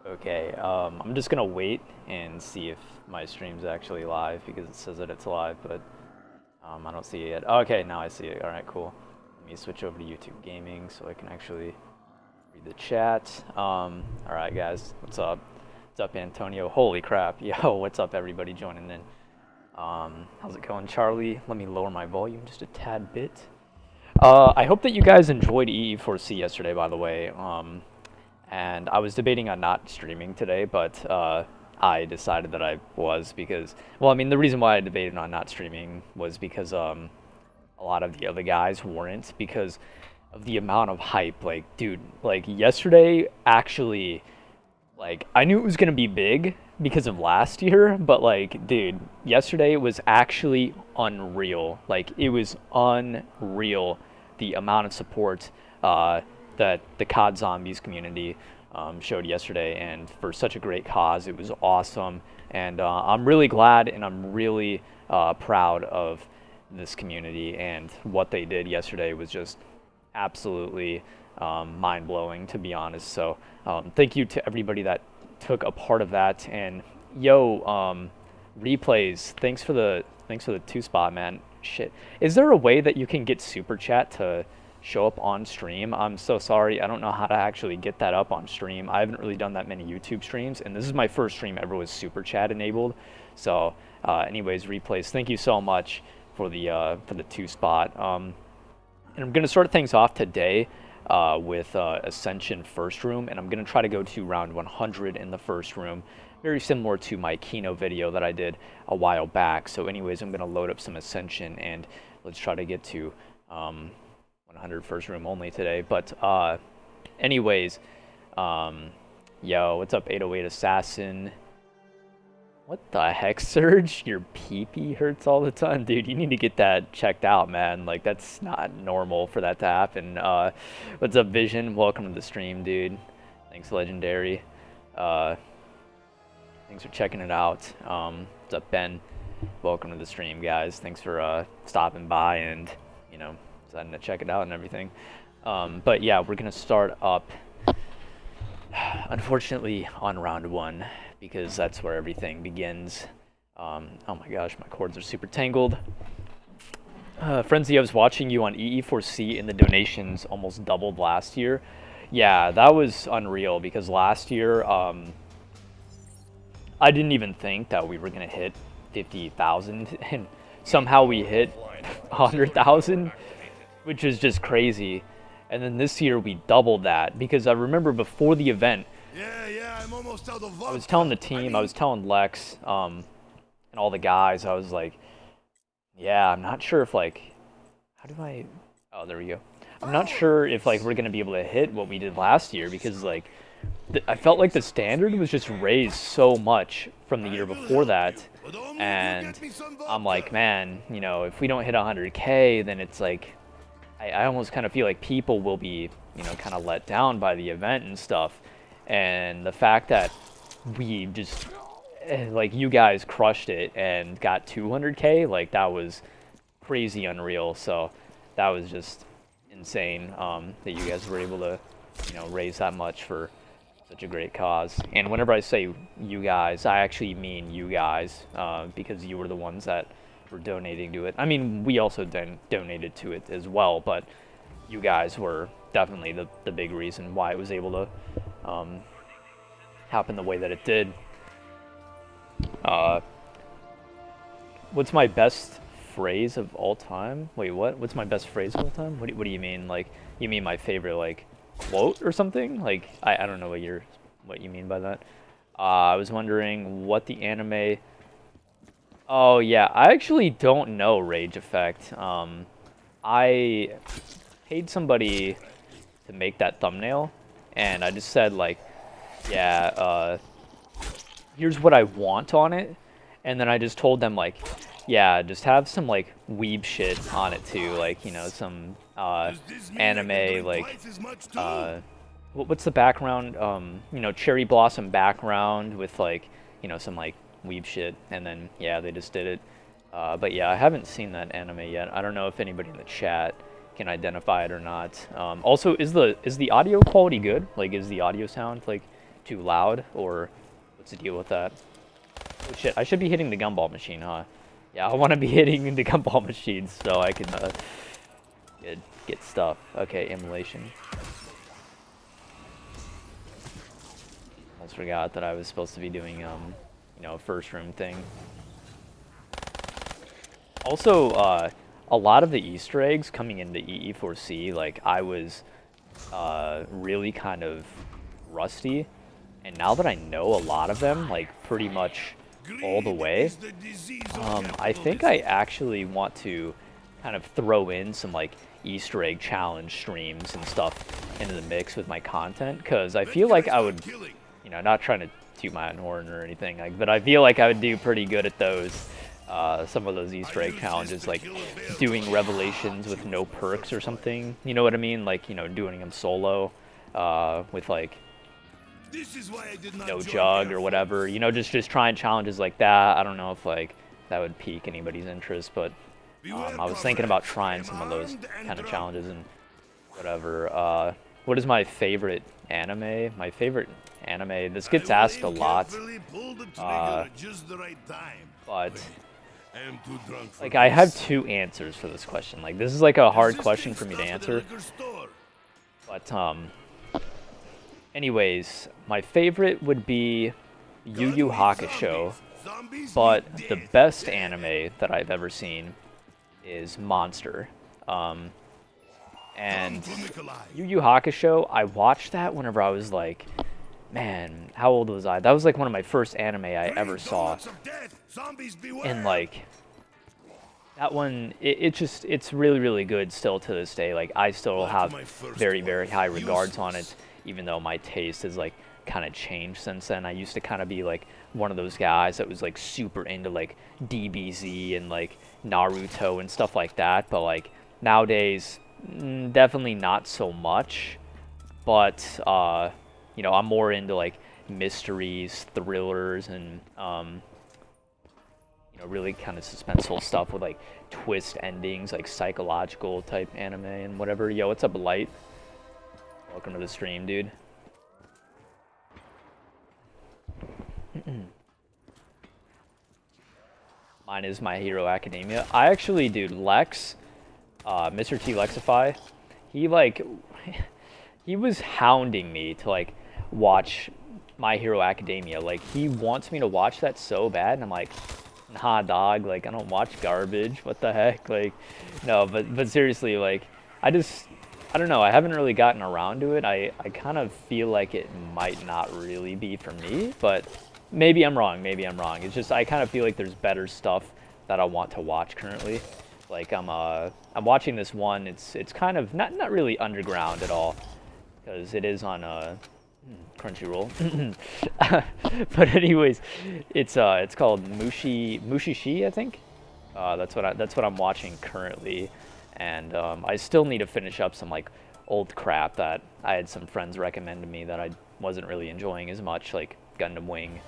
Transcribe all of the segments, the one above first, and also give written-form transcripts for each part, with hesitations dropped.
Okay, I'm just gonna wait and see if my stream's actually live because it says that it's live, but I don't see it yet. Okay, now I see it. Alright, cool. Let me switch over to YouTube Gaming so I can actually read the chat. Alright guys, what's up? What's up, Antonio? Holy crap. Yo, what's up everybody joining in? How's it going, Charlie? Let me lower my volume just a tad bit. I hope that you guys enjoyed EE4C yesterday, by the way. And I was debating on not streaming today, but I decided that I was because, well, I mean, the reason why I debated on not streaming was because a lot of the other guys weren't, because of the amount of hype. Like, dude, like yesterday actually, like, I knew it was gonna be big because of last year, but like, dude, yesterday was actually unreal. Like, it was unreal the amount of support that the COD Zombies community showed yesterday, and for such a great cause. It was awesome, and I'm really glad and I'm really proud of this community, and what they did yesterday was just absolutely mind-blowing, to be honest. So thank you to everybody that took a part of that. And yo, replays, thanks for the 2 spot, man. Shit, is there a way that you can get super chat to show up on stream? I'm so sorry, I don't know how to actually get that up on stream. I haven't really done that many YouTube streams, and this is my first stream ever with super chat enabled. So anyways, replays, thank you so much for the 2 spot. And I'm gonna start things off today with Ascension first room, and I'm gonna try to go to round 100 in the first room, very similar to my Kino video that I did a while back. So anyways, I'm gonna load up some Ascension, and let's try to get to 100 first room only today. But anyways, yo, what's up, 808 Assassin? What the heck, Surge? Your pee-pee hurts all the time? Dude, you need to get that checked out, man. Like, that's not normal for that to happen. What's up, Vision? Welcome to the stream, dude. Thanks, Legendary. Thanks for checking it out. What's up, Ben? Welcome to the stream, guys. Thanks for stopping by and, you know, deciding to check it out and everything. But yeah, we're gonna start up, unfortunately, on round 1, because that's where everything begins. Oh my gosh, my cords are super tangled. Frenzy, I was watching you on EE4C, and the donations almost doubled last year. Yeah, that was unreal, because last year, I didn't even think that we were gonna hit 50,000, and somehow we hit 100,000, which is just crazy. And then this year we doubled that, because I remember before the event, I'm almost out of vodka. I was telling the team, I was telling Lex, and all the guys, I was like, yeah, I'm not sure if, like, how do I, oh, there we go. I'm not sure if, like, we're gonna be able to hit what we did last year, because, like, I felt like the standard was just raised so much from the year before that, and I'm like, man, you know, if we don't hit 100K, then it's like, I almost kind of feel like people will be, you know, kind of let down by the event and stuff. And the fact that we just, like, you guys crushed it and got 200K, like, that was crazy unreal. So that was just insane that you guys were able to, you know, raise that much for such a great cause. And whenever I say you guys, I actually mean you guys, because you were the ones that were donating to it. I mean, we also then donated to it as well, but you guys were definitely the big reason why it was able to happen the way that it did. What's my best phrase of all time? Wait, what? What's my best phrase of all time? What do you mean? Like, you mean my favorite, like, quote or something? Like, I don't know what you mean by that. I was wondering what the anime. Oh yeah, I actually don't know Rage Effect. I paid somebody to make that thumbnail, and I just said, like, yeah, here's what I want on it, and then I just told them, like, yeah, just have some, like, weeb shit on it too, like, you know, some anime, like, what's the background, you know, cherry blossom background with, like, you know, some, like, weeb shit, and then, yeah, they just did it. But yeah, I haven't seen that anime yet. I don't know if anybody in the chat can identify it or not. Also, is the audio quality good? Like, is the audio sound like too loud, or what's the deal with that? Oh shit! I should be hitting the gumball machine, huh? Yeah, I want to be hitting the gumball machine so I can get stuff. Okay, immolation. Almost forgot that I was supposed to be doing you know, first room thing. Also, a lot of the Easter eggs coming into EE4C, like, I was really kind of rusty, and now that I know a lot of them, like, pretty much all the way, I think I actually want to kind of throw in some, like, Easter egg challenge streams and stuff into the mix with my content, because I feel like I would, you know, not trying to toot my own horn or anything, like, but I feel like I would do pretty good at those. Some of those Easter egg challenges, like doing revelations with no perks or something, you know what I mean? Like, you know, doing them solo with, like, no jug or whatever, you know, just trying challenges like that. I don't know if, like, that would pique anybody's interest, but I was thinking about trying some of those kind of challenges and whatever. What is my favorite anime? My favorite anime, this gets asked a lot, but like, I have two answers for this question. Like, this is like a hard question for me to answer, but anyways, my favorite would be Yu Yu Hakusho, but the best anime that I've ever seen is Monster. And Yu Yu Hakusho, I watched that whenever I was like, man, how old was I? That was like one of my first anime I ever saw. And like, that one, it's really, really good still to this day. Like, I still have very, very high regards on it, even though my taste has like kind of changed since then. I used to kind of be like one of those guys that was like super into like DBZ and like Naruto and stuff like that. But like nowadays, definitely not so much. But you know, I'm more into like mysteries, thrillers, and you know, really kind of suspenseful stuff with like twist endings, like psychological type anime and whatever. Yo, what's up, Light? Welcome to the stream, dude. Mine is My Hero Academia. I actually, dude, Lex, Mr. T Lexify, he like, he was hounding me to like watch My Hero Academia. Like, he wants me to watch that so bad, and I'm like, nah, dog, like, I don't watch garbage, what the heck, like, no, but seriously, like, I don't know, I haven't really gotten around to it. I kind of feel like it might not really be for me, but maybe I'm wrong, it's just, I kind of feel like there's better stuff that I want to watch currently. Like, I'm watching this one, it's kind of, not really underground at all, because it is on, Crunchyroll. But anyways, it's called Mushishi, I think. That's what I'm watching currently, and I still need to finish up some like old crap that I had some friends recommend to me that I wasn't really enjoying as much, like Gundam Wing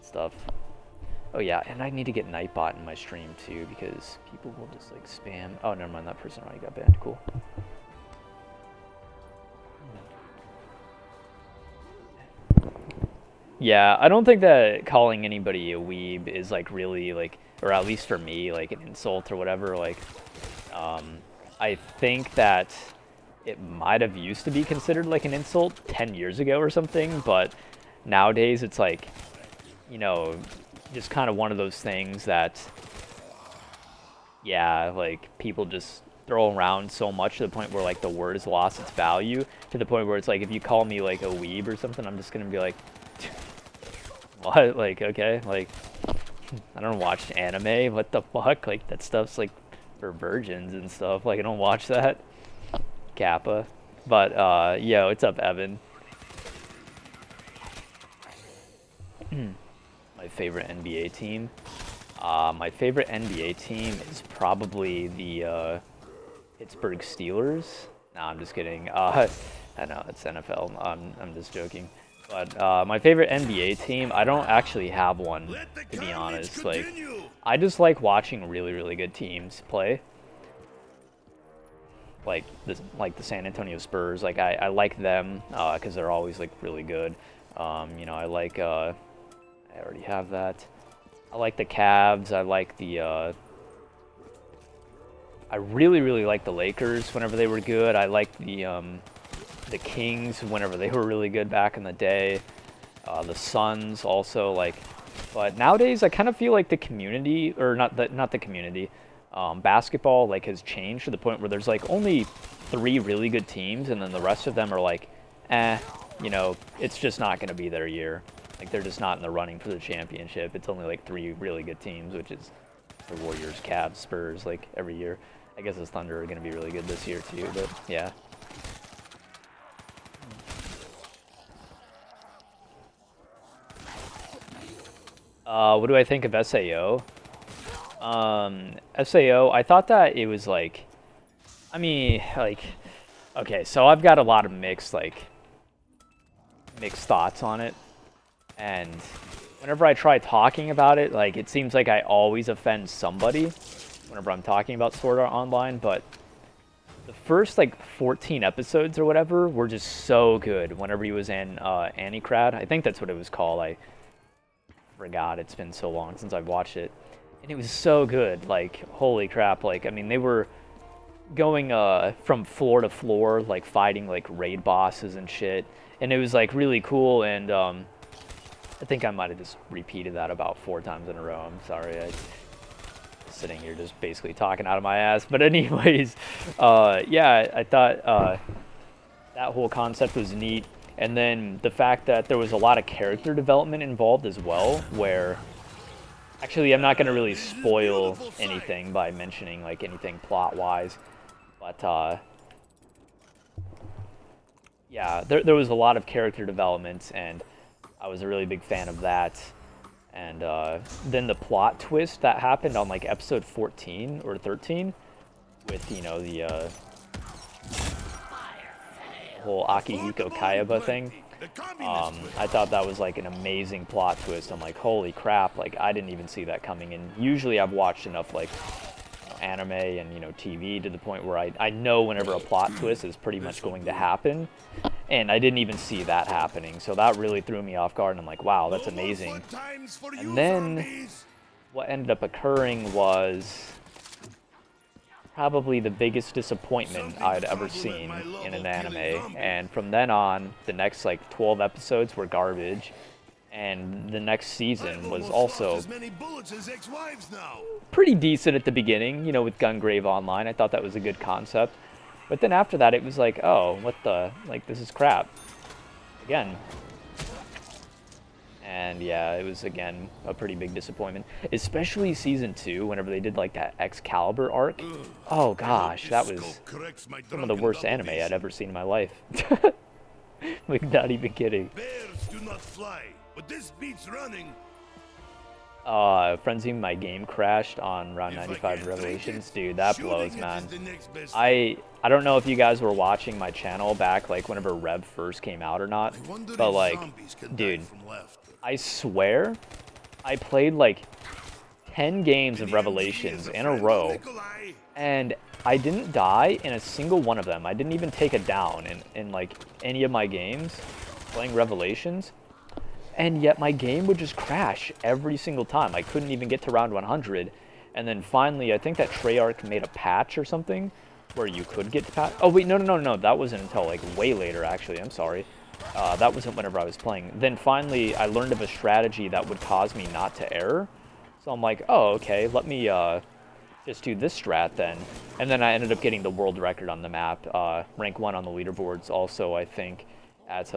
stuff. Oh yeah, and I need to get Nightbot in my stream too, because people will just like spam. Oh, never mind, that person already got banned. Cool. Yeah, I don't think that calling anybody a weeb is like really like, or at least for me, like an insult or whatever. Like, I think that it might have used to be considered like an insult 10 years ago or something, but nowadays it's like, you know, just kind of one of those things that, yeah, like people just throw around so much to the point where like the word has lost its value, to the point where it's like, if you call me like a weeb or something, I'm just gonna be like, what? Like, okay, like, I don't watch anime, what the fuck? Like, that stuff's like for virgins and stuff, like I don't watch that. Kappa. But yo, what's up, Evan? My favorite NBA team. My favorite NBA team is probably the Pittsburgh Steelers. Nah, I'm just kidding. I know, it's NFL. I'm just joking. But my favorite NBA team, I don't actually have one, to be honest. Like, I just like watching really, really good teams play. like the San Antonio Spurs. Like I like them because they're always like really good. You know, I like I already have that. I like the Cavs. I like the I really like the Lakers whenever they were good. I like the Kings whenever they were really good back in the day. The Suns also, like, but nowadays I kind of feel like the community, or not the community, basketball like has changed to the point where there's like only 3 really good teams, and then the rest of them are like, you know, it's just not going to be their year. Like they're just not in the running for the championship. It's only like 3 really good teams, which is the Warriors, Cavs, Spurs, like every year. I guess the Thunder are going to be really good this year too, but yeah. What do I think of SAO? SAO, I thought that it was like, I mean, like, okay, so I've got a lot of mixed thoughts on it, and whenever I try talking about it, like, it seems like I always offend somebody whenever I'm talking about Sword Art Online, but the first, like, 14 episodes or whatever were just so good whenever he was in Annicrad. I think that's what it was called. I forgot. It's been so long since I've watched it. And it was so good. Like, holy crap. Like, I mean, they were going from floor to floor, like, fighting, like, raid bosses and shit. And it was, like, really cool, and I think I might have just repeated that about 4 times in a row. I'm sorry. I'm sitting here just basically talking out of my ass. But anyways, yeah, I thought that whole concept was neat. And then the fact that there was a lot of character development involved as well, where... Actually, I'm not going to really spoil anything by mentioning, like, anything plot-wise. But, yeah, there was a lot of character development, and I was a really big fan of that. And then the plot twist that happened on, like, episode 14 or 13 with, you know, the whole Akihiko Kayaba thing. I thought that was like an amazing plot twist. I'm like, holy crap, like I didn't even see that coming. And usually I've watched enough like anime and, you know, TV to the point where I know whenever a plot twist is pretty much going to happen, and I didn't even see that happening. So that really threw me off guard, and I'm like, wow, that's amazing. And then what ended up occurring was probably the biggest disappointment I'd ever seen in an anime, and from then on, the next like 12 episodes were garbage, and the next season was also pretty decent at the beginning, you know, with Gungrave Online. I thought that was a good concept, but then after that it was like, oh, what the, like, this is crap again. And yeah, it was, again, a pretty big disappointment. Especially Season 2, whenever they did, like, that Excalibur arc. Oh, gosh, that was some of the worst anime I'd ever seen in my life. Like, not even kidding. Bears do not fly, but this beats running. Frenzy, my game crashed on Round 95 Revelations. Dude, that blows, man. I don't know if you guys were watching my channel back, like, whenever Rev first came out or not. But, like, dude, I swear, I played like 10 games of Revelations in a row, and I didn't die in a single one of them. I didn't even take a down in like any of my games playing Revelations, and yet my game would just crash every single time. I couldn't even get to round 100, and then finally, I think that Treyarch made a patch or something where you could get to patch. Oh wait, no, that wasn't until like way later, actually. I'm sorry. That wasn't whenever I was playing. Then finally, I learned of a strategy that would cause me not to error. So I'm like, oh, okay, let me just do this strat then. And then I ended up getting the world record on the map, rank 1 on the leaderboards also, I think, at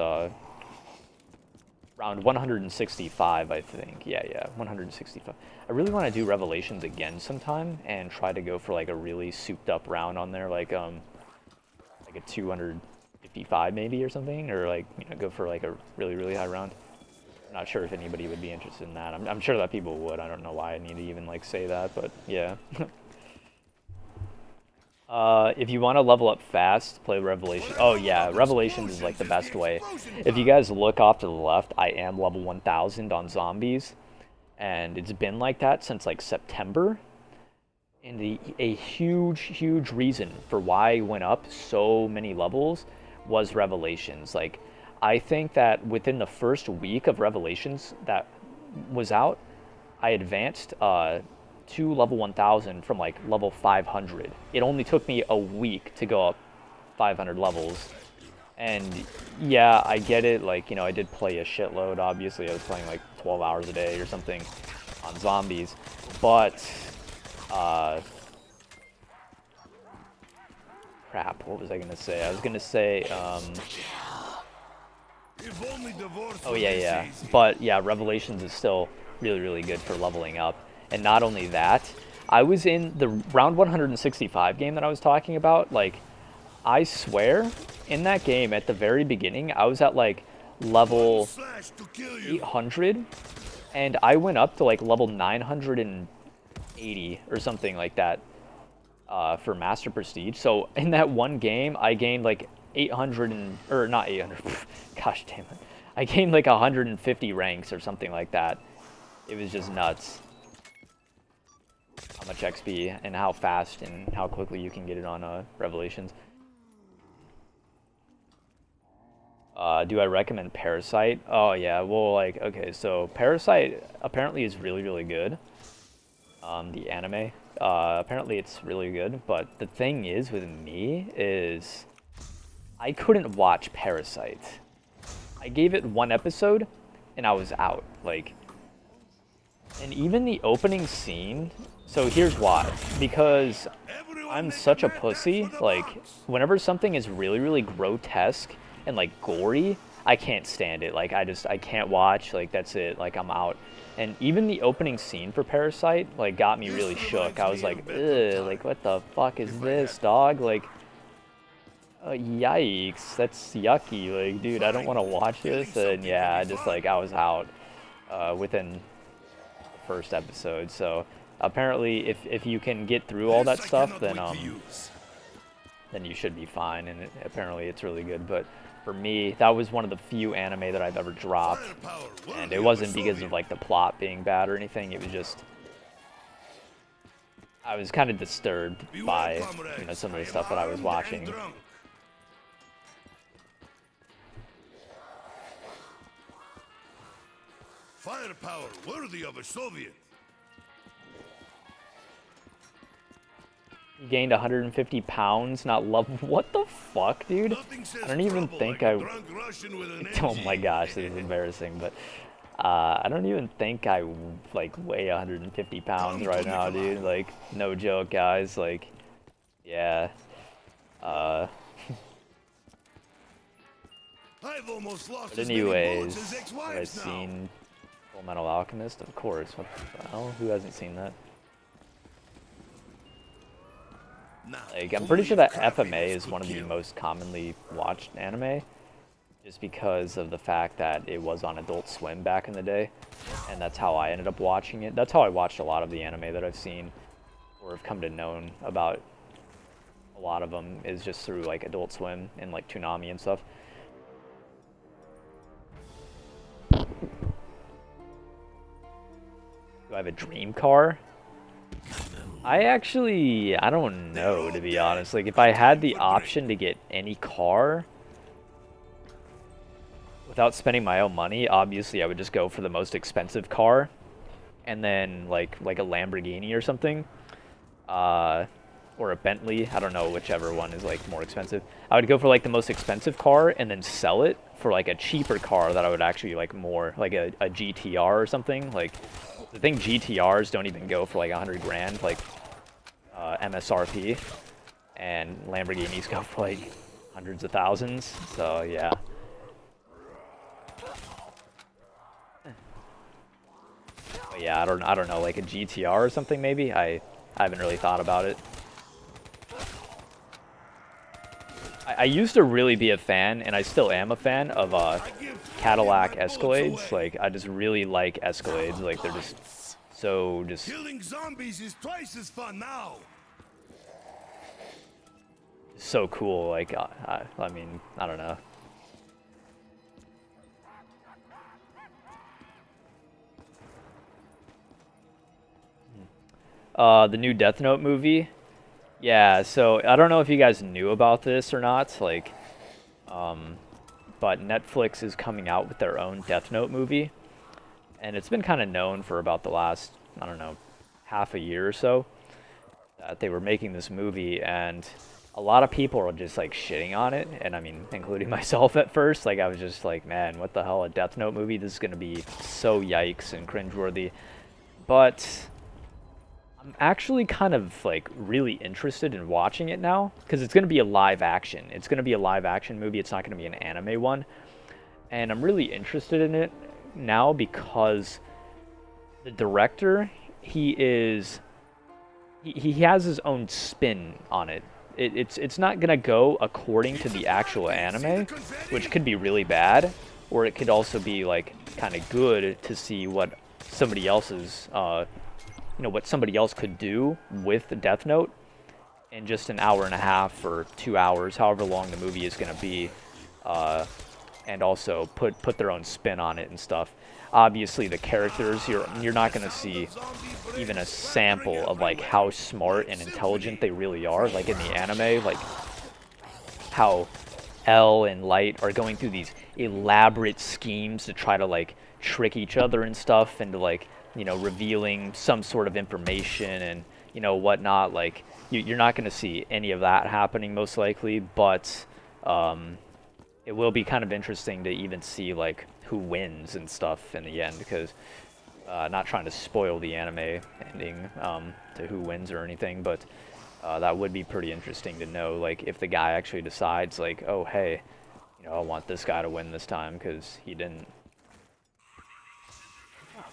round 165, I think. Yeah, 165. I really want to do Revelations again sometime and try to go for like a really souped up round on there, like a 255 maybe or something, or like, you know, go for like a really high round. I'm not sure if anybody would be interested in that. I'm sure that people would. I don't know why I need to even like say that, but yeah. If you want to level up fast, play Revelation. Oh yeah, Revelations is like the best way. If you guys look off to the left, I am level 1000 on zombies, and it's been like that since like September. And a huge reason for why I went up so many levels was Revelations. Like, I think that within the first week of Revelations that was out, I advanced to level 1000 from like level 500. It only took me a week to go up 500 levels. And yeah, I get it. Like, you know, I did play a shitload. Obviously, I was playing like 12 hours a day or something on zombies. But crap, what was I gonna say? I was gonna say, oh yeah. But yeah, Revelations is still really good for leveling up. And not only that, I was in the round 165 game that I was talking about. Like, I swear, in that game at the very beginning, I was at like level 800, and I went up to like level 980 or something like that for Master Prestige. So in that one game, I gained like 800 or not 800. Gosh damn it! I gained like 150 ranks or something like that. It was just nuts. How much XP and how fast and how quickly you can get it on Revelations. Do I recommend Parasite? Oh yeah, well, like, okay, so Parasite apparently is really good. The anime. Apparently it's really good, but the thing is with me is I couldn't watch Parasite. I gave it one episode and I was out. Like, and even the opening scene, so here's why. Because I'm such a pussy, like, whenever something is really grotesque and, like, gory, I can't stand it. Like, I can't watch, like, that's it, like, I'm out. And even the opening scene for Parasite, like, got me really shook. I was like, ugh, like, what the fuck is this, dog? Like, yikes, that's yucky. Like, dude, I don't want to watch this. And yeah, just, like, I was out within the first episode. So apparently, if you can get through all that stuff, then you should be fine. And apparently, it's really good. But for me, that was one of the few anime that I've ever dropped, and it wasn't because of like the plot being bad or anything. It was just I was kind of disturbed by, you know, some of the stuff that I was watching. Firepower worthy of a Soviet. You gained 150 pounds, not love. What the fuck, dude? I don't even think I. Oh my gosh, this is embarrassing, but I don't even think I like weigh 150 pounds right now, dude. Like, no joke, guys. Like, yeah. I've almost lost But anyways, have I seen Full Metal Alchemist? Of course. What the hell? Who hasn't seen that? Like, I'm pretty sure that FMA is one of the most commonly watched anime, just because of the fact that it was on Adult Swim back in the day, and that's how I ended up watching it. That's how I watched a lot of the anime that I've seen, or have come to know about. A lot of them is just through, like, Adult Swim and, like, Toonami and stuff. Do I have a dream car? I don't know, to be honest. Like, if I had the option to get any car without spending my own money, obviously I would just go for the most expensive car, and then like a Lamborghini or something, or a Bentley. I don't know, whichever one is like more expensive. I would go for like the most expensive car and then sell it for like a cheaper car that I would actually like more, like a GTR or something. Like, the thing, GTRs don't even go for like 100 grand, like MSRP, and Lamborghinis go for like hundreds of thousands. So yeah. But yeah, I don't know, like a GTR or something maybe. I haven't really thought about it. I used to really be a fan, and I still am a fan of Cadillac Escalades. Like, I just really like Escalades. Like, they're just so Killing zombies is twice as fun now. So cool. Like, I mean, I don't know. The new Death Note movie. Yeah, so I don't know if you guys knew about this or not, like, but Netflix is coming out with their own Death Note movie, and it's been kind of known for about the last, I don't know, half a year or so, that they were making this movie, and a lot of people are just, like, shitting on it, and I mean, including myself at first, like, I was just like, man, what the hell, a Death Note movie? This is gonna be so yikes and cringeworthy, but I'm actually kind of like really interested in watching it now because it's going to be a live action. It's going to be a live action movie. It's not going to be an anime one. And I'm really interested in it now because the director, he has his own spin on it. It's not going to go according to the actual anime, which could be really bad, or it could also be like kind of good to see what somebody else's what somebody else could do with the Death Note in just an hour and a half or 2 hours, however long the movie is going to be, and also put their own spin on it and stuff. Obviously, the characters, you're not going to see even a sample of like how smart and intelligent they really are, like in the anime, like how L and Light are going through these elaborate schemes to try to like trick each other and stuff into like, revealing some sort of information and, whatnot. Like, you're not going to see any of that happening most likely, but it will be kind of interesting to even see, like, who wins and stuff in the end, because not trying to spoil the anime ending to who wins or anything, but that would be pretty interesting to know, like, if the guy actually decides, like, oh, hey, I want this guy to win this time because he didn't.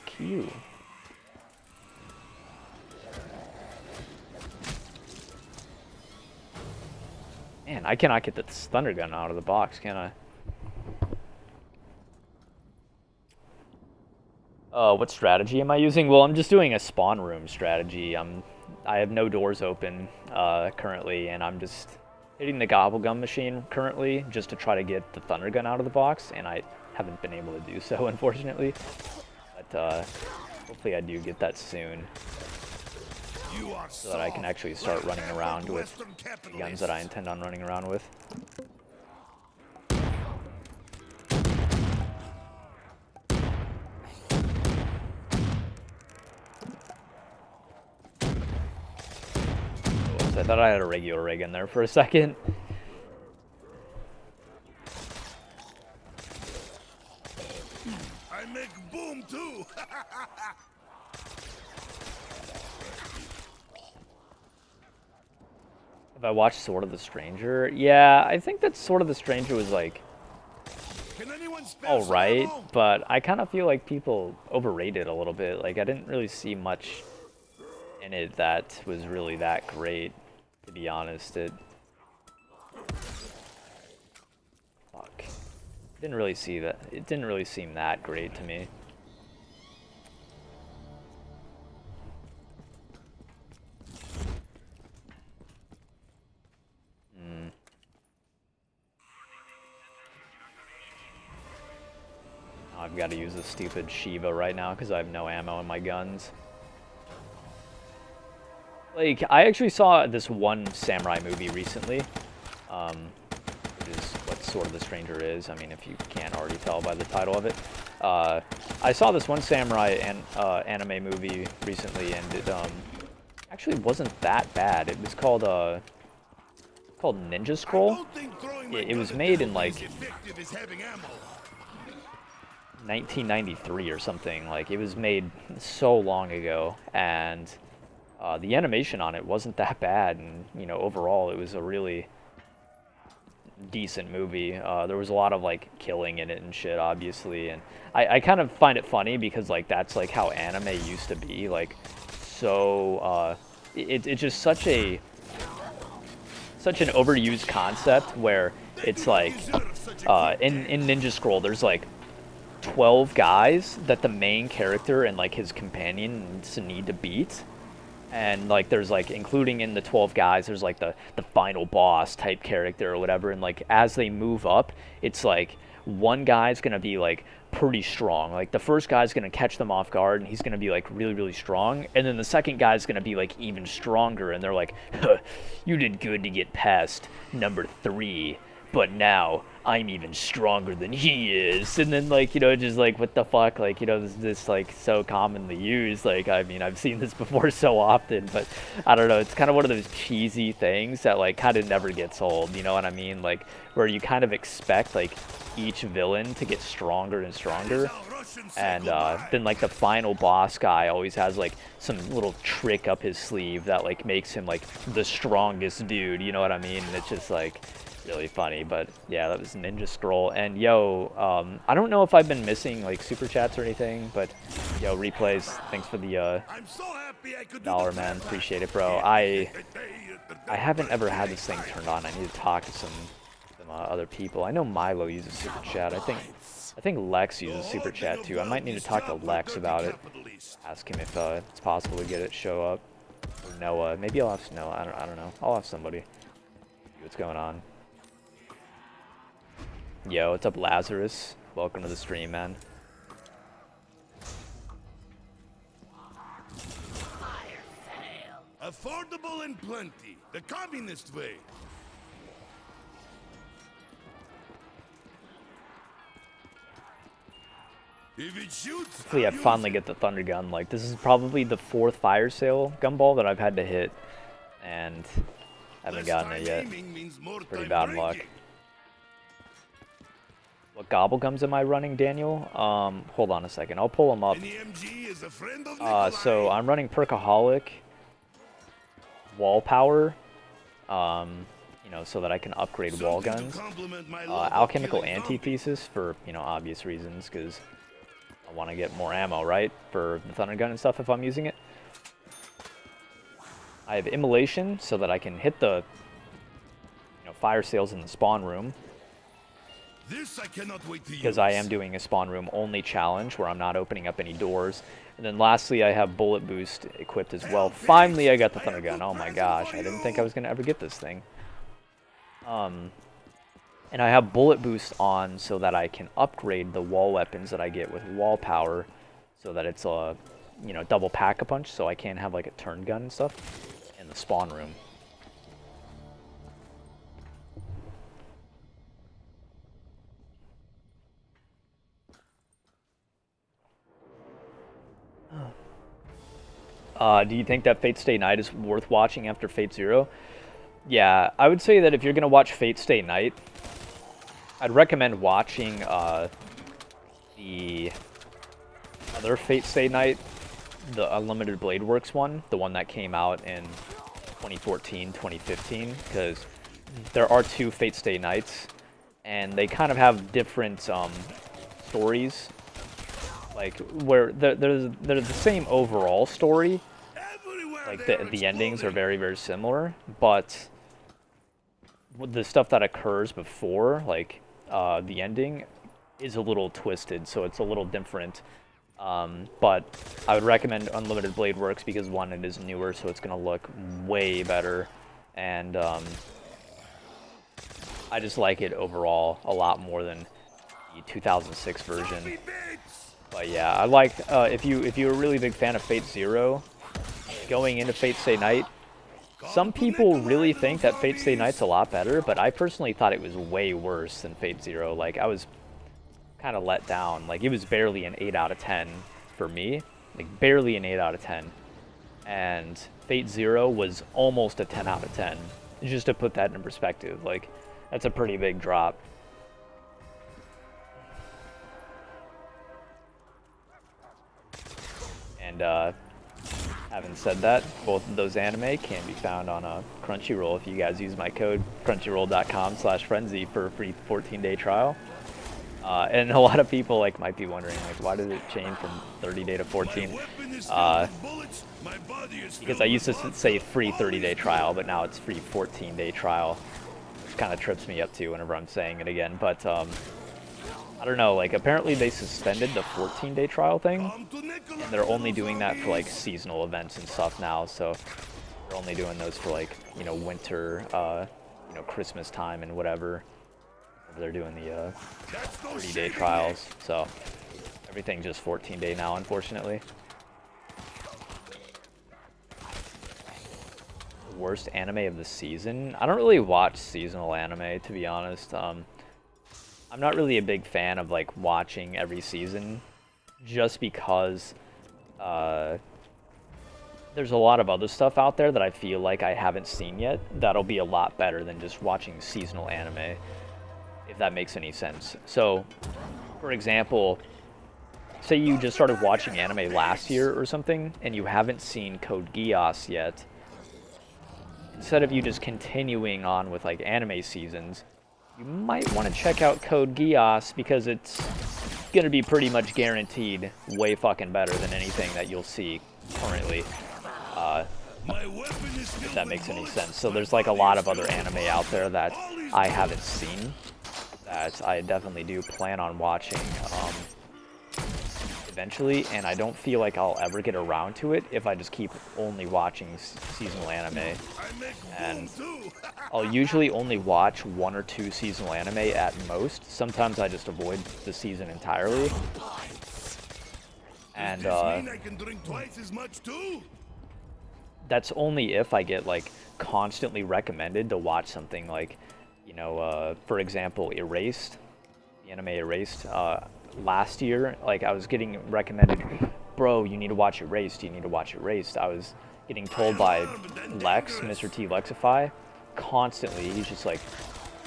Cute. Man, I cannot get this thunder gun out of the box, can I? What strategy am I using? Well, I'm just doing a spawn room strategy. I have no doors open currently, and I'm just hitting the Gobblegum machine currently just to try to get the thunder gun out of the box, and I haven't been able to do so, unfortunately. But hopefully I do get that soon, so that I can actually start running around with the guns that I intend on running around with. I thought I had a regular rig in there for a second. I make boom too. Have I watched Sword of the Stranger? Yeah, I think that Sword of the Stranger was like alright, but I kind of feel like people overrate it a little bit. Like, I didn't really see much in it that was really that great, to be honest. Fuck. Didn't really see that. It didn't really seem that great to me. I've got to use this stupid Shiva right now because I have no ammo in my guns. Like, I actually saw this one samurai movie recently, which is what Sword of the Stranger is. I mean, if you can't already tell by the title of it. I saw this one samurai anime movie recently, and it actually wasn't that bad. It was called Ninja Scroll. It was made in like 1993 or something. Like, it was made so long ago, and the animation on it wasn't that bad, and overall it was a really decent movie. There was a lot of like killing in it and shit, obviously, and I kind of find it funny because like that's like how anime used to be. Like, so it's just such an overused concept where it's like in Ninja Scroll there's like 12 guys that the main character and like his companion need to beat. And like there's like, including in the 12 guys, there's like the final boss type character or whatever, and like as they move up, it's like one guy's gonna be like pretty strong. Like the first guy's gonna catch them off guard and he's gonna be like really, really strong, and then the second guy's gonna be like even stronger, and they're like, huh, you did good to get past number 3, but now I'm even stronger than he is. And then, like, you know, just like, what the fuck, like, you know, this like so commonly used. Like, I mean, I've seen this before so often, but I don't know, it's kind of one of those cheesy things that like kind of never gets old, you know what I mean? Like, where you kind of expect like each villain to get stronger and stronger, and then like the final boss guy always has like some little trick up his sleeve that like makes him like the strongest dude, you know what I mean? And it's just like really funny. But yeah, that was Ninja Scroll. And yo, I don't know if I've been missing like super chats or anything, but yo, replays, thanks for the $1, man, appreciate it, bro. I haven't ever had this thing turned on. I need to talk to some other people. I know Milo uses super chat. I think Lex uses super chat too. I might need to talk to Lex about it, ask him if it's possible to get it show up. Or Noah, maybe I'll have Noah. I don't know, I'll have somebody see what's going on. Yo, what's up, Lazarus? Welcome to the stream, man. Affordable and plenty. The communist way. If it shoots, Hopefully I finally get the Thunder Gun. Like, this is probably the 4th fire sale gumball that I've had to hit, and I haven't gotten it yet. Pretty bad luck. What Gobblegums am I running, Daniel? Hold on a second. I'll pull them up. So I'm running Perkaholic, Wall Power, you know, so that I can upgrade wall guns. Alchemical Antithesis for, you know, obvious reasons, because I want to get more ammo, right? For the Thunder Gun and stuff if I'm using it. I have Immolation so that I can hit the, you know, fire sales in the spawn room. This I cannot wait to because use. I am doing a spawn room only challenge where I'm not opening up any doors. And then lastly, I have Bullet Boost equipped as well. Finally, I got the Thunder Gun. Oh my gosh, I didn't think I was going to ever get this thing. And I have Bullet Boost on so that I can upgrade the wall weapons that I get with Wall Power, so that it's a, you know, double Pack-a-Punch, so I can have like a turn gun and stuff in the spawn room. Do you think that Fate Stay Night is worth watching after Fate Zero? Yeah, I would say that if you're going to watch Fate Stay Night, I'd recommend watching the other Fate Stay Night, the Unlimited Blade Works one, the one that came out in 2014, 2015, because there are 2 Fate Stay Nights, and they kind of have different stories. Like, where they're the same overall story, like the endings are very, very similar, but the stuff that occurs before, like the ending, is a little twisted, so it's a little different. But I would recommend Unlimited Blade Works because, one, it is newer, so it's going to look way better, and I just like it overall a lot more than the 2006 version. But yeah, I like, if you're a really big fan of Fate Zero, going into Fate Stay Night, some people really think that Fate Stay Night's a lot better, but I personally thought it was way worse than Fate Zero. Like, I was kind of let down. Like, it was barely an 8 out of 10 for me. Like, barely an 8 out of 10. And Fate Zero was almost a 10 out of 10. Just to put that in perspective, like, that's a pretty big drop. And having said that, both of those anime can be found on Crunchyroll if you guys use my code crunchyroll.com/frenzy for a free 14-day trial. And a lot of people like might be wondering, like, why did it change from 30-day to 14? Because I used to say free 30-day trial, but now it's free 14-day trial, which kind of trips me up too whenever I'm saying it again. But I don't know, like, apparently they suspended the 14-day trial thing, and they're only doing that for, like, seasonal events and stuff now, so they're only doing those for, like, you know, winter, you know, Christmas time and whatever. They're doing the That's no 30-day shame. trials, so everything's just 14-day now, unfortunately. Worst anime of the season? I don't really watch seasonal anime, to be honest. I'm not really a big fan of like watching every season, just because there's a lot of other stuff out there that I feel like I haven't seen yet that'll be a lot better than just watching seasonal anime, if that makes any sense. So, for example, say you just started watching anime last year or something, and you haven't seen Code Geass yet. Instead of you just continuing on with like anime seasons, you might want to check out Code Geass, because it's gonna be pretty much guaranteed way fucking better than anything that you'll see currently. If that makes any sense. So there's like a lot of other anime out there that I haven't seen that I definitely do plan on watching eventually, and I don't feel like I'll ever get around to it if I just keep only watching seasonal anime. And I'll usually only watch 1 or 2 seasonal anime at most. Sometimes I just avoid the season entirely. And I can drink twice as much too? that's only if I get like constantly recommended to watch something like, you know, for example, Erased, the anime Erased. Last year, like I was getting recommended, bro, you need to watch Erased, you need to watch Erased. I was getting told by Lex, Mr. T Lexify, constantly. He's just like,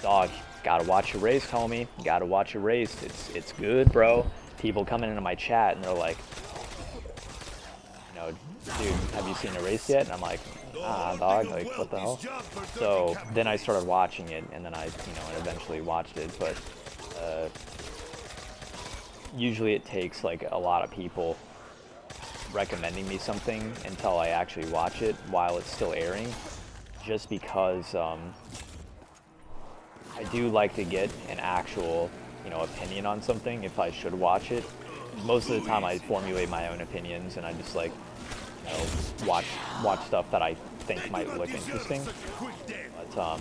dog, gotta watch Erased, homie, gotta watch Erased. It's good, bro. People coming into my chat and they're like, you know, dude, have you seen Erased yet? And I'm like, ah, dog, like, what the hell? So then I started watching it, and then I, you know, eventually watched it, but usually it takes like a lot of people recommending me something until I actually watch it while it's still airing, just because I do like to get an actual, you know, opinion on something if I should watch it. Most of the time I formulate my own opinions, and I just like, you know, watch stuff that I think might look interesting. But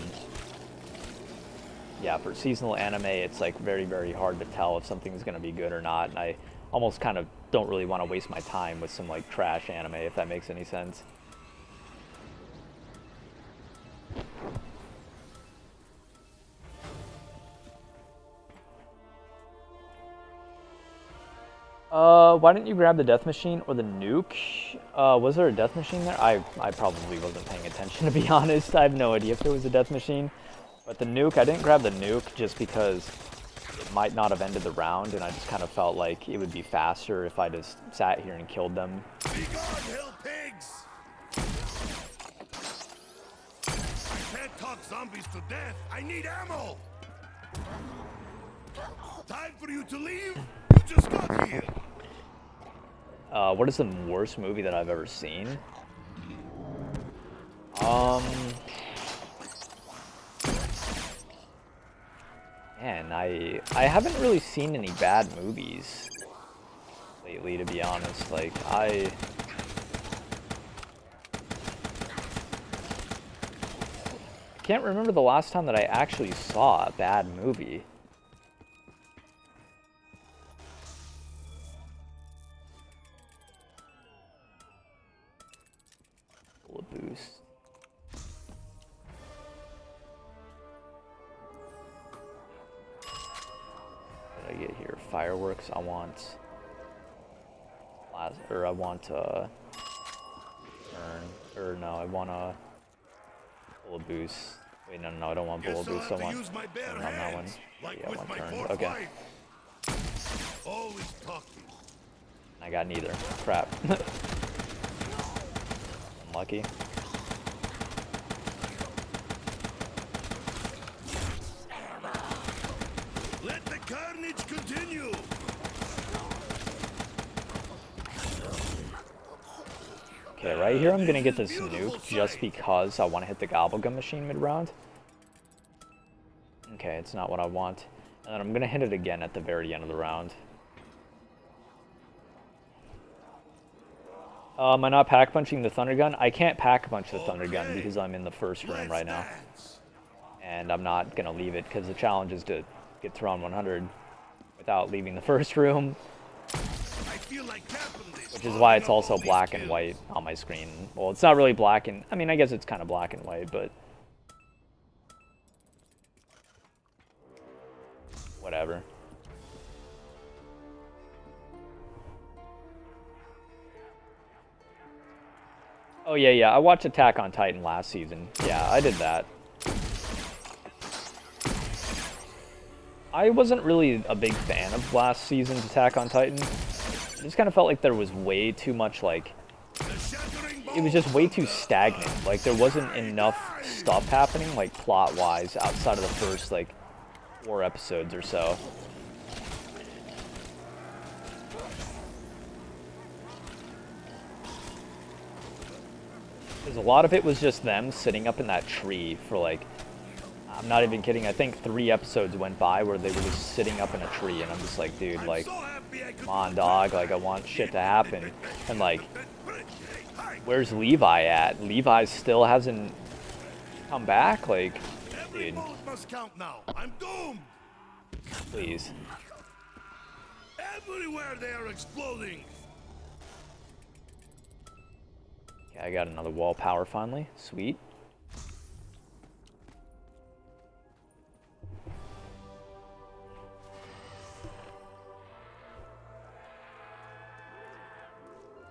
yeah, for seasonal anime, it's like very, very hard to tell if something's gonna be good or not, and I almost kind of don't really want to waste my time with some like trash anime, if that makes any sense. Why didn't you grab the death machine or the nuke? Was there a death machine there? I probably wasn't paying attention, to be honest. I have no idea if there was a death machine. But the nuke, I didn't grab the nuke just because it might not have ended the round, and I just kind of felt like it would be faster if I just sat here and killed them. Be gone, hell pigs! I can't talk zombies to death. I need ammo! Time for you to leave? You just got here! What is the worst movie that I've ever seen? Man, I haven't really seen any bad movies lately, to be honest. Like, I can't remember the last time that I actually saw a bad movie. Full of boost. What did I get here? Fireworks. I want I want a bullet boost. Wait, no, I don't want bullet boost. I want on that one. Yeah, I want turn. Okay. Always talking. I got neither. Crap. Unlucky. Let the carnage continue. Okay, right here I'm gonna get this nuke just because I want to hit the Gobblegum machine mid-round. Okay, it's not what I want. And then I'm gonna hit it again at the very end of the round. Am I not pack punching the Thunder Gun? I can't pack punch the Thunder Gun because I'm in the first room right now. And I'm not gonna leave it because the challenge is to get to round 100 without leaving the first room. Which is why it's also black and white on my screen. Well, it's not really black and... I mean, I guess it's kind of black and white, but... whatever. Oh, yeah. I watched Attack on Titan last season. Yeah, I did that. I wasn't really a big fan of last season's Attack on Titan. I just kind of felt like there was way too much, like... it was just way too stagnant. Like, there wasn't enough stuff happening, like, plot-wise, outside of the first, like, 4 episodes or so. Because a lot of it was just them sitting up in that tree for, like... I'm not even kidding, I think 3 episodes went by where they were just sitting up in a tree, and I'm just like, dude, like, come on, dog, like, I want shit to happen. And, like, where's Levi at? Levi still hasn't come back? Like, dude. Please. Everywhere they are exploding. Okay, I got another wall power finally. Sweet.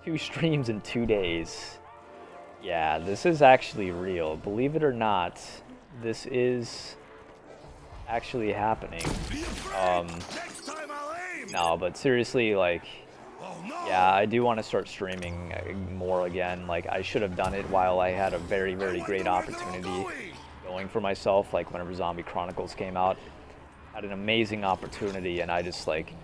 Two streams in 2 days. Yeah, this is actually real. Believe it or not, this is actually happening. No, but seriously, like, yeah, I do want to start streaming more again. Like, I should have done it while I had a very, very great opportunity going for myself. Like, whenever Zombie Chronicles came out, I had an amazing opportunity, and I just, like,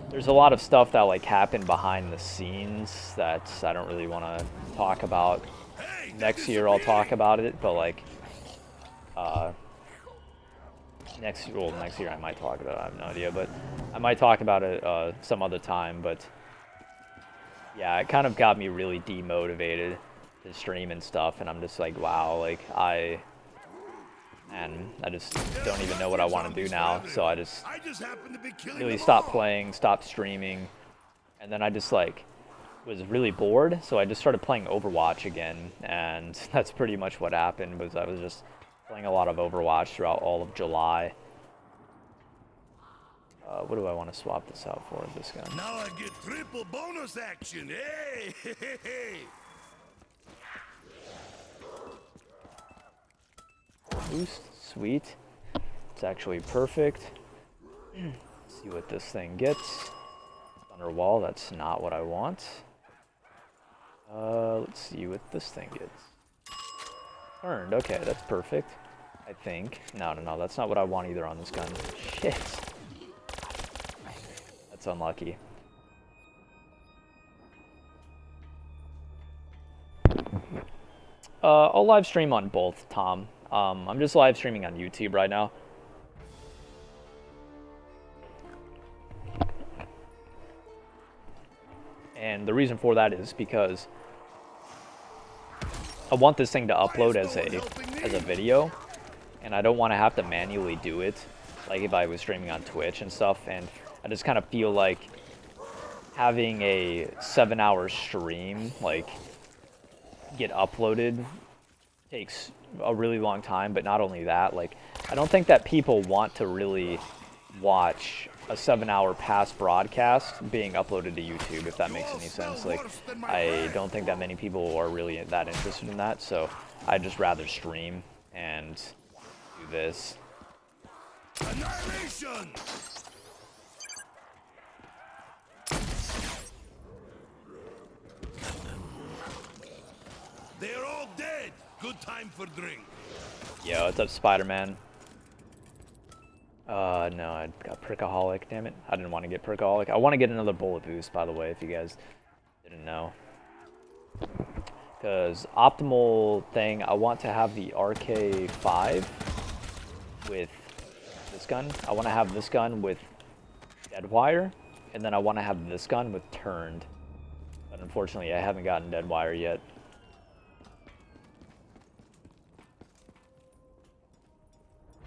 there's a lot of stuff that, like, happened behind the scenes that I don't really want to talk about. Next year I'll talk about it, but, like, next year I might talk about it, I have no idea, but I might talk about it some other time. But yeah, it kind of got me really demotivated to stream and stuff, and I'm just like, wow, like, I just don't even know what I want to do now, so I just really stopped playing, stopped streaming, and then I just, like, was really bored, so I just started playing Overwatch again, and that's pretty much what happened. Was I was just playing a lot of Overwatch throughout all of July. What do I want to swap this out for, this gun? Now I get triple bonus action. Hey, hey, hey, hey. Boost, sweet. It's actually perfect. Let's see what this thing gets. Thunder wall, that's not what I want. Let's see what this thing gets. Turned, okay, that's perfect. I think. No, that's not what I want either on this gun. Shit. That's unlucky. I'll live stream on both, Tom. I'm just live streaming on YouTube right now. And the reason for that is because I want this thing to upload as a video, and I don't want to have to manually do it like if I was streaming on Twitch and stuff. And I just kind of feel like having a 7-hour stream like get uploaded takes a really long time. But not only that, like, I don't think that people want to really watch a 7-hour past broadcast being uploaded to YouTube, if that makes any sense. Like, I don't think that many people are really that interested in that, so I'd just rather stream and do this. Annihilation! They're all dead. Good time for drink. Yo, what's up, Spider-Man? No, I got Perkaholic, damn it. I didn't want to get Perkaholic. I want to get another bullet boost, by the way, if you guys didn't know. Because optimal thing, I want to have the RK5 with this gun. I want to have this gun with Deadwire, and then I want to have this gun with Turned. But unfortunately, I haven't gotten Deadwire yet.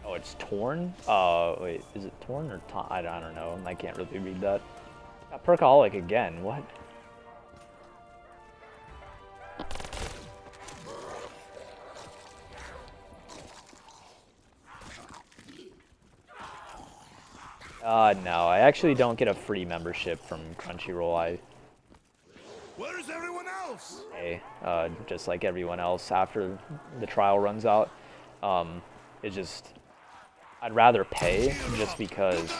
Oh it's torn? Wait, is it torn or I don't know. I can't really read that. Perkaholic again, what? No, I actually don't get a free membership from Crunchyroll. Where is everyone else? Hey, just like everyone else after the trial runs out. It's just, I'd rather pay just because,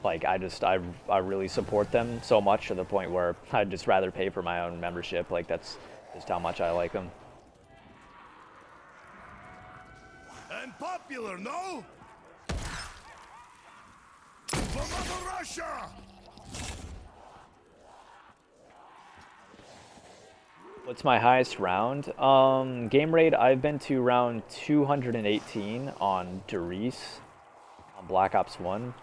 like, I really support them so much to the point where I'd just rather pay for my own membership. Like, that's just how much I like them. And popular, no? For Mother Russia! What's my highest round? Game rate, I've been to round 218 on Doris on Black Ops 1.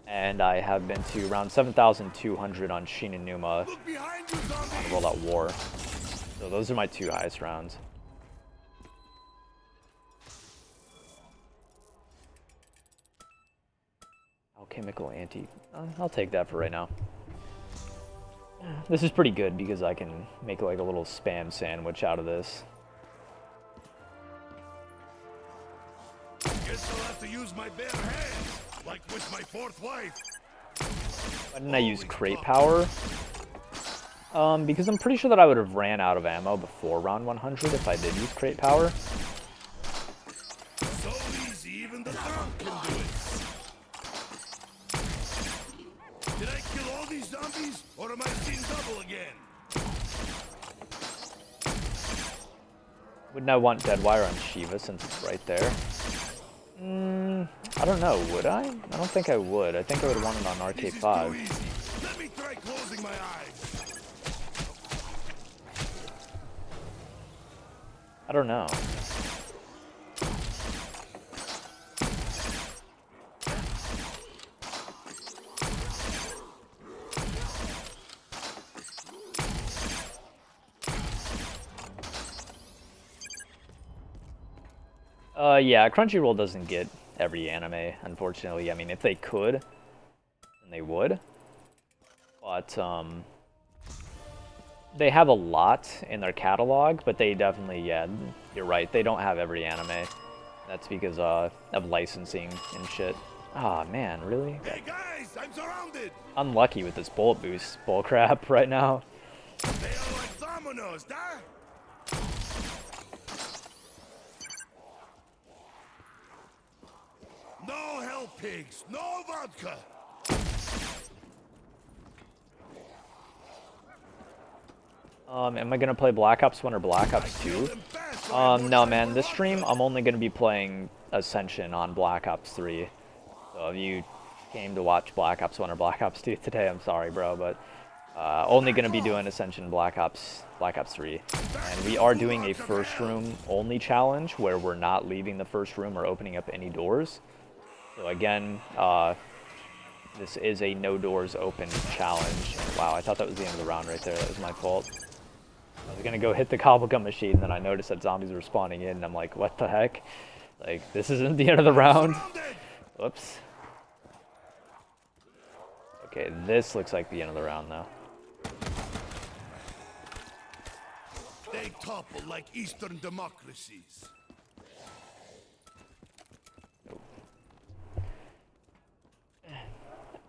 And I have been to round 7,200 on Shinonuma on World at War. So those are my 2 highest rounds. Alchemical anti. I'll take that for right now. This is pretty good because I can make like a little spam sandwich out of this. Guess I'll have to use my bare hands, like with my 4th wife. Why didn't I use crate power? Because I'm pretty sure that I would have ran out of ammo before round 100 if I did use crate power. So easy, even the drunk can do it. Did I kill all these zombies, or am I seeing double again? Wouldn't I want Deadwire on Shiva since it's right there? I don't know, would I? I don't think I would. I think I would want it on RK5. Let me try closing my eyes. I don't know. Yeah, Crunchyroll doesn't get every anime, unfortunately. I mean, if they could, then they would. But, they have a lot in their catalog, but they definitely, yeah, you're right, they don't have every anime. That's because, of licensing and shit. Aw, man, really? Hey guys, I'm surrounded! Unlucky with this bullet boost bullcrap right now. They are like dominoes, huh? No hell pigs, no vodka. Am I gonna play Black Ops 1 or Black Ops 2? No, man. This stream, I'm only gonna be playing Ascension on Black Ops 3. So if you came to watch Black Ops 1 or Black Ops 2 today, I'm sorry, bro, but only gonna be doing Ascension Black Ops 3. And we are doing a first room only challenge where we're not leaving the first room or opening up any doors. So again, this is a no doors open challenge. Wow, I thought that was the end of the round right there. That was my fault. I was gonna go hit the Gobblegum machine, then I noticed that zombies were spawning in, and I'm like, what the heck? Like, this isn't the end of the round. Whoops. Okay, this looks like the end of the round now. They topple like Eastern democracies.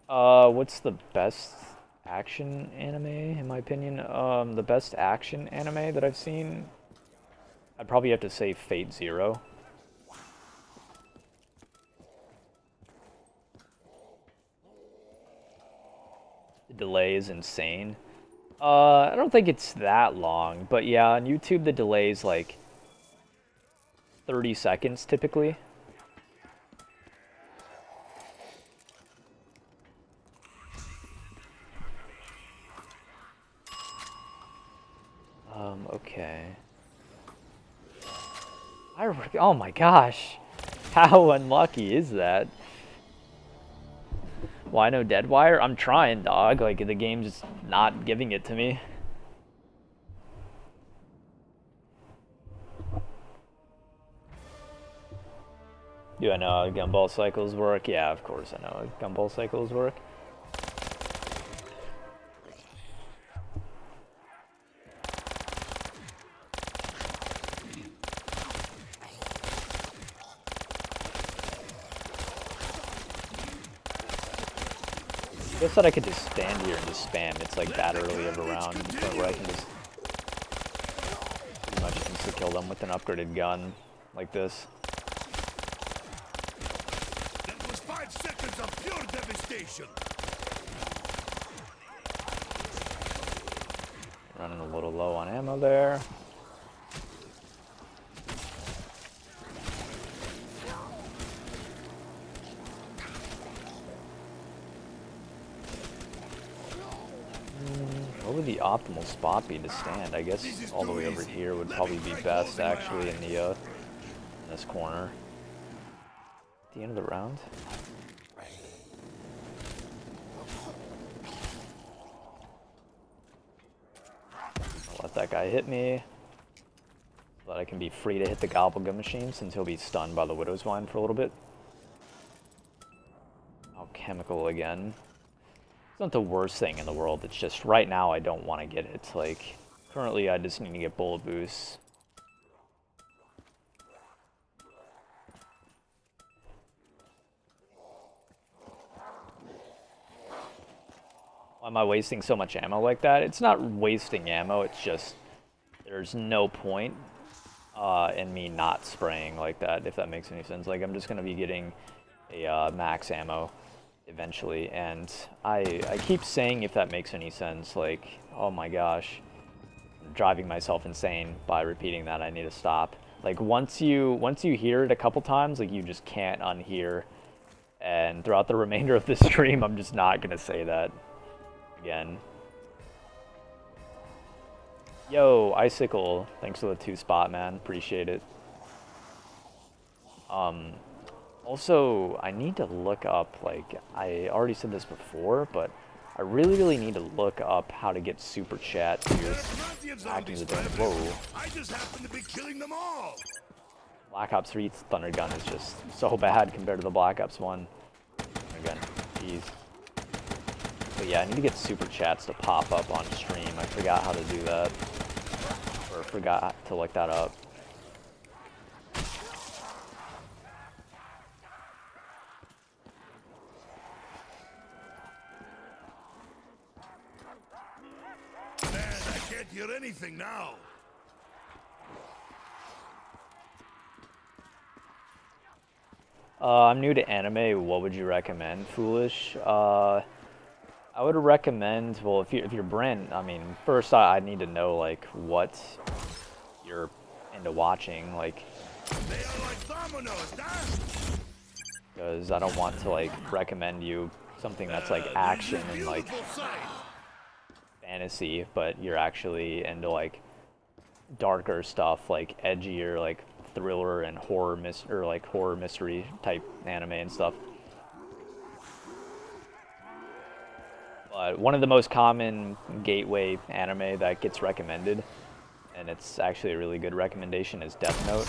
What's the best action anime, in my opinion? The best action anime that I've seen, I'd probably have to say Fate Zero. The delay is insane. I don't think it's that long, but yeah, on YouTube the delay is like 30 seconds typically. Okay. Oh my gosh. How unlucky is that? Why no Deadwire? I'm trying, dog. Like, the game's just not giving it to me. Do I know how gumball cycles work? Yeah, of course I know how gumball cycles work. I guess that I could just stand here and just spam. It's like that early of a round to the point where I can just pretty much insta-kill them with an upgraded gun like this. That was 5 seconds of pure devastation. Running a little low on ammo there. What would the optimal spot be to stand? I guess all the way over here would probably be best, actually, in the in this corner. At the end of the round. I'll let that guy hit me, so that I can be free to hit the Gobblegum machine, since he'll be stunned by the Widow's Wine for a little bit. Alchemical again. It's not the worst thing in the world, it's just right now I don't want to get it. Like, currently I just need to get bullet boosts. Why am I wasting so much ammo like that? It's not wasting ammo, it's just there's no point in me not spraying like that, if that makes any sense. Like, I'm just going to be getting a max ammo eventually, and I keep saying, if that makes any sense, like, oh my gosh, I'm driving myself insane by repeating that. I need to stop. Like, once you hear it a couple times, like, you just can't unhear, and throughout the remainder of the stream I'm just not gonna say that again. Yo, Icicle, thanks for the 2 spot, man, appreciate it. Also, I need to look up, like, I already said this before, but I really need to look up how to get super chat to acting the damage. Whoa. I just happen to be killing them all. Black Ops 3's Thunder Gun is just so bad compared to the Black Ops 1 Thunder Gun. Jeez. But yeah, I need to get super chats to pop up on stream. I forgot how to do that. Or forgot to look that up. Hear anything now? I'm new to anime. What would you recommend? Foolish. I would recommend. Well, if you're brand, I mean, first I need to know like what you're into watching, like. They are like dominoes, because I don't want to like recommend you something that's like action and like fantasy, but you're actually into like darker stuff, like edgier, like thriller and horror horror mystery type anime and stuff. But one of the most common gateway anime that gets recommended, and it's actually a really good recommendation, is Death Note.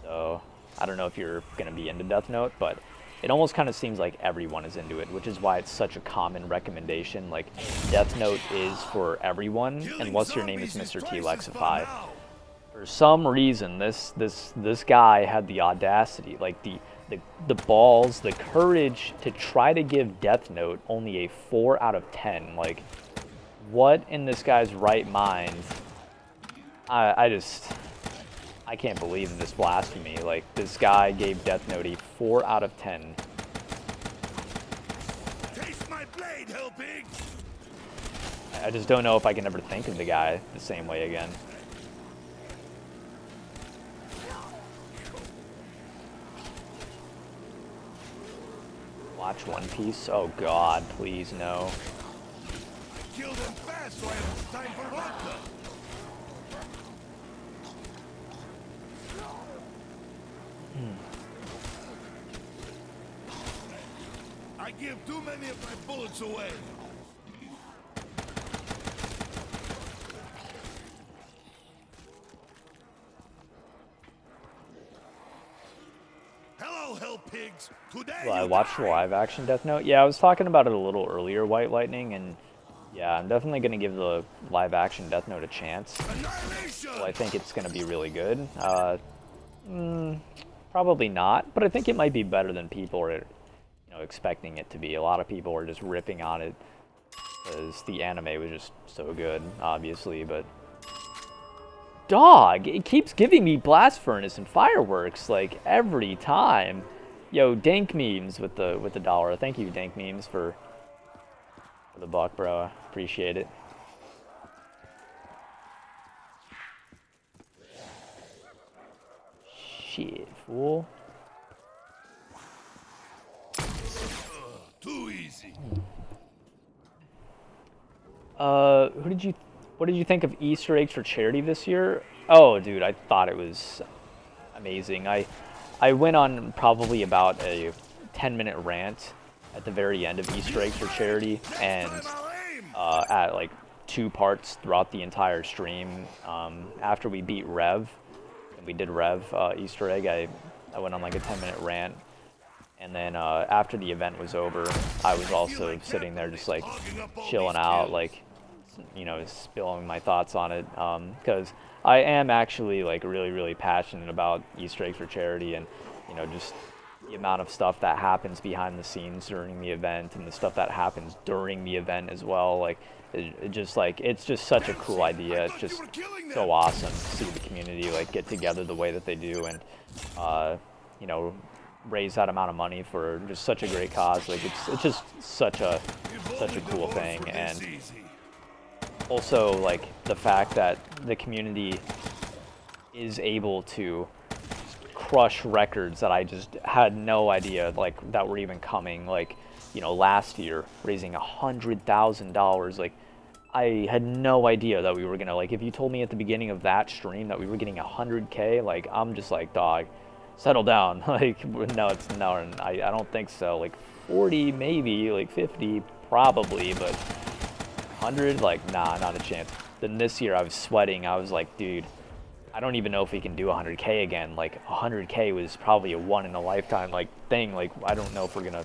So I don't know if you're gonna be into Death Note, but it almost kind of seems like everyone is into it, which is why it's such a common recommendation. Like, Death Note is for everyone, unless your name is Mr. T Lexify. For some reason, this guy had the audacity, like the balls, the courage to try to give Death Note only a 4 out of 10. Like, what in this guy's right mind? I can't believe this blasphemy. Like, this guy gave Death Note a 4 out of 10. Taste my blade, Hellpig. I just don't know if I can ever think of the guy the same way again. Watch One Piece? Oh god, please no. Kill them fast so I have time for vodka. I give too many of my bullets away. pigs. Today Well, I you watched the die. live action Death Note. Yeah, I was talking about it a little earlier, White Lightning, and yeah, I'm definitely gonna give the live action Death Note a chance. Annihilation. Well, I think it's gonna be really good. Probably not, but I think it might be better than people are, expecting it to be. A lot of people were just ripping on it because the anime was just so good, obviously, but dog, it keeps giving me blast furnace and fireworks like every time. Yo, Dank Memes with the dollar. Thank you, Dank Memes, for the buck, bro. Appreciate it. Shit, fool. Too easy. What did you think of Easter eggs for charity this year? Oh, dude, I thought it was amazing. I went on probably about a 10-minute rant at the very end of Easter eggs for charity, and at like 2 parts throughout the entire stream. After we beat Rev, and we did Rev Easter egg, I went on like a 10-minute rant. And then after the event was over, I was also sitting there just like chilling out, like, spilling my thoughts on it, because I am actually like really passionate about Easter eggs for charity, and just the amount of stuff that happens behind the scenes during the event and the stuff that happens during the event as well. Like it just like it's just such a cool idea. It's just so awesome to see the community like get together the way that they do, and raise that amount of money for just such a great cause. Like it's just such a cool thing. And also like the fact that the community is able to crush records that I just had no idea like that were even coming. Like last year raising $100,000, like I had no idea that we were gonna, like, if you told me at the beginning of that stream that we were getting 100K, like I'm just like, dog, settle down. Like, no, I don't think so. Like 40 maybe, like 50 probably, but 100, like, nah, not a chance. Then this year I was sweating. I was like, dude, I don't even know if we can do 100K again. Like 100K was probably a one in a lifetime like thing. Like I don't know if we're gonna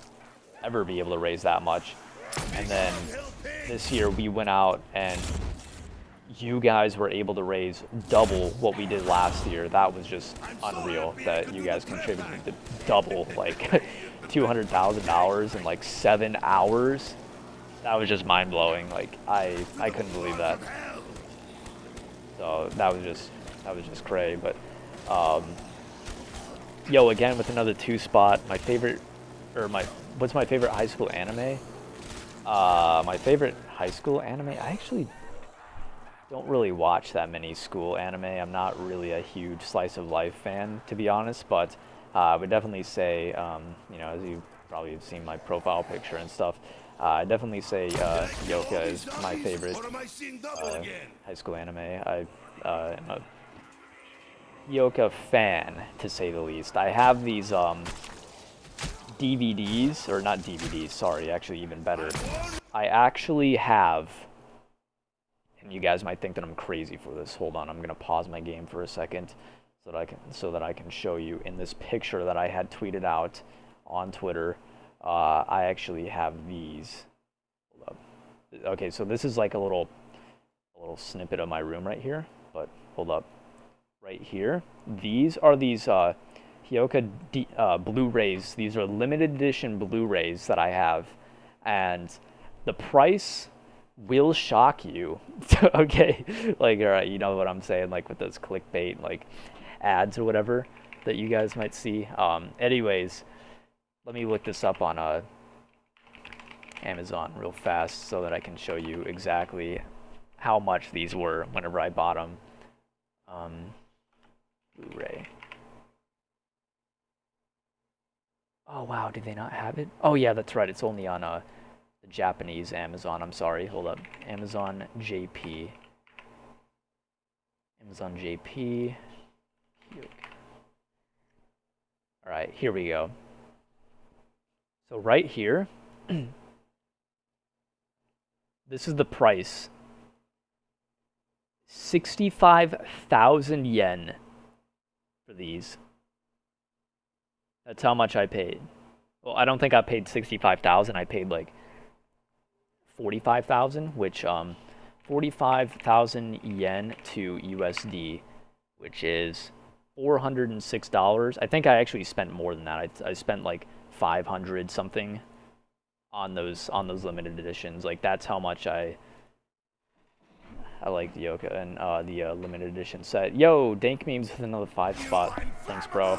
ever be able to raise that much. And then this year we went out and you guys were able to raise double what we did last year. That was just unreal that you guys contributed to double, like $200,000 in like 7 hours. That was just mind blowing. Like I couldn't believe that. So that was just crazy. But yo, again with another 2 spot. My favorite, or what's my favorite high school anime? My favorite high school anime, I actually don't really watch that many school anime. I'm not really a huge slice of life fan, to be honest, but I would definitely say, as you probably have seen my profile picture and stuff, I definitely say Yoka is my favorite high school anime. I am a Yoka fan, to say the least. I have these DVDs, or not DVDs, sorry, actually even better. I actually have, and you guys might think that I'm crazy for this. Hold on, I'm gonna pause my game for a second so that I can show you in this picture that I had tweeted out on Twitter. I actually have these. Hold up. Okay, so this is like a little snippet of my room right here, but hold up. Right here, these are these Hyoka Blu-rays. These are limited edition Blu-rays that I have, and the price will shock you. Okay, like, all right, you know what I'm saying, like with those clickbait like ads or whatever that you guys might see. Anyways, let me look this up on Amazon real fast so that I can show you exactly how much these were whenever I bought them. Blu-ray. Oh wow, do they not have it? Oh yeah, that's right. It's only on the Japanese Amazon. I'm sorry. Hold up. Amazon JP. Amazon JP. All right, here we go. So right here, this is the price. 65,000 yen for these. That's how much I paid. Well, I don't think I paid 65,000. I paid like 45,000, which 45,000 yen to USD, which is $406. I think I actually spent more than that. I spent like 500 something on those limited editions. Like that's how much I like the Yoka and the limited edition set. Yo, Dank Memes with another 5 spot. Thanks, bro.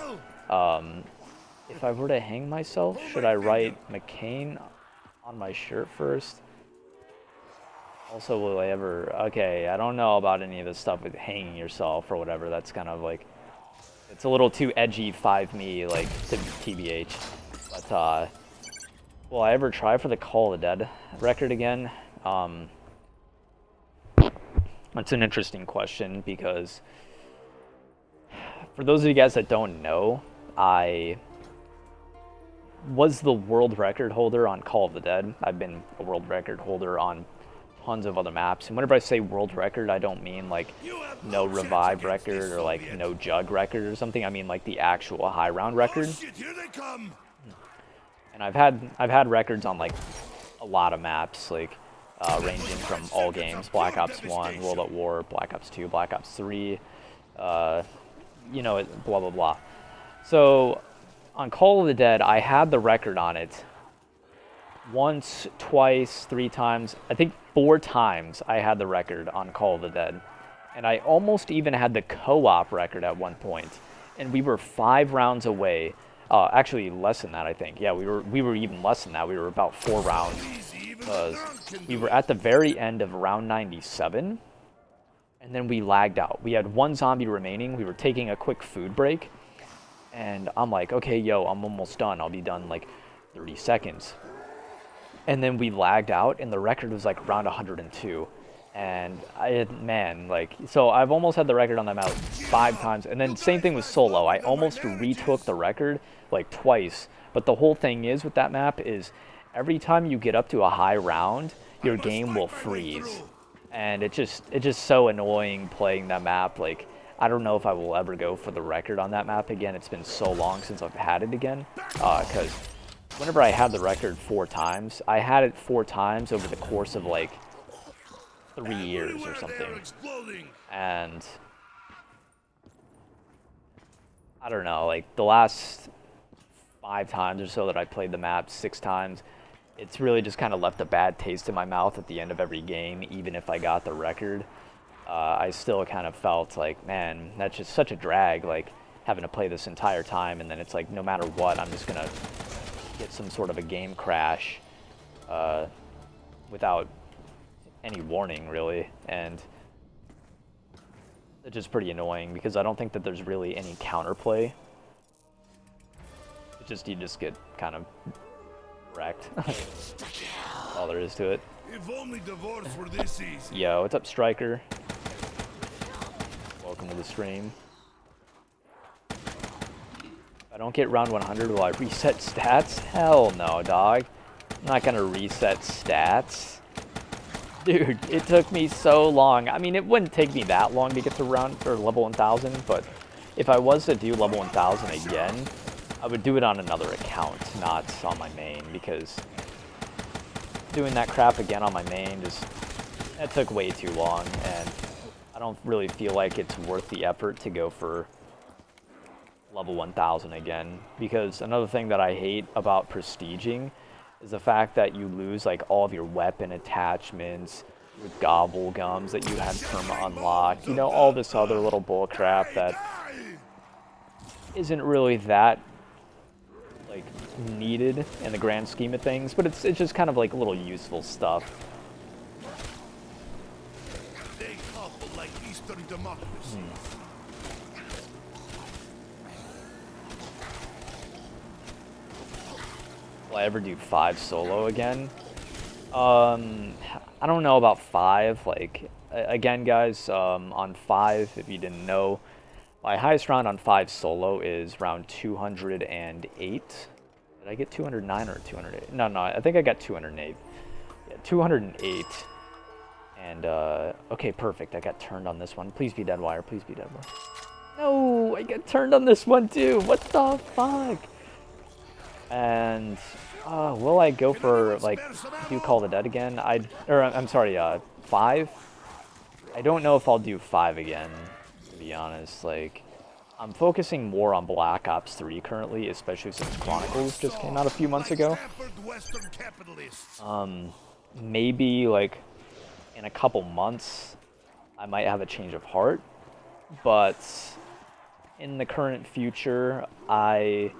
If I were to hang myself, should I write McCain on my shirt first? Also, will I ever... Okay, I don't know about any of this stuff with hanging yourself or whatever. That's kind of like... It's a little too edgy 5me, like, to TBH. But, will I ever try for the Call of the Dead record again? That's an interesting question because... For those of you guys that don't know, I was the world record holder on Call of the Dead. I've been a world record holder on tons of other maps. And whenever I say world record, I don't mean like no revive record or like no jug record or something. I mean like the actual high round record. And I've had records on like a lot of maps, like ranging from all games: Black Ops 1, World at War, Black Ops 2, Black Ops 3, you know, blah blah blah. So on Call of the Dead, I had the record on it once, twice, 3 times. I think 4 times I had the record on Call of the Dead. And I almost even had the co-op record at one point. And we were 5 rounds away. Actually, less than that, I think. Yeah, we were even less than that. We were about 4 rounds. Because we were at the very end of round 97. And then we lagged out. We had 1 zombie remaining. We were taking a quick food break. And I'm like, okay, yo, I'm almost done. I'll be done like 30 seconds. And then we lagged out, and the record was like around 102. And man, like, so I've almost had the record on that map 5 times. And then same thing with solo. I almost retook the record like twice. But the whole thing is with that map is every time you get up to a high round, your game will freeze. And it's just so annoying playing that map. Like, I don't know if I will ever go for the record on that map again. It's been so long since I've had it again. Because whenever I had the record 4 times, I had it 4 times over the course of like 3 years or something. And I don't know, like the last 5 times or so that I played the map, 6 times, it's really just kind of left a bad taste in my mouth at the end of every game, even if I got the record. I still kind of felt like, man, that's just such a drag, like having to play this entire time, and then it's like no matter what, I'm just gonna get some sort of a game crash without any warning, really. And it's just pretty annoying because I don't think that there's really any counterplay. You just get kind of wrecked. All there is to it. If only divorce were this easy. Yo, what's up, Striker? Welcome to the stream. If I don't get round 100, will I reset stats? Hell no, dog. I'm not gonna reset stats. Dude, it took me so long. I mean, it wouldn't take me that long to get to round or level 1000, but if I was to do level 1000 again, I would do it on another account, not on my main, because doing that crap again on my main that took way too long, and I don't really feel like it's worth the effort to go for level 1000 again. Because another thing that I hate about prestiging is the fact that you lose like all of your weapon attachments, your Gobblegums that you had perma unlocked, you know, all this other little bull crap that isn't really that like needed in the grand scheme of things, but it's just kind of like little useful stuff. They couple like Eastern democracy. Will I ever do 5 solo again? I don't know about 5. Like, again, guys, on 5, if you didn't know, my highest round on 5 solo is round 208. Did I get 209 or 208? No, I think I got 208. Yeah, 208. And, okay, perfect. I got turned on this one. Please be Deadwire. Please be Deadwire. No, I got turned on this one, too. What the fuck? And will I go for like do Call of the Dead again? I'm sorry, 5. I don't know if I'll do 5 again, to be honest. Like, I'm focusing more on Black Ops 3 currently, especially since Chronicles just came out a few months ago. Maybe like in a couple months, I might have a change of heart, but in the current future, I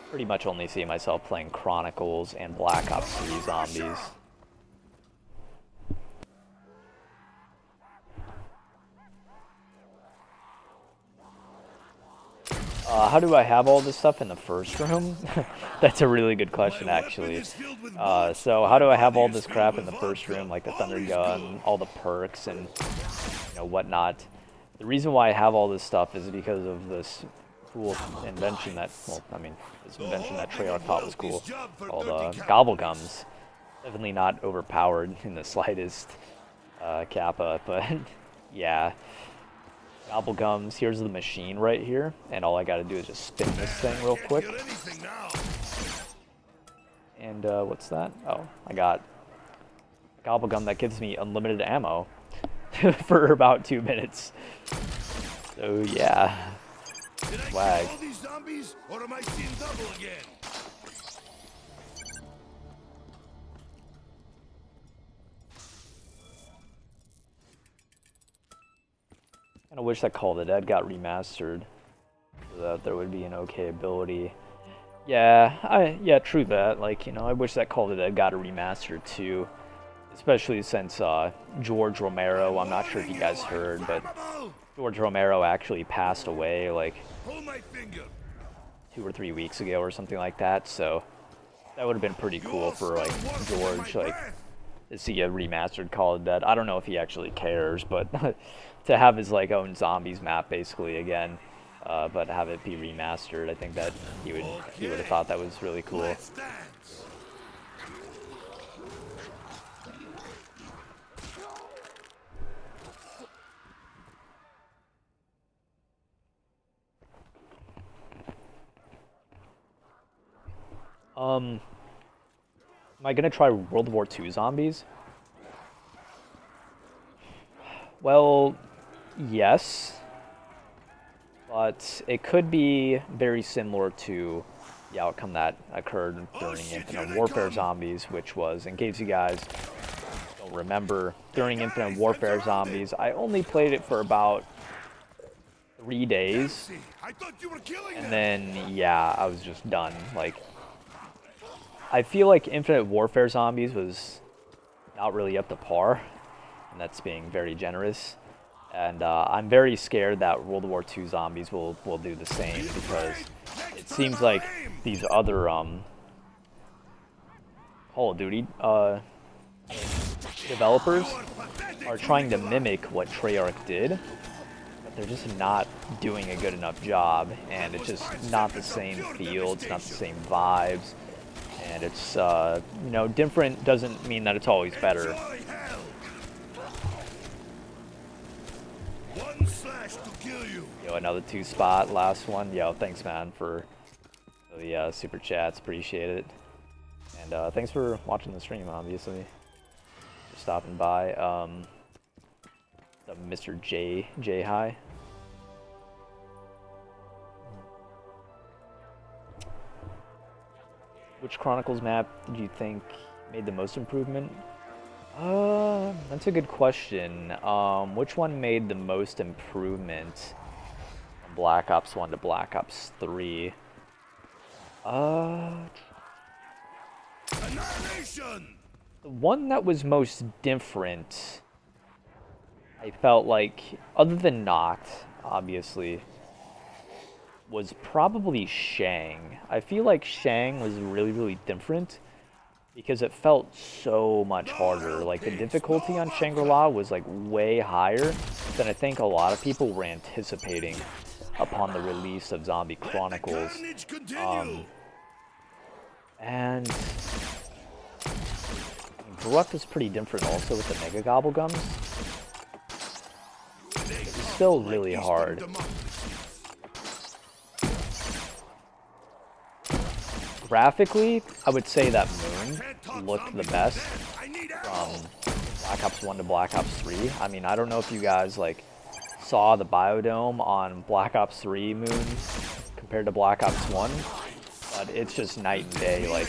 pretty much only see myself playing Chronicles and Black Ops 3 Zombies. How do I have all this stuff in the first room? That's a really good question, actually. So how do I have all this crap in the first room, like the Thunder Gun, all the perks, and whatnot? The reason why I have all this stuff is because of this cool invention that, this invention that Treyarch thought was cool, called Gobblegums. Definitely not overpowered in the slightest, Kappa, but yeah. Gobblegums, here's the machine right here, and all I gotta do is just spin this thing real quick. And what's that? Oh, I got a Gobblegum that gives me unlimited ammo for about 2 minutes. So yeah, swag. I wish that Call of the Dead got remastered so that there would be an okay ability. Yeah, true that. Like, I wish that Call of the Dead got a remaster too, especially since George Romero, I'm not sure if you guys heard, but George Romero actually passed away like 2 or 3 weeks ago or something like that. So that would have been pretty cool for like George, like, to see a remastered Call of Dead. I don't know if he actually cares, but to have his like own zombies map basically again, but have it be remastered, I think that he would have thought that was really cool. Am I gonna try World War II zombies? Well, yes, but it could be very similar to the outcome that occurred during Infinite Warfare Zombies, which was, in case you guys don't remember, during Infinite Warfare Zombies, I only played it for about 3 days, and then, yeah, I was just done. Like, I feel like Infinite Warfare Zombies was not really up to par, and that's being very generous. And I'm very scared that World War II Zombies will do the same, because it seems like these other Call of Duty developers are trying to mimic what Treyarch did, but they're just not doing a good enough job, and it's just not the same feel, it's not the same vibes, and it's, different doesn't mean that it's always better. Yo, another 2 spot, last one. Yo, thanks, man, for the super chats. Appreciate it. And thanks for watching the stream, obviously. For stopping by. Mr. J Hi. Which Chronicles map did you think made the most improvement? That's a good question. Which one made the most improvement from Black Ops 1 to Black Ops 3? Annihilation! The one that was most different, I felt like, other than Noct, obviously, was probably Shang. I feel like Shang was really, really different because it felt so much harder. Like, the difficulty on Shangri-La was like way higher than I think a lot of people were anticipating upon the release of Zombie Chronicles. And Grunt was pretty different also with the Mega Gobblegums. It was still really hard. graphically, I would say that Moon looked the best from Black Ops 1 to Black Ops 3. I mean, I don't know if you guys like saw the biodome on Black Ops 3 Moon compared to Black Ops 1, but it's just night and day. Like,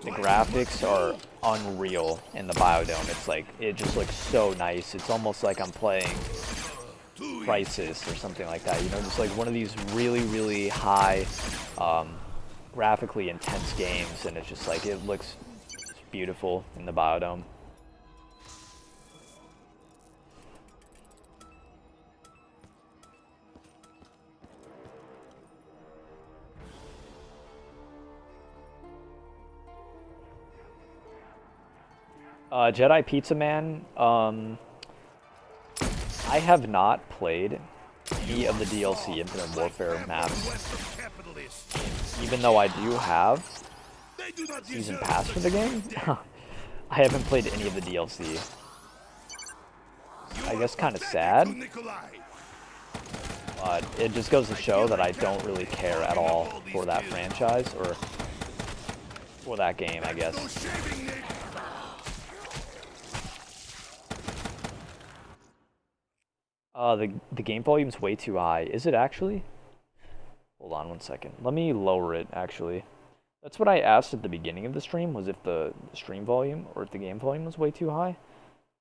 the graphics are unreal in the biodome. It's like, it just looks so nice. It's almost like I'm playing Crisis or something like that, you know, just like one of these really, really high, graphically intense games, and it's just like, it looks just beautiful in the biodome. Jedi Pizza Man, I have not played any of the DLC Infinite Warfare maps, even though I do have Season Pass for the game. I haven't played any of the DLC. I guess kind of sad, but it just goes to show that I don't really care at all for that franchise, or for that game, I guess. The game volume's way too high. Is it actually? Hold on one second. Let me lower it, actually. That's what I asked at the beginning of the stream, was if the stream volume or if the game volume was way too high.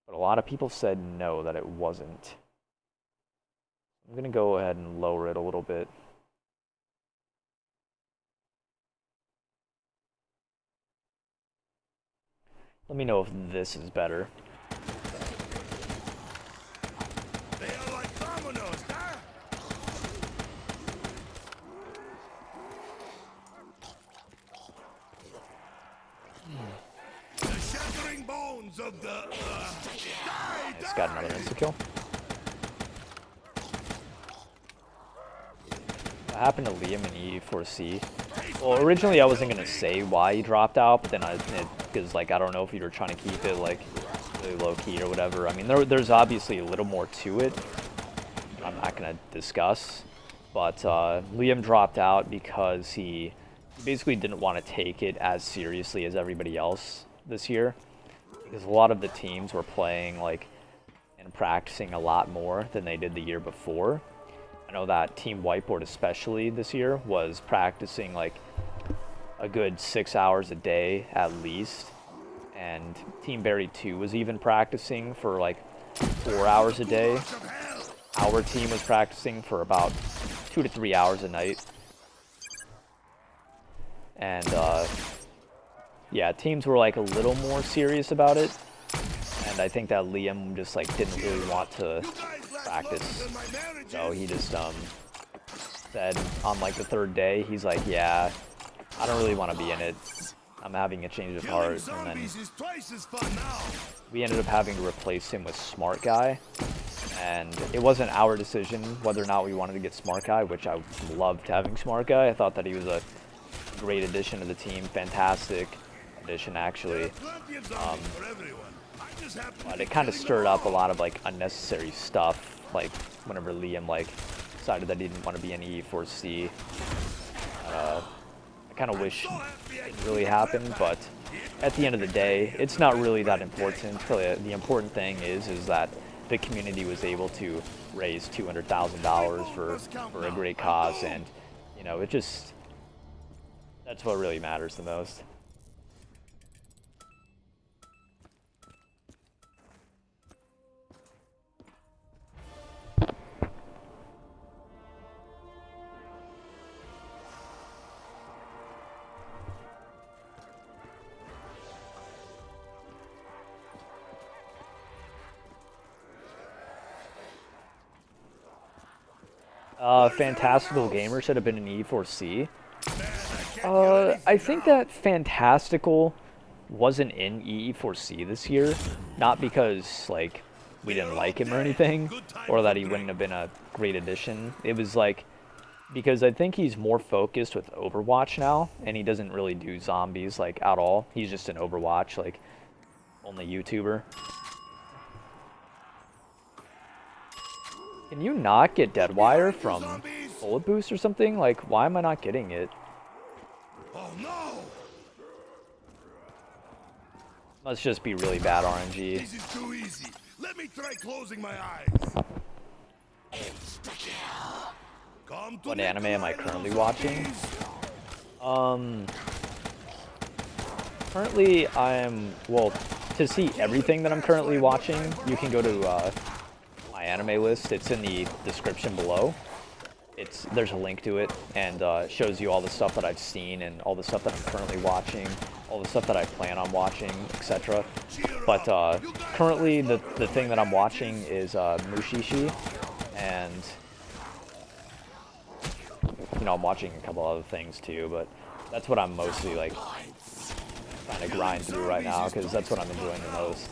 But a lot of people said no, that it wasn't. I'm gonna go ahead and lower it a little bit. Let me know if this is better. Of the, It's got another insta-kill. What happened to Liam in E4C? Well, originally I wasn't gonna say why he dropped out, but then because like I don't know if you were trying to keep it like really low key or whatever. I mean, there's obviously a little more to it. I'm not gonna discuss, but Liam dropped out because he basically didn't want to take it as seriously as everybody else this year. Because a lot of the teams were playing like and practicing a lot more than they did the year before. I know that Team Whiteboard especially this year was practicing like a good 6 hours a day at least, and Team Berry 2 was even practicing for like 4 hours a day. Our team was practicing for about 2 to 3 hours a night. And yeah, teams were like a little more serious about it, and I think that Liam just like didn't really want to practice, so he just said on like the 3rd day, he's like, yeah, I don't really want to be in it, I'm having a change of heart. And then we ended up having to replace him with Smart Guy, and it wasn't our decision whether or not we wanted to get Smart Guy, which I loved having Smart Guy. I thought that he was a great addition to the team, fantastic addition actually, but it kind of stirred up a lot of like unnecessary stuff, like whenever Liam like decided that he didn't want to be in E4C. I kind of wish it didn't really happen, but at the end of the day, it's not really that important. The important thing is that the community was able to raise $200,000 for a great cause, and you know, it just, that's what really matters the most. Fantastical Gamer should have been in E4C. I think that Fantastical wasn't in E4C this year, not because like we didn't like him or anything, or that he wouldn't have been a great addition. It was like because I think he's more focused with Overwatch now, and he doesn't really do zombies like at all. He's just an Overwatch like only YouTuber. Can you not get Deadwire from Bullet Boost or something? Like, why am I not getting it? Oh no! Must just be really bad RNG. This is too easy. Let me try closing my eyes. Come to What anime am I currently watching? Currently well, to see everything that I'm currently watching, you can go to my anime list. It's in the description below. There's a link to it, and it shows you all the stuff that I've seen and all the stuff that I'm currently watching, all the stuff that I plan on watching, etc. But currently, the thing that I'm watching is Mushishi, and you know, I'm watching a couple other things too, but that's what I'm mostly like trying to grind through right now, because that's what I'm enjoying the most.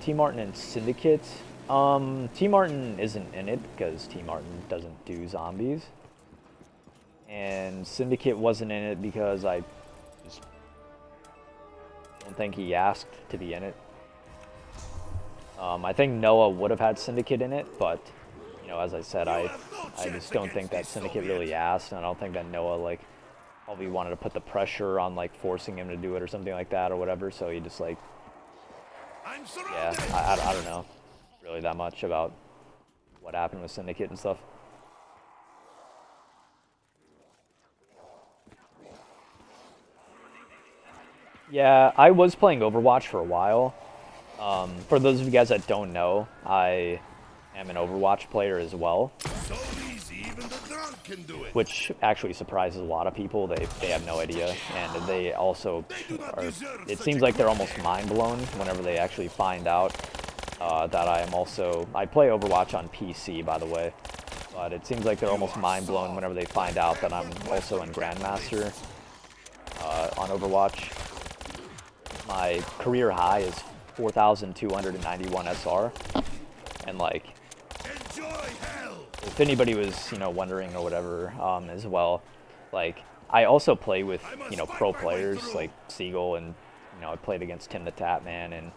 T. Martin and Syndicate. T. Martin isn't in it because T. Martin doesn't do zombies. And Syndicate wasn't in it because I just don't think he asked to be in it. I think Noah would have had Syndicate in it, but, you know, as I said, I just don't think that Syndicate really asked, and I don't think that Noah, like, probably wanted to put the pressure on, like, forcing him to do it or something like that or whatever, so he just, like, yeah, I don't know really that much about what happened with Syndicate and stuff. Yeah, I was playing Overwatch for a while. For those of you guys that don't know, I am an Overwatch player as well. So easy, even the drunk can do it. Which actually surprises a lot of people. They have no idea, and they also are, it seems like they're almost mind blown whenever they actually find out that I play Overwatch on PC, by the way, but it seems like they're almost mind blown whenever they find out that I'm also in Grandmaster on Overwatch. My career high is 4,291 SR, and like, if anybody was, you know, wondering or whatever, as well, like, I also play with, you know, pro players like Seagull, and, you know, I played against Tim the Tatman and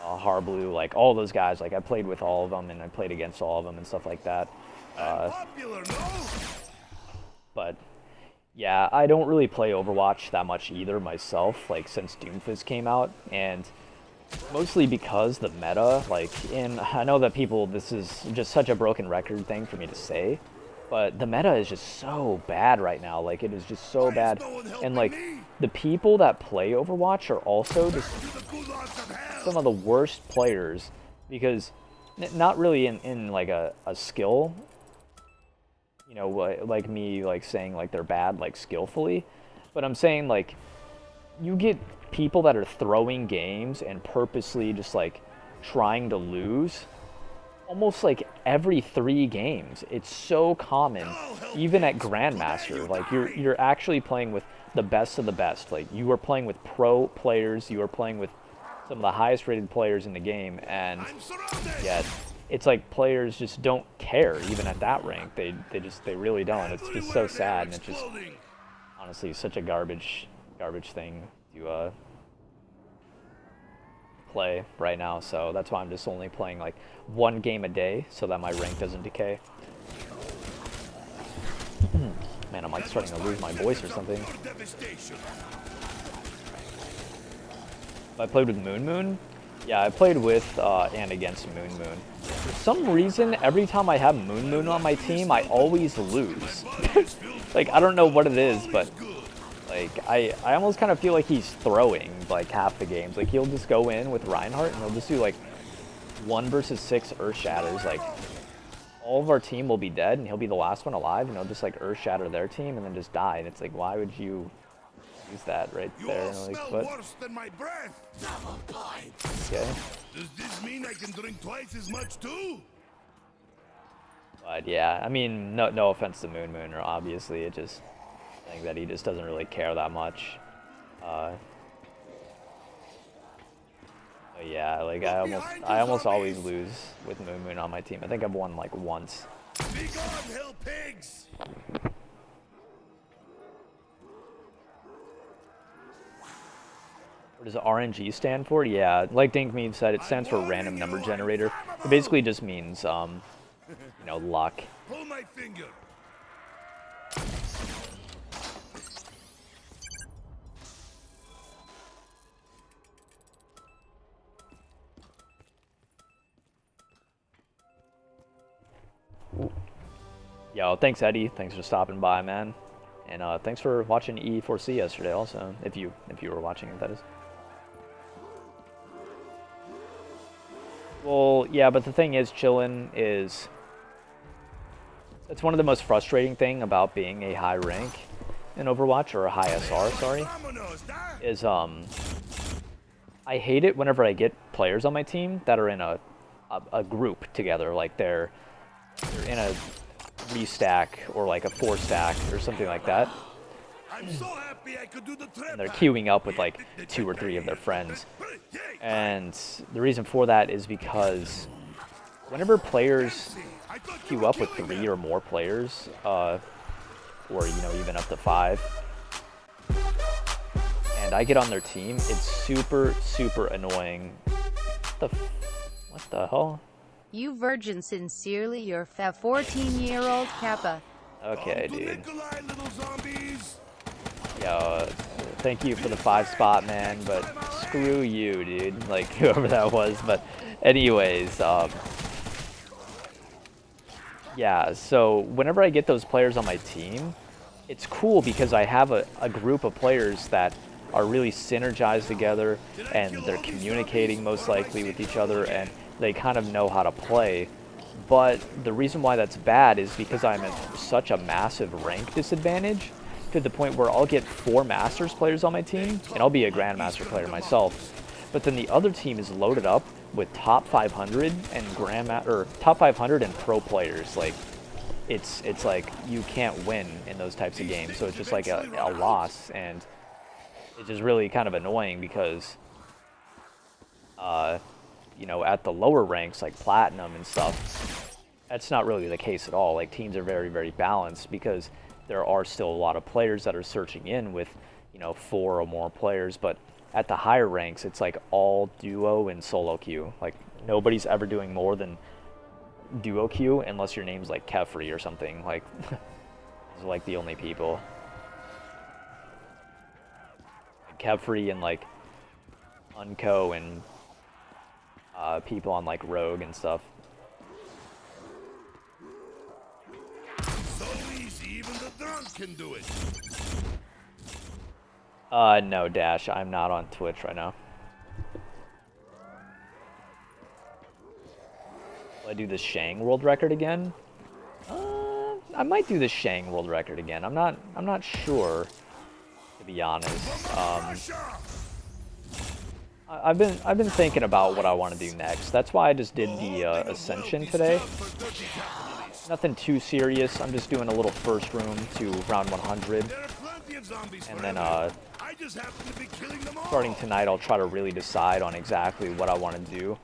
Harblue, like, all those guys. Like, I played with all of them, and I played against all of them and stuff like that. But yeah, I don't really play Overwatch that much either myself, like, since Doomfist came out, and mostly because the meta, like, and I know that people, this is just such a broken record thing for me to say, but the meta is just so bad right now. Like, it is just so bad, and like, the people that play Overwatch are also just some of the worst players, because not really in like a skill, you know, like me, like, saying like they're bad, like, skillfully, but I'm saying, like, you get people that are throwing games and purposely just, like, trying to lose almost like every 3 games. It's so common, even at Grandmaster. Like, you're actually playing with the best of the best. Like, you are playing with pro players, you are playing with some of the highest rated players in the game, and yet it's like players just don't care even at that rank. They really don't. It's just so sad, and it's just honestly such a garbage thing to play right now. So that's why I'm just only playing like 1 game a day so that my rank doesn't decay. Man, I'm like starting to lose my voice or something. I played with Moon. Yeah, I played with and against Moon. For some reason, every time I have Moon on my team, I always lose. Like, I don't know what it is, but like, I almost kind of feel like he's throwing like half the games. Like, he'll just go in with Reinhardt and he'll just do like 1 versus 6 Earth Shatters. Like, all of our team will be dead and he'll be the last one alive, and he'll just like Earth Shatter their team and then just die. And it's like, why would you use that right there? And like, what? Worse than my breath. Okay. Does this mean I can drink twice as much too? But yeah, I mean, no offense to Moon, or obviously, it just, I think that he just doesn't really care that much. But yeah, like, I almost always lose with Moon on my team. I think I've won like once. Be gone, hell pigs! What does RNG stand for? Yeah, like Dinkmead said, it stands for Random Number Generator. It basically just means, you know, luck. Pull my finger. Yo, thanks Eddie. Thanks for stopping by, man. And thanks for watching E4C yesterday also, if you were watching it, that is. Well, yeah, but the thing is, chillin' is... It's one of the most frustrating thing about being a high rank in Overwatch, or a high SR, sorry, is, I hate it whenever I get players on my team that are in a group together, like they're in a 3-stack or like a 4-stack or something like that. I'm so happy I could do the And they're queuing up with like 2 or 3 of their friends. And the reason for that is because whenever players queue up with 3 or more players, or you know, even up to 5, and I get on their team, it's super annoying. What the hell? You virgin, sincerely, your 14-year-old Kappa. Okay, dude. Yo, thank you for the 5 spot, man, but screw you, dude. Like, whoever that was. But anyways, yeah, so whenever I get those players on my team, it's cool because I have a group of players that are really synergized together, and they're communicating most likely with each other, and they kind of know how to play. But the reason why that's bad is because I'm at such a massive rank disadvantage, to the point where I'll get 4 Masters players on my team, and I'll be a Grandmaster player myself. But then the other team is loaded up with top 500 and top 500 and pro players. Like, it's like you can't win in those types of games. So it's just like a loss, and it's just really kind of annoying because, you know, at the lower ranks like Platinum and stuff, that's not really the case at all. Like, teams are very balanced because there are still a lot of players that are searching in with, you know, 4 or more players. But at the higher ranks, it's like all duo and solo queue. Like, nobody's ever doing more than duo queue unless your name's like Kefri or something. Like, those are like the only people. Kefri and like Unco and people on like Rogue and stuff. So easy, even the drunk can do it. No, Dash, I'm not on Twitch right now. Will I do the Shang world record again? I might do the Shang world record again. I'm not sure, to be honest. I've been thinking about what I want to do next. That's why I just did the Ascension today. Nothing too serious. I'm just doing a little first room to round 100. And then starting tonight, I'll try to really decide on exactly what I want to do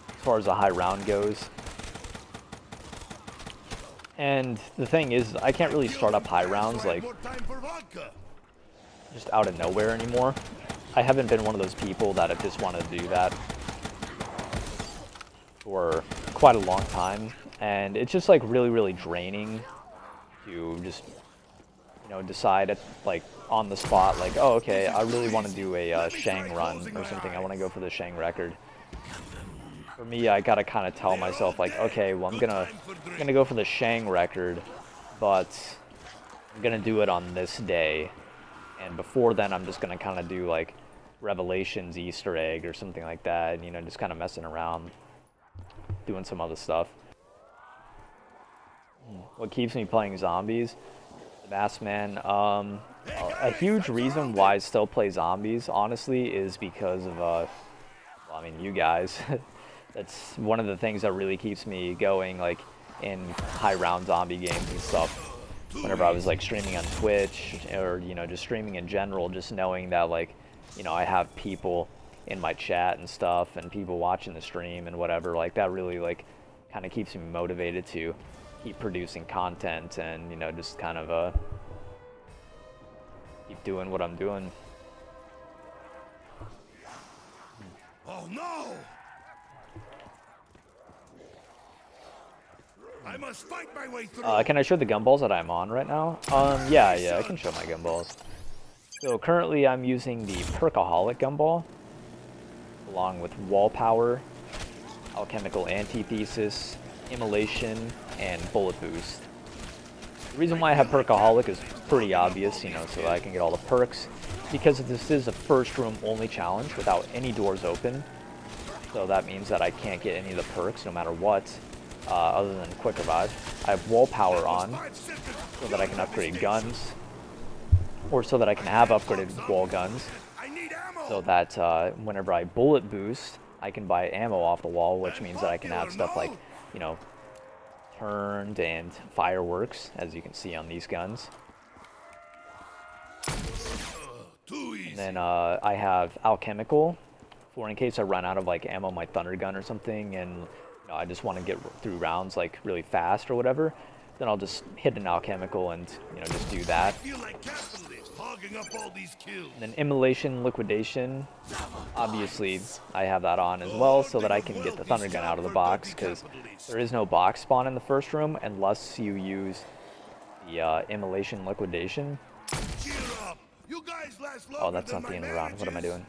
as far as the high round goes. And the thing is, I can't really start up high rounds like just out of nowhere anymore. I haven't been one of those people that have just wanted to do that for quite a long time, and it's just like really draining to just, you know, decide at, like, on the spot, like, oh, okay, I really want to do a Shang run or something. I want to go for the Shang record. For me, I gotta kind of tell myself, like, okay, well, I'm gonna go for the Shang record, but I'm gonna do it on this day, and before then, I'm just gonna kind of do like Revelations Easter egg or something like that, and, you know, just kind of messing around, doing some other stuff. What keeps me playing zombies? The Masked Man. A huge reason why I still play zombies, honestly, is because of, well, I mean, you guys. That's one of the things that really keeps me going, like, in high round zombie games and stuff. Whenever I was, like, streaming on Twitch, or, you know, just streaming in general, just knowing that, like, you know, I have people in my chat and stuff, and people watching the stream and whatever, like, that really, like, kind of keeps me motivated to keep producing content and, you know, just kind of, keep doing what I'm doing. Oh no! I must fight my way through. Can I show the gumballs that I'm on right now? Yeah, I can show my gumballs. So currently I'm using the Perkaholic gumball, along with Wall Power, Alchemical Antithesis, Immolation, and Bullet Boost. The reason why I have Perkaholic is pretty obvious, you know, so that I can get all the perks. Because this is a first room only challenge without any doors open. So that means that I can't get any of the perks no matter what, other than Quick Revive. I have Wall Power on so that I can upgrade guns. Or so that I can have upgraded wall guns. So that whenever I Bullet Boost, I can buy ammo off the wall, which means that I can have stuff like, you know, Turned and Fireworks, as you can see on these guns. And then I have Alchemical, for in case I run out of like ammo on my Thunder Gun or something, and you know, I just want to get through rounds like really fast or whatever. Then I'll just hit an Alchemical and, you know, just do that. And then Immolation, Liquidation, obviously I have that on as well so that I can get the Thunder Gun out of the box, because there is no box spawn in the first room unless you use the Immolation, Liquidation. Oh, that's not the end of the round. What am I doing?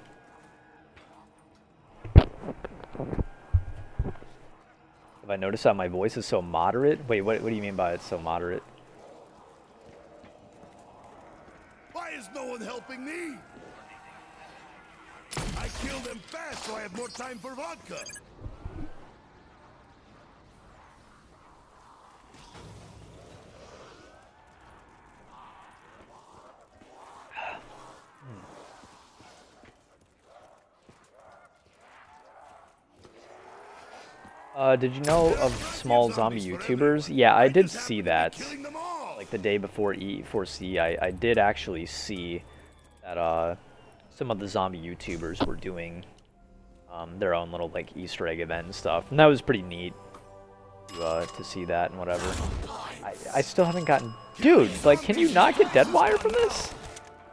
Have I noticed that my voice is so moderate? Wait, what do you mean by it's so moderate? Why is no one helping me? I kill them fast so I have more time for vodka. Did you know of small zombie YouTubers? Yeah, I did see that. Like the day before E4C, I did actually see that some of the zombie YouTubers were doing their own little like Easter egg event and stuff, and that was pretty neat to see that and whatever. I still haven't gotten, dude. Like, can you not get Deadwire from this?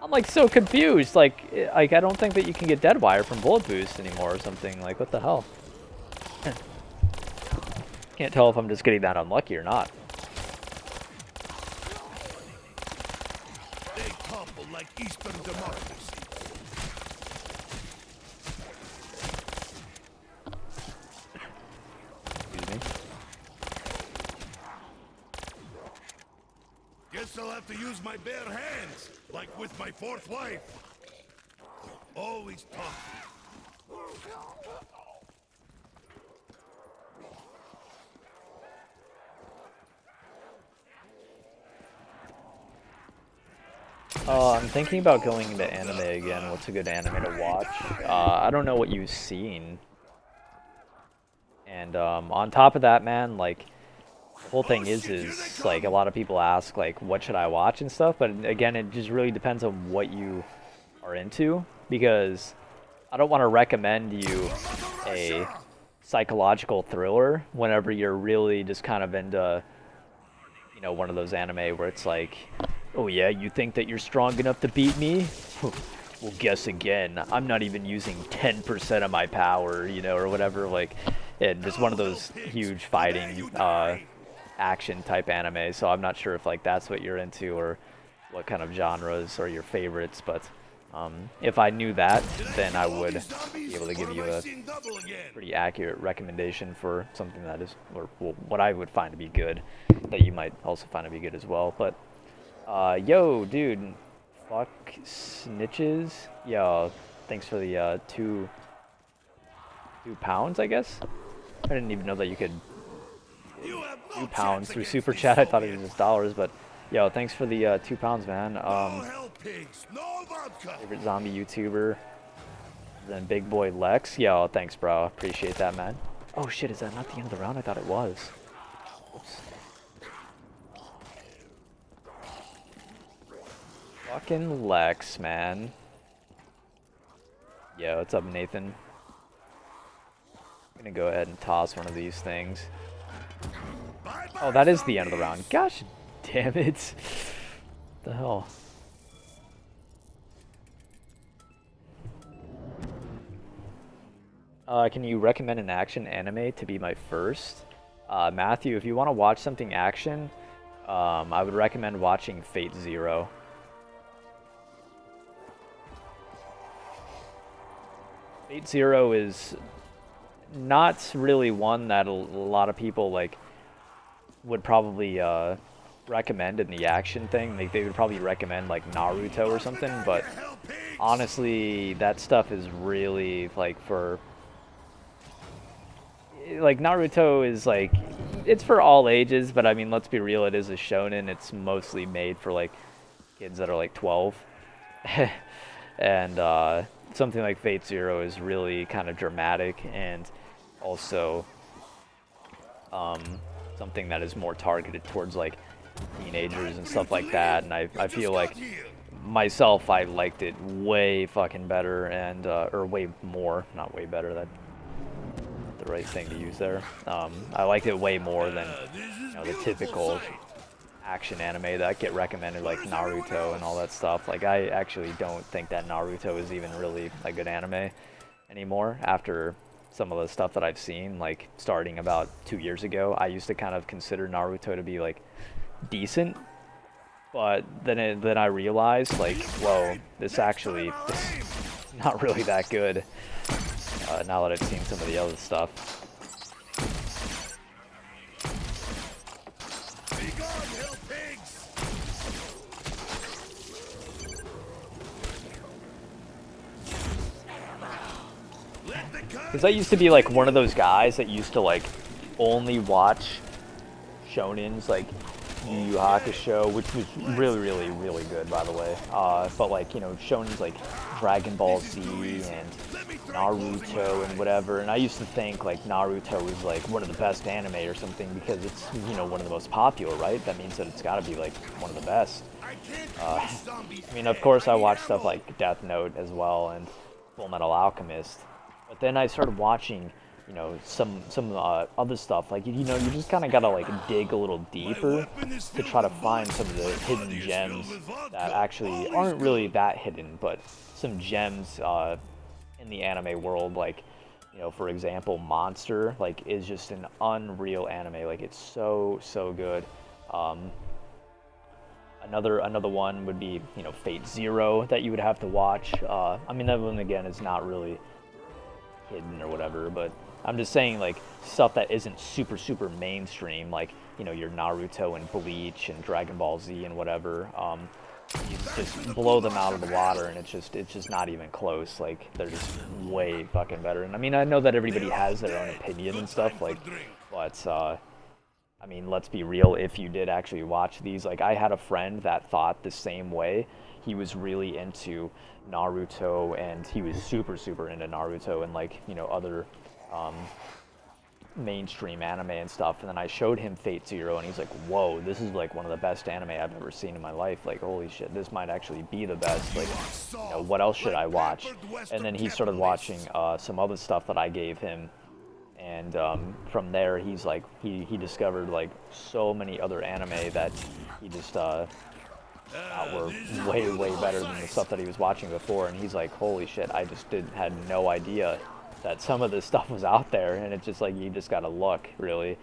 I'm like so confused. Like I don't think that you can get Deadwire from Bullet Boost anymore or something. Like, what the hell? Can't tell if I'm just getting that unlucky or not. They topple like Eastern democracy. Excuse me. Guess I'll have to use my bare hands, like with my fourth wife. Always talking. I'm thinking about going into anime again. What's a good anime to watch? I don't know what you've seen. And on top of that, man, like, the whole thing is like, a lot of people ask, like, what should I watch and stuff, but again, it just really depends on what you are into, because I don't want to recommend you a psychological thriller whenever you're really just kind of into, you know, one of those anime where it's like, oh yeah, you think that you're strong enough to beat me? Well, guess again. I'm not even using 10% of my power, you know, or whatever. Like, and just one of those huge fighting, action type anime. So I'm not sure if like that's what you're into or what kind of genres are your favorites. But if I knew that, then I would be able to give you a pretty accurate recommendation for something that is, or well, what I would find to be good, that you might also find to be good as well. But yo, dude, fuck snitches. Yo, thanks for the two pounds, I guess. I didn't even know that you could £2 through super chat. I thought it was just dollars, but yo, thanks for the £2, man. Favorite zombie YouTuber, then Big Boy Lex. Yo, thanks, bro. Appreciate that, man. Oh shit, is that not the end of the round? I thought it was. Oops. Fucking Lex, man. Yo, what's up, Nathan? I'm gonna go ahead and toss one of these things. Oh, that is the end of the round. Gosh damn it. What the hell? Can you recommend an action anime to be my first? Matthew, if you want to watch something action, I would recommend watching Fate Zero. Fate Zero is not really one that a lot of people like would probably recommend in the action thing, like they would probably recommend like Naruto or something, but honestly that stuff is really like for like Naruto is like it's for all ages, but I mean let's be real, it is a shonen. It's mostly made for like kids that are like 12. And something like Fate Zero is really kind of dramatic and also something that is more targeted towards like teenagers and stuff like that. And I feel like myself, I liked it way fucking better and or way more, not way better. That's the right thing to use there. I liked it way more than the typical action anime that get recommended like Naruto and all that stuff. Like I actually don't think that Naruto is even really a good anime anymore after some of the stuff that I've seen, like starting about 2 years ago. I used to kind of consider Naruto to be like decent, but then I realized like, whoa, this actually is not really that good now that I've seen some of the other stuff. Because I used to be like one of those guys that used to like only watch shonens like Yu Yu Hakusho, which was really good, by the way. But like, shonens like Dragon Ball Z and Naruto and whatever. And I used to think like Naruto was like one of the best anime or something because it's, one of the most popular, right? That means that it's got to be like one of the best. I mean, of course I watched stuff like Death Note as well and Full Metal Alchemist. But then I started watching, some other stuff. Like, you just kind of gotta like dig a little deeper to try to find some of the hidden gems that actually aren't really that hidden, but some gems in the anime world. Like, for example, Monster like is just an unreal anime. Like, it's so good. Another one would be Fate Zero that you would have to watch. I mean, that one again is not really hidden or whatever, but I'm just saying like stuff that isn't super mainstream, like your Naruto and Bleach and Dragon Ball Z and whatever. You just blow them out of the water and it's just not even close. Like, they're just way fucking better. And I mean, I know that everybody has their own opinion and stuff, like, but I mean, let's be real, if you did actually watch these, like, I had a friend that thought the same way. He was really into Naruto, and he was super into Naruto and, like, other mainstream anime and stuff. And then I showed him Fate Zero, and he's like, whoa, this is, like, one of the best anime I've ever seen in my life. Like, holy shit, this might actually be the best. Like, what else should I watch? And then he started watching some other stuff that I gave him. And from there, he's like, he discovered like so many other anime that he just thought were way better than the stuff that he was watching before. And he's like, holy shit, I just had no idea that some of this stuff was out there. And it's just like, you just gotta look, really.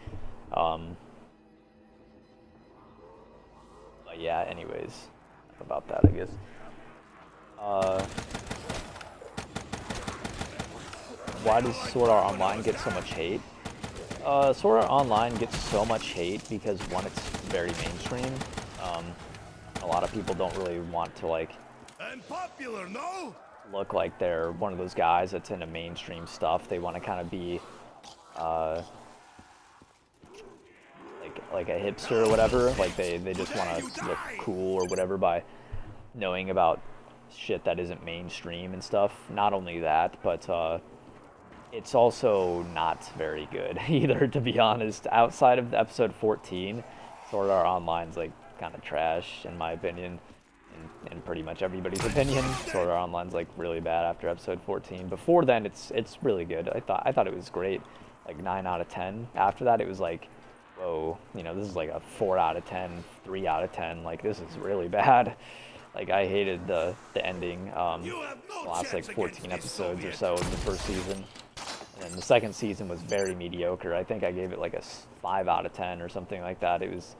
But yeah, anyways, about that, I guess. Why does Sword Art Online get so much hate? Sword Art Online gets so much hate because, one, it's very mainstream. A lot of people don't really want to, like, popular, no? look like they're one of those guys that's into mainstream stuff. They want to kind of be, like a hipster or whatever. Like, they just want to look cool or whatever by knowing about shit that isn't mainstream and stuff. Not only that, but, it's also not very good either, to be honest. Outside of episode 14, Sword Art Online's like kind of trash in my opinion, in pretty much everybody's opinion. Sword Art Online's like really bad after episode 14. Before then, it's really good. I thought it was great, like 9 out of 10. After that, it was like, whoa, this is like a 4 out of 10, 3 out of 10. Like, this is really bad. Like, I hated the ending. The last like 14 episodes or so of the first season. And the second season was very mediocre. I think I gave it like a 5 out of 10 or something like that. It was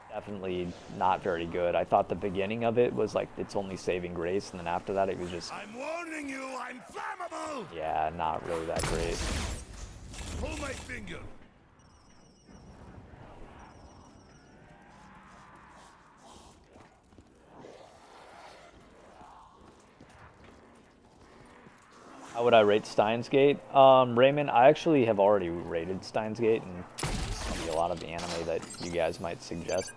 definitely not very good. I thought the beginning of it was like its only saving grace, and then after that it was just... I'm warning you, I'm flammable! Yeah, not really that great. Pull my finger. How would I rate Steins Gate? Raymond, I actually have already rated Steins Gate, and maybe a lot of the anime that you guys might suggest.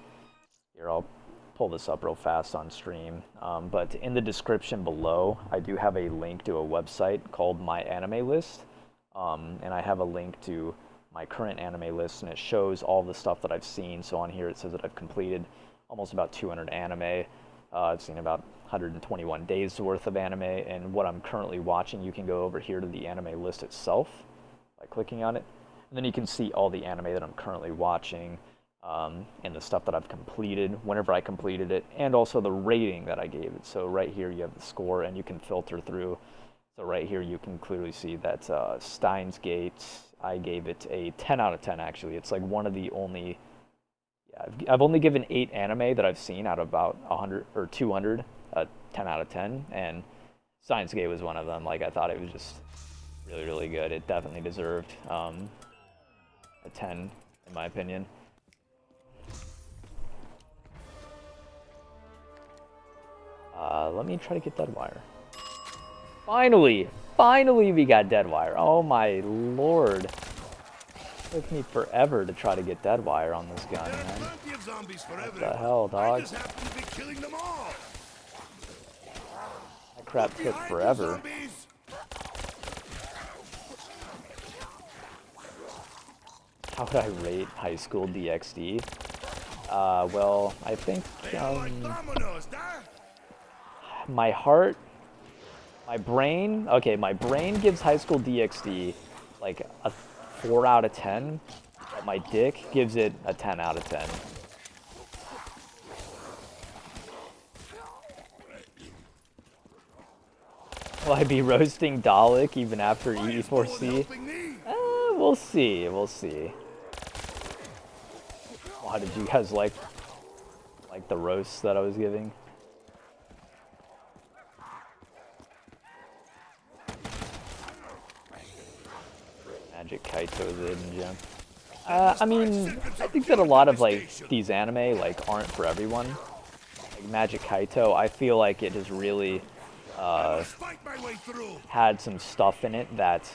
Here, I'll pull this up real fast on stream. But in the description below, I do have a link to a website called My Anime List. And I have a link to my current anime list, and it shows all the stuff that I've seen. So on here, it says that I've completed almost about 200 anime. I've seen about 121 days worth of anime, and what I'm currently watching, you can go over here to the anime list itself by clicking on it, and then you can see all the anime that I'm currently watching, and the stuff that I've completed, whenever I completed it, and also the rating that I gave it. So right here you have the score, and you can filter through. So right here you can clearly see that Steins Gate, I gave it a 10 out of 10 actually. It's like one of the only, I've only given 8 anime that I've seen out of about 100 or 200, 10 out of 10, and Steins Gate was one of them. Like, I thought it was just really, really good. It definitely deserved a 10, in my opinion. Let me try to get Deadwire. Finally we got Deadwire. Oh my lord. It took me forever to try to get Deadwire on this gun, man. What the hell, dog? That crap took forever. How would I rate High School DxD? Well, I think, my heart, my brain gives High School DxD like a 4 out of 10, but my dick gives it a 10 out of 10. Will I be roasting Dalek even after E4C? We'll see, we'll see. Wow, did you guys like the roasts that I was giving? Magic Kaito's a hidden gem. I mean, I think that a lot of like these anime like aren't for everyone. Like Magic Kaito, I feel like it has really had some stuff in it that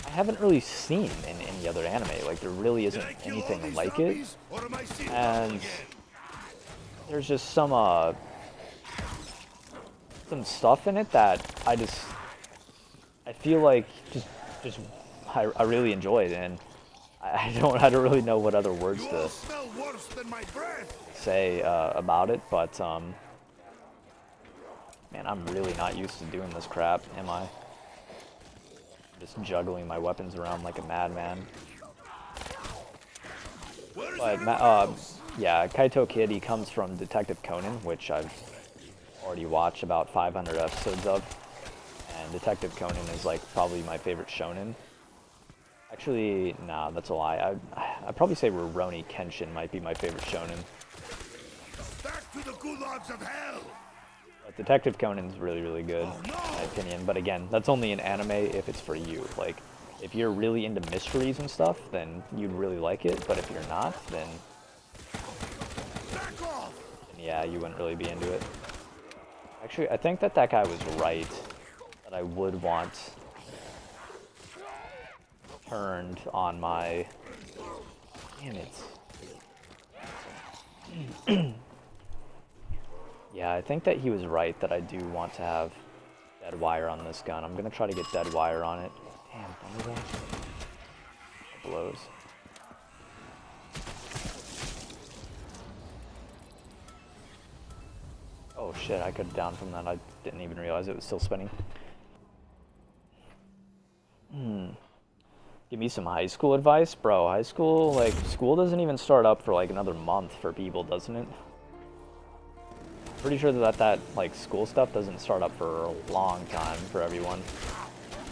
I haven't really seen in any other anime. Like, there really isn't anything like it, and there's just some stuff in it that I feel like I really enjoyed, and I don't really know what other words to say about it, but man, I'm really not used to doing this crap, am I? Just juggling my weapons around like a madman. But yeah, Kaito Kid, he comes from Detective Conan, which I've already watched about 500 episodes of, and Detective Conan is like probably my favorite shonen. Actually, nah, that's a lie. I'd probably say Rurouni Kenshin might be my favorite shonen. Back to the gulags of hell. But Detective Conan's really, really good, in my opinion. But again, that's only an anime if it's for you. Like, if you're really into mysteries and stuff, then you'd really like it. But if you're not, then yeah, you wouldn't really be into it. Actually, I think that guy was right, that I would want turned on my... Damn it. Yeah, I think that he was right that I do want to have Deadwire on this gun. I'm going to try to get Deadwire on it. Damn, Thunderbolt. That blows. Oh shit, I could down from that. I didn't even realize it was still spinning. Give me some high school advice? Bro, high school, like, school doesn't even start up for like another month for people, doesn't it? Pretty sure that like school stuff doesn't start up for a long time for everyone.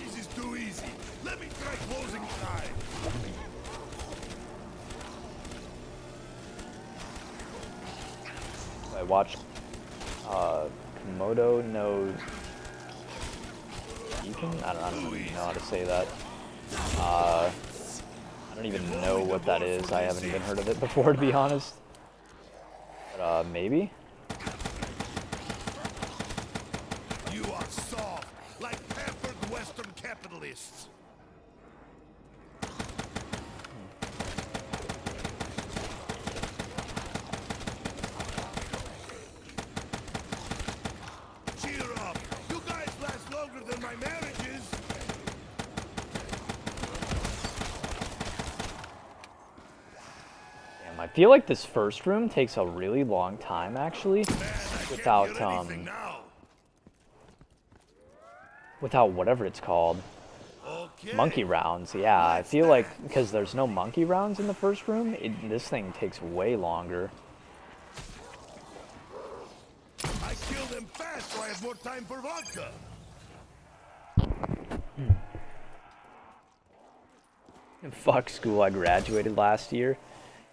This is too easy. Let me try closing time. I watched Komodo no Deacon? I don't even know how to say that. I don't even know what that is. I haven't even heard of it before, to be honest. But maybe? You are soft, like pampered West Western capitalists. Cheer up! You guys last longer than my marriages! Damn, I feel like this first room takes a really long time, actually, Man, I without, can't hear anything now. without whatever it's called. Okay. Monkey rounds, yeah. I feel like because there's no monkey rounds in the first room, this thing takes way longer. I kill them fast so I have more time for vodka. Fuck school, I graduated last year.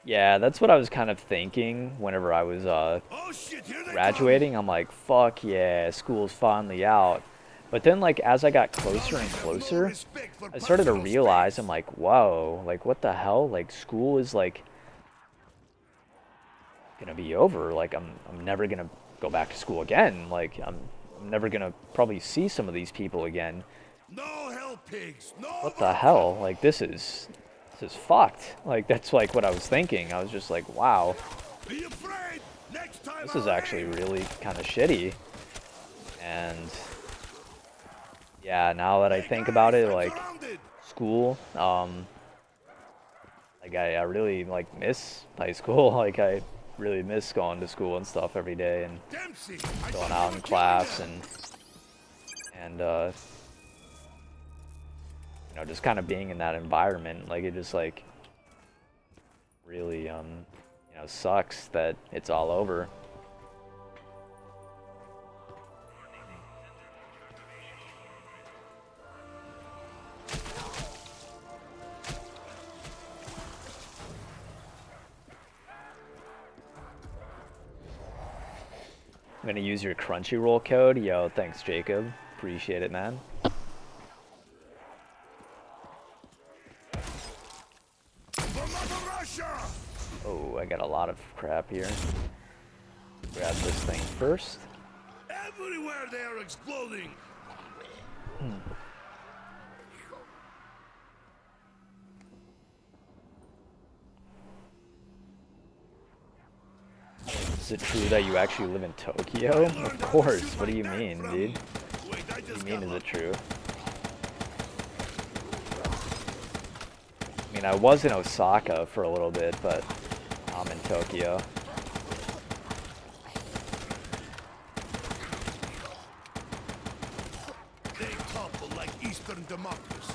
Yeah, that's what I was kind of thinking whenever I was Oh shit, here they graduating. I'm like, fuck yeah, school's finally out. But then, like, as I got closer and closer, I started to realize, I'm like, whoa, like, what the hell? Like, school is, like, gonna be over. Like, I'm never gonna go back to school again. Like, I'm never gonna probably see some of these people again. No hell pigs. No. What the hell? Like, this is fucked. Like, that's, like, what I was thinking. I was just like, wow, Be afraid. Next time this is I'll actually aim. really kind of shitty. And yeah, now that I Hey, think guys, about it, I'm like, surrounded. school, like, I really, like, miss high school. Like, I really miss going to school and stuff every day and Dempsey, going out in class and you know, just kind of being in that environment. Like, it just, like, really, you know, sucks that it's all over. I'm gonna use your Crunchyroll code. Yo, thanks, Jacob. Appreciate it, man. From Mother Russia. Oh, I got a lot of crap here. Grab this thing first. Everywhere they are exploding. Is it true that you actually live in Tokyo? Of course. What do you mean, dude? Wait, I What just do you mean, got is it true? I mean, I was in Osaka for a little bit, but I'm in Tokyo. They topple like Eastern democracy.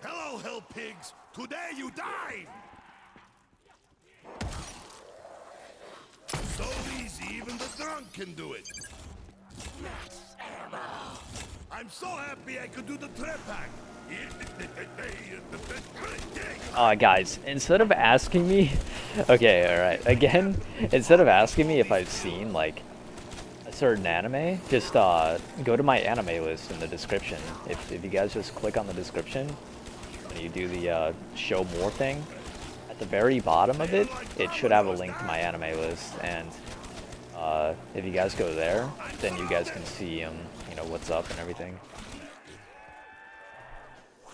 Hello, hell pigs. Today you die. So easy, even the drunk can do it. I'm so happy I could do the trap hack. Guys, instead of asking me, okay, alright, again, instead of asking me if I've seen, like, a certain anime, just, go to my anime list in the description. If you guys just click on the description, and you do the, show more thing, at the very bottom of it, it should have a link to my anime list, and, if you guys go there, then you guys can see, you know, what's up and everything.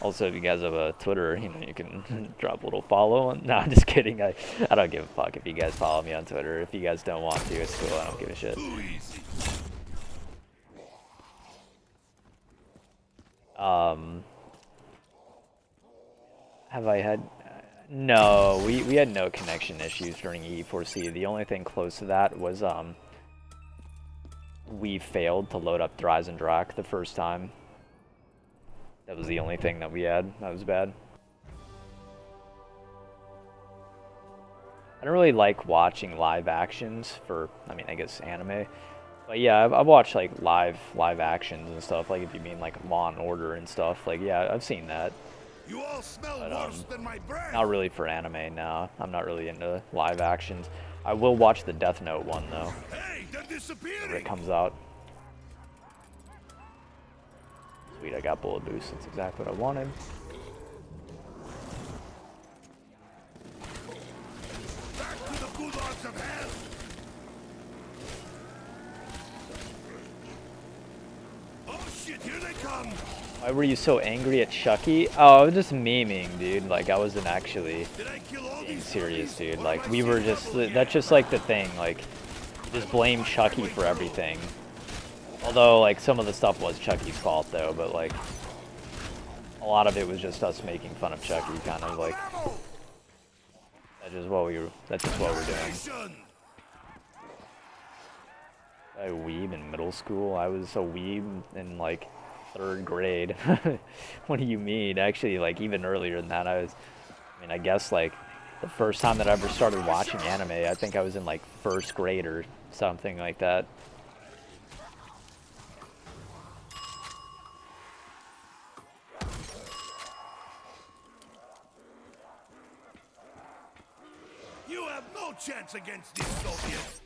Also, if you guys have a Twitter, you know, you can drop a little follow. No, I'm just kidding. I don't give a fuck if you guys follow me on Twitter. If you guys don't want to, it's cool. I don't give a shit. Too easy. Have I had... No, we had no connection issues during E4C. The only thing close to that was, we failed to load up Thrice and Drak the first time. That was the only thing that we had. That was bad. I don't really like watching live actions for, I mean, I guess anime. But yeah, I've watched like live actions and stuff. Like if you mean like Law and Order and stuff. Like yeah, I've seen that. You all smell But, worse than my breath. not really for anime, no. I'm not really into live actions. I will watch the Death Note one though, Hey, they're when it disappearing. comes out. Sweet, I got bullet boost. That's exactly what I wanted. of hell! Oh shit, here they come! Why were you so angry at Chucky? Oh, I was just memeing, dude. Like, I wasn't actually Did I kill all being these serious, puppies? dude. Or Like, am I we were seeing just, double that's just like the thing. Like, just blame Chucky for everything. Although, like, some of the stuff was Chucky's fault, though. But, like, a lot of it was just us making fun of Chucky, kind of like. That's just what we were. That's just what we're doing. Ascension! I weeb in middle school. I was a weeb in like 3rd grade. What do you mean? Actually, like even earlier than that, I mean, I guess like the first time that I ever started watching anime, I think I was in like 1st grade or something like that. You have no chance against this Soviet!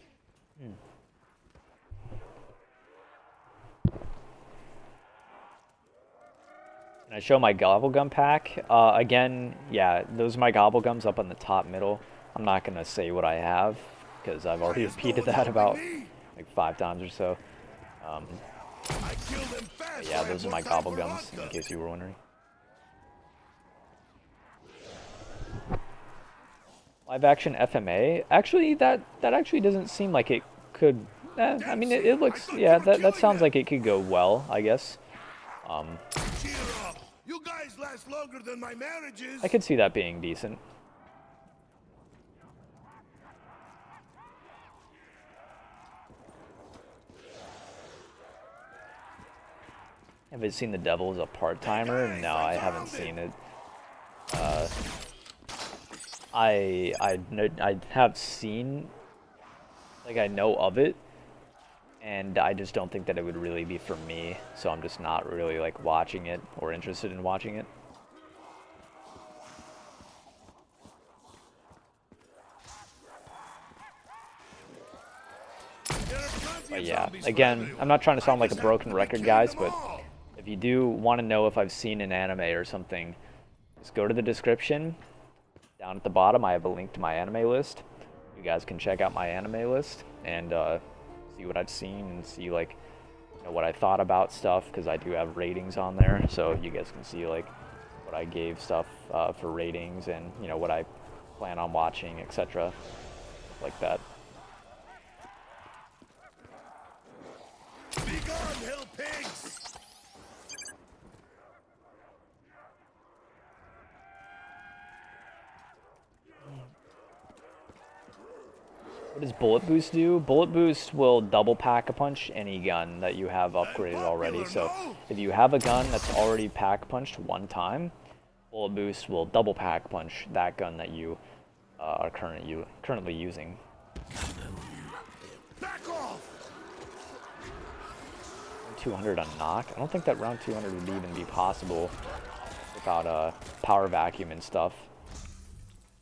Can I show my Gobblegum pack? Again, yeah, those are my Gobblegums up on the top middle. I'm not gonna say what I have because I've already repeated that about like 5 times or so. I killed them fast, But yeah, so I those are have my more time for Gobblegums, in vodka. case you were wondering. Live action FMA? Actually, that actually doesn't seem like it could. I mean, it looks. Yeah, that sounds like it could go well, I guess. Cheer up! You guys last longer than my marriages! I could see that being decent. Have you seen The Devil as a part-timer? No, I haven't seen it. I have seen, like, I know of it, and I just don't think that it would really be for me, so I'm just not really, like, watching it or interested in watching it. But yeah, again, I'm not trying to sound like a broken record, guys, but if you do want to know if I've seen an anime or something, just go to the description. Down at the bottom, I have a link to my anime list. You guys can check out my anime list and see what I've seen and see, like, you know, what I thought about stuff, because I do have ratings on there, so you guys can see, like, what I gave stuff for ratings and, you know, what I plan on watching, etc. Like that. Be gone, hell pigs! What does Bullet Boost do? Bullet Boost will double pack-a-punch any gun that you have upgraded already. So if you have a gun that's already pack-punched one time, Bullet Boost will double pack-punch that gun that you are currently using. Back off! 200 on knock? I don't think that round 200 would even be possible without power vacuum and stuff.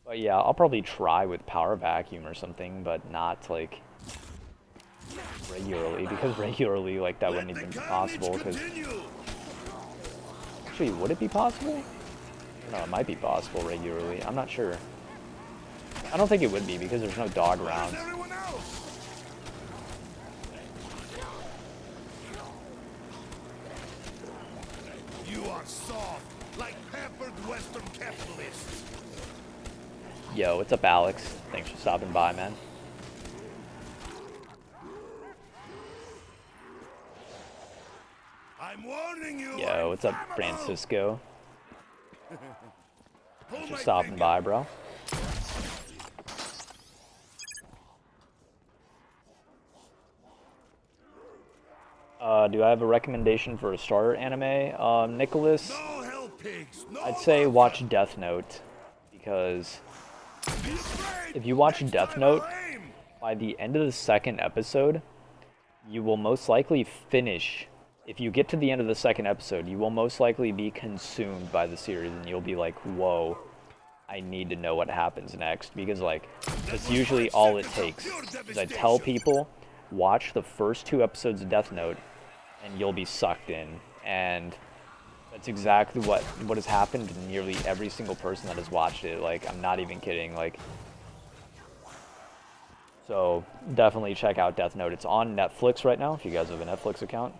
But yeah, I'll probably try with power vacuum or something, but not like regularly, because regularly like that wouldn't even be possible. Because actually, would it be possible? No, it might be possible regularly. I'm not sure. I don't think it would be because there's no dog rounds. You are soft, like pampered Western capitalists. Yo, what's up, Alex? Thanks for stopping by, man. I'm warning you. Yo, what's up, I'm Francisco? Pull Thanks for my stopping finger. by, bro. Do I have a recommendation for a starter anime? Nicholas, No hell pigs. No I'd say vodka. watch Death Note, because Be afraid. if you watch Next Death time Note, I'll aim. by the end of the 2nd episode, you will most likely finish. If you get to the end of the 2nd episode, you will most likely be consumed by the series, and you'll be like, whoa, I need to know what happens next, because like, that's usually all it takes. Is I tell people, watch the first 2 episodes of Death Note, and you'll be sucked in. And that's exactly what has happened to nearly every single person that has watched it. Like, I'm not even kidding. Like, So definitely check out Death Note. It's on Netflix right now if you guys have a Netflix account.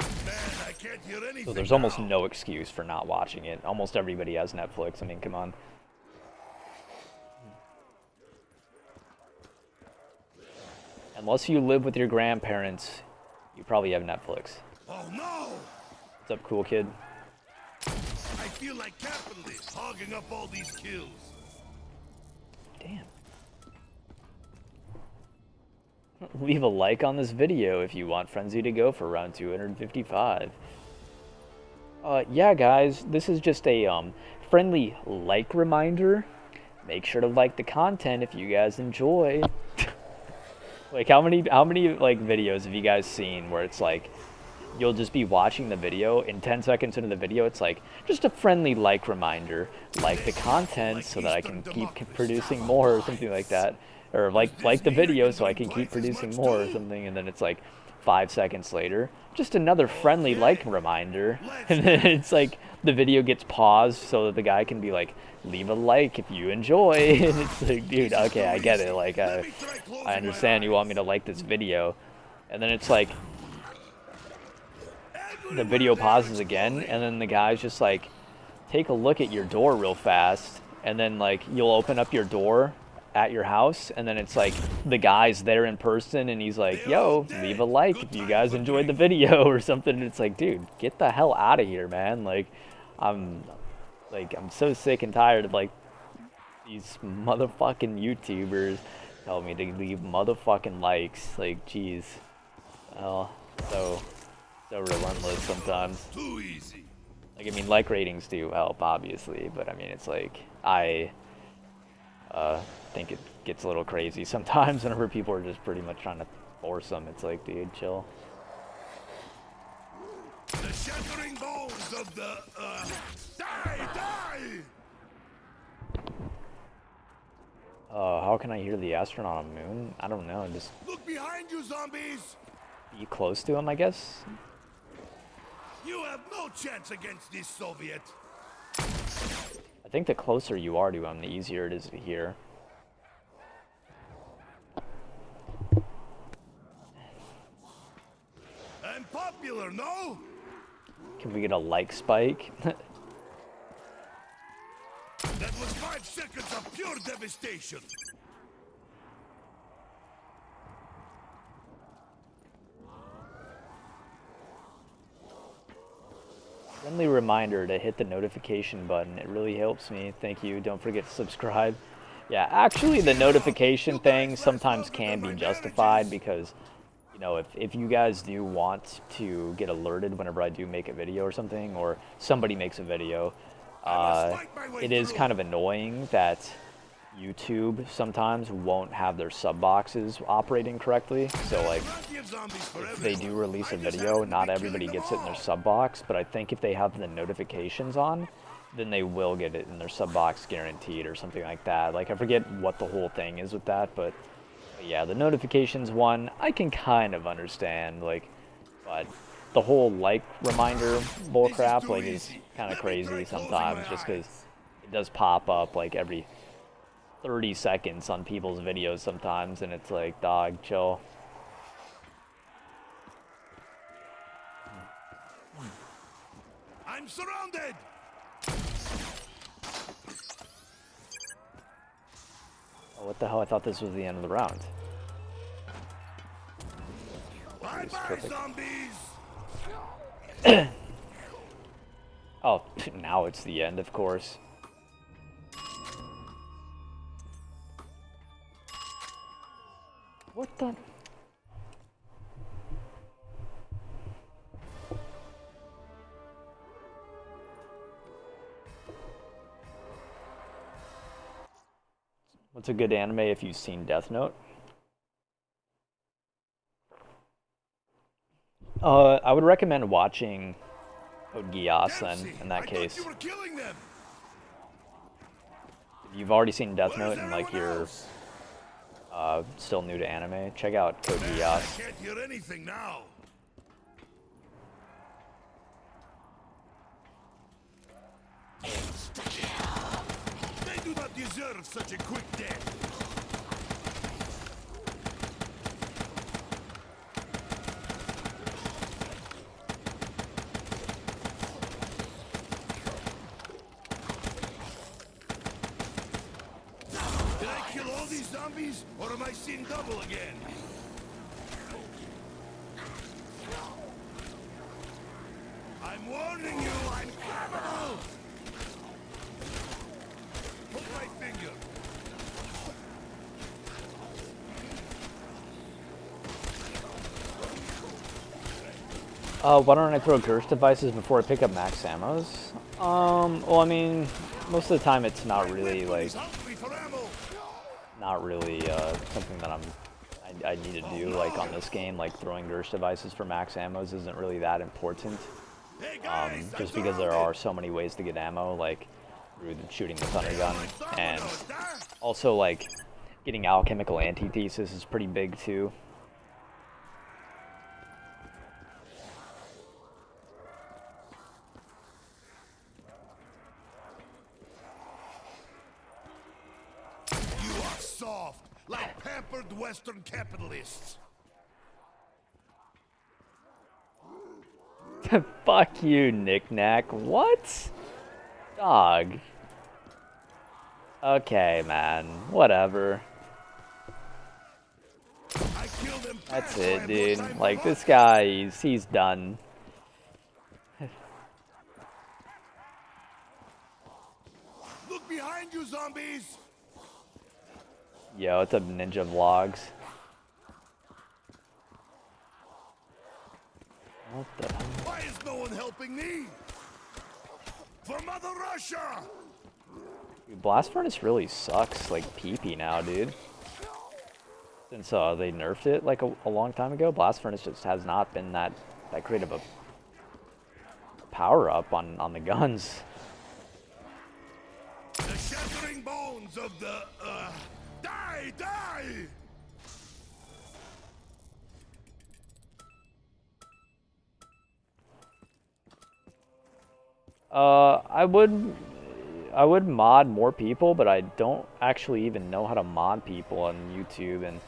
Man, I can't hear anything So there's almost now. no excuse for not watching it. Almost everybody has Netflix. I mean, come on. Unless you live with your grandparents, you probably have Netflix. Oh no! What's up, cool kid? I feel like capitalists hogging up all these kills. Damn. Leave a like on this video if you want Frenzy to go for round 255. Yeah, guys, this is just a friendly like reminder. Make sure to like the content if you guys enjoy. Like, how many like videos have you guys seen where it's like you'll just be watching the video, and 10 seconds into the video it's like just a friendly like reminder, like the content so that I can keep producing more or something like that, or like the video so I can keep producing more or something, and then it's like 5 seconds later just another friendly like reminder, and then it's like the video gets paused so that the guy can be like, leave a like if you enjoy. And it's like, dude, okay, I get it, like I understand you want me to like this video, and then it's like the video pauses again, and then the guy's just like, take a look at your door real fast, and then like you'll open up your door at your house, and then it's like the guy's there in person, and he's like, yo, leave a like if you guys enjoyed the video or something. And it's like, dude, get the hell out of here, man. Like I'm so sick and tired of like these motherfucking YouTubers telling me to leave motherfucking likes. Like, jeez. Oh, so relentless sometimes. Too easy. Like, I mean, like ratings do help, obviously, but I mean, it's like, I think it gets a little crazy sometimes whenever people are just pretty much trying to force them. It's like, dude, chill. The shattering bones of the die! How can I hear the astronaut on the moon? I don't know, just Look behind you, zombies! be close to him, I guess? You have no chance against this Soviet. I think the closer you are to him, the easier it is to hear. I'm popular, no? Can we get a like spike? That was 5 seconds of pure devastation. Friendly reminder to hit the notification button. It really helps me. Thank you. Don't forget to subscribe. Yeah, actually the notification thing sometimes can be justified because, you know, if you guys do want to get alerted whenever I do make a video or something, or somebody makes a video, it is kind of annoying that YouTube sometimes won't have their sub boxes operating correctly. So like, if they do release a video, not everybody gets it in their sub box, but I think if they have the notifications on, then they will get it in their sub box guaranteed or something like that. Like, I forget what the whole thing is with that, but yeah, the notifications one I can kind of understand, like, but the whole like reminder bullcrap like is kind of crazy sometimes, just because it does pop up like every 30 seconds on people's videos sometimes, and it's like, dog, chill. I'm surrounded. Oh, what the hell? I thought this was the end of the round. Bye bye, zombies. Oh, now it's the end, of course. What the? What's a good anime if you've seen Death Note? I would recommend watching Code Geass then, in that case. You were killing them. If you've already seen Death Note and like you're still new to anime, check out Code I Geass. can't hear anything now. They do not deserve such a quick death. Did I kill all these zombies, or am I seeing double again? I'm warning you, I'm criminal! Hold my finger. Why don't I throw Gersh devices before I pick up max ammos? Well, I mean, most of the time it's not really like, something that I need to do like on this game. Like throwing Gersh devices for max ammos isn't really that important. Just because there are so many ways to get ammo, like through shooting the thunder gun, and also like getting alchemical antithesis is pretty big too. You are soft, like pampered Western capitalists. Fuck you, knick-knack. What? Dog. Okay, man. Whatever. That's it, dude. Like, this guy, he's done. Look behind you, zombies! Yo, it's a ninja vlogs. What the hell? Why is no one helping me? For Mother Russia! Dude, Blast Furnace really sucks, like, pee-pee now, dude. Since they nerfed it, like, a long time ago, Blast Furnace just has not been that great of a power-up on the guns. The shattering bones of the, die, die! I would mod more people, but I don't actually even know how to mod people on YouTube, and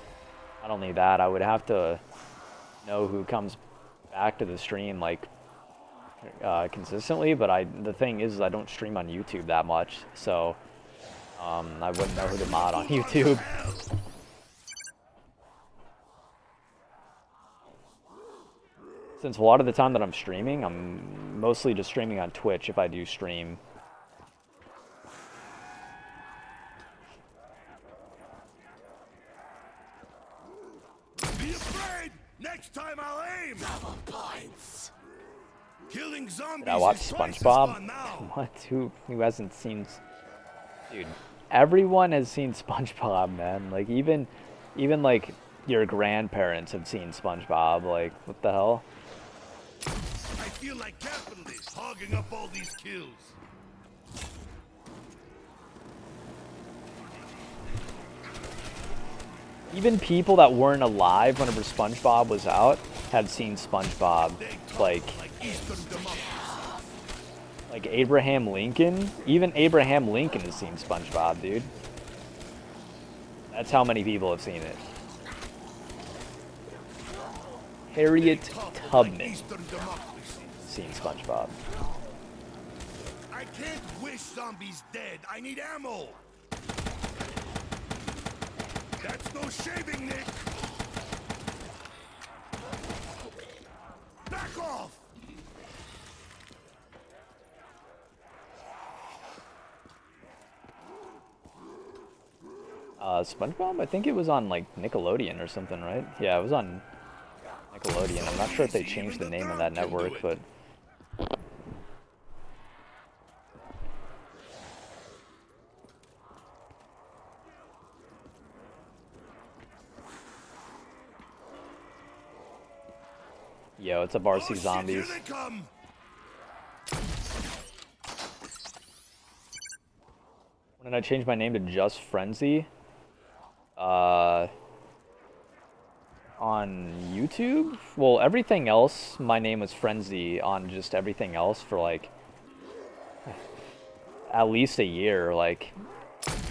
not only that, I would have to know who comes back to the stream, like, consistently, but the thing is I don't stream on YouTube that much, so, I wouldn't know who to mod on YouTube. Since a lot of the time that I'm streaming, I'm mostly just streaming on Twitch if I do stream. Be afraid! Next time I'll aim! Double points! Killing zombies. Did I watch SpongeBob? What? Who hasn't seen... Dude, everyone has seen SpongeBob, man. Like, even like, your grandparents have seen SpongeBob. Like, what the hell? I feel like capitalists hogging up all these kills. Even people that weren't alive whenever SpongeBob was out had seen SpongeBob. Like Abraham Lincoln. Even Abraham Lincoln has seen SpongeBob, dude. That's how many people have seen it. Harriet Tubman seen SpongeBob. I can't wish zombies dead. I need ammo. That's no shaving, Nick. Back off. SpongeBob? I think it was on, like, Nickelodeon or something, right? Yeah, it was on Nickelodeon. I'm not sure if they changed the name of that network, but... Yo, it's a RC Zombies. When did I change my name to Just Frenzy? On YouTube? Well, everything else, my name was Frenzy on just everything else for, like, at least a year. Like,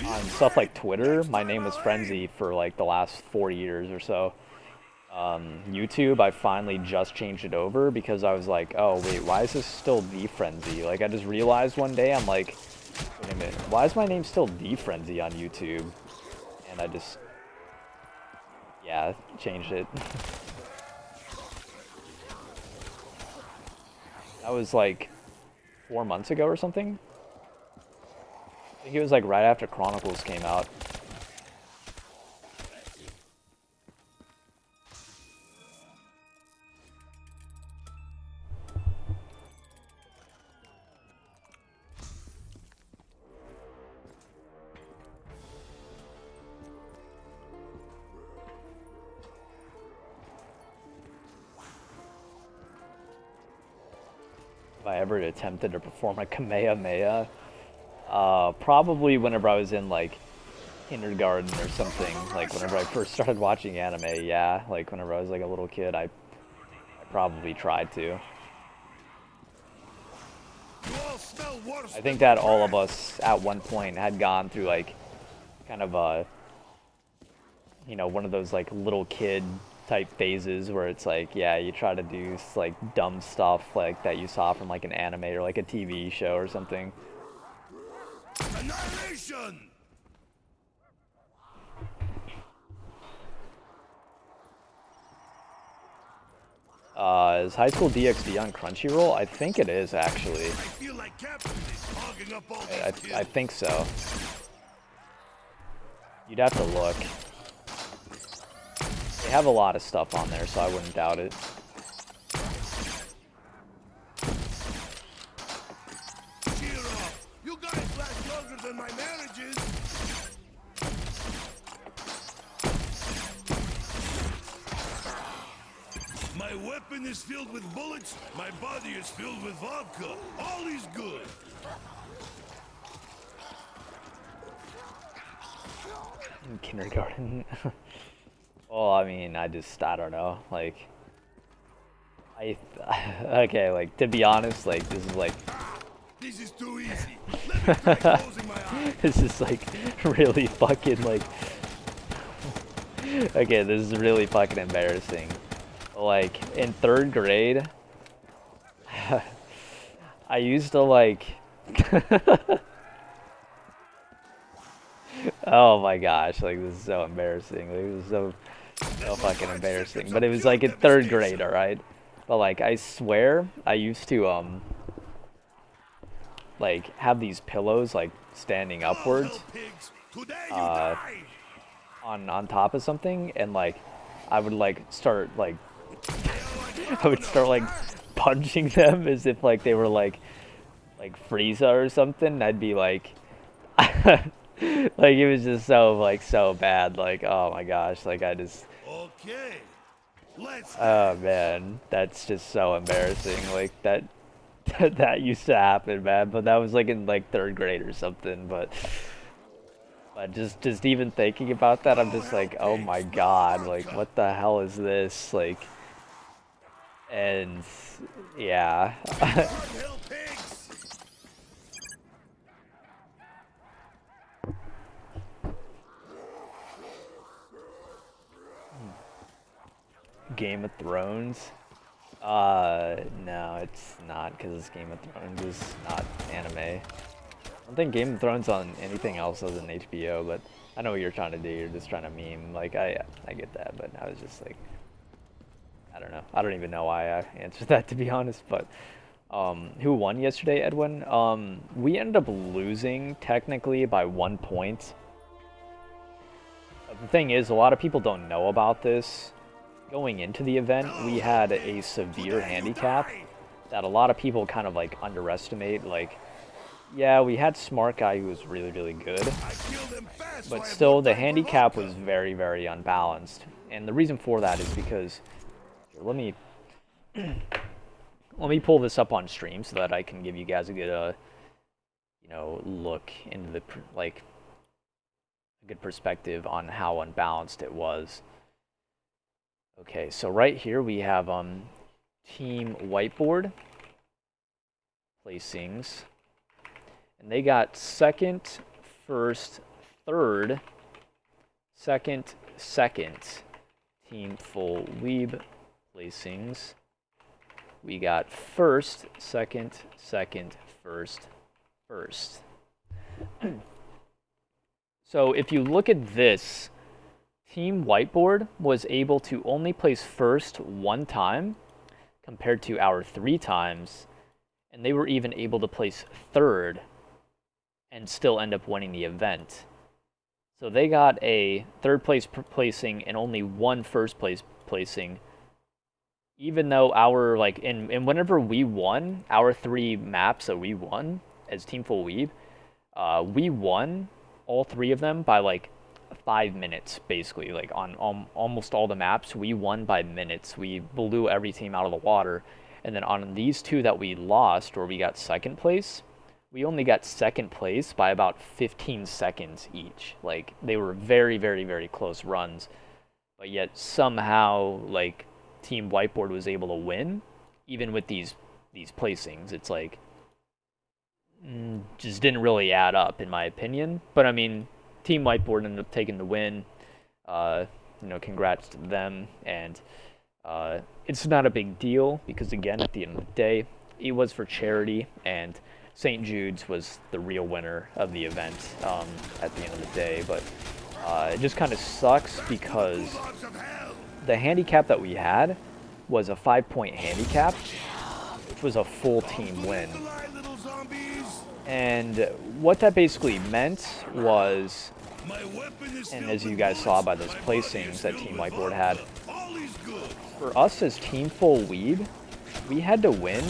on stuff like Twitter, my name was Frenzy for like the last 4 years or so. YouTube, I finally just changed it over because I was like, oh wait, why is this still The Frenzy? Like I just realized one day, I'm like, wait a minute, why is my name still The Frenzy on YouTube? And I just, yeah, changed it. That was like 4 months ago or something. I think it was like right after Chronicles came out. If I ever attempted to perform a Kamehameha, probably whenever I was in like kindergarten or something, like whenever I first started watching anime, yeah, like whenever I was like a little kid, I probably tried to. I think that all of us at one point had gone through like kind of a, you know, one of those like little kid type phases where it's like, yeah, you try to do like dumb stuff like that you saw from like an anime or like a TV show or something. Annihilation! Is High School DxD on Crunchyroll? I think it is actually. I feel like Captain is hogging up all I think so. You'd have to look. They have a lot of stuff on there, so I wouldn't doubt it. Cheer up! You guys last longer than my marriages! My weapon is filled with bullets, my body is filled with vodka. All is good! In kindergarten. Well, I mean, I don't know, like, okay, like, to be honest, like, this is like, This is too easy. Let me try closing my eyes. this is like, really fucking, like, okay, this is really fucking embarrassing. Like, in 3rd grade, I used to, like, oh my gosh, like, this is so embarrassing, like, this is so fucking embarrassing, but it was, like, in 3rd grade, alright? But, like, I swear, I used to, like, have these pillows, like, standing upwards, on top of something, and, like, I would, like, start, like, I would start, like, punching them as if, like, they were, like Frieza or something. I'd be, like, like, it was just so, like, so bad, like, oh my gosh, like, I just, Okay. Let's oh man, that's just so embarrassing, like, that used to happen, man, but that was, like, in, like, 3rd grade or something, but just even thinking about that, I'm just like, oh my god, like, what the hell is this, like, and, yeah. Hill pigs. Game of Thrones? No, it's not, because Game of Thrones is not anime. I don't think Game of Thrones on anything else other than HBO, but I know what you're trying to do, you're just trying to meme, like, I get that, but I was just like, I don't know. I don't even know why I answered that, to be honest, but, who won yesterday, Edwin? We ended up losing, technically, by 1 point. The thing is, a lot of people don't know about this. Going into the event, we had a severe handicap that a lot of people kind of, like, underestimate. Like, yeah, we had Smart Guy who was really, really good, but still, the handicap was very, very unbalanced. And the reason for that is because, let me pull this up on stream so that I can give you guys a good, you know, look into the, like, a good perspective on how unbalanced it was. Okay, so right here we have Team Whiteboard placings, and they got 2nd, first, third, second, second. Team full weeb placings. We got first, second, second, first, first. So if you look at this, Team Whiteboard was able to only place first one time compared to our 3 times, and they were even able to place third and still end up winning the event. So they got a third place placing and only one first place placing, even though our, like, and whenever we won our 3 maps that we won as Team Full Weeb, we won all 3 of them by like 5 minutes, basically. Like on almost all the maps, we won by minutes. We blew every team out of the water. And then on these 2 that we lost, or we got second place, we only got second place by about 15 seconds each. Like, they were very, very, very close runs. But yet somehow, like, Team Whiteboard was able to win, even with these placings. It's like, just didn't really add up, in my opinion. But I mean, Team Whiteboard ended up taking the win. You know, congrats to them. And it's not a big deal because, again, at the end of the day, it was for charity, and St. Jude's was the real winner of the event at the end of the day. But it just kind of sucks because the handicap that we had was a 5-point handicap, which was a full team win. And what that basically meant was, and as you guys saw by those placings that Team Whiteboard had, for us as Team Full Weeb, we had to win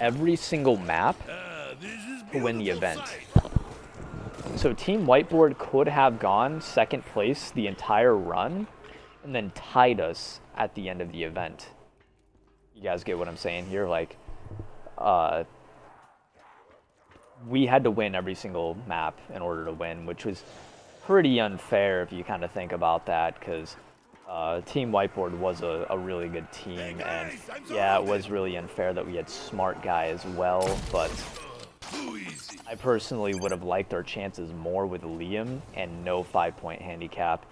every single map to win the event. So Team Whiteboard could have gone second place the entire run and then tied us at the end of the event. You guys get what I'm saying here? Like, we had to win every single map in order to win, which was pretty unfair if you kind of think about that, because Team Whiteboard was a really good team, and yeah, it was really unfair that we had Smart Guy as well, but I personally would have liked our chances more with Liam and no 5-point handicap,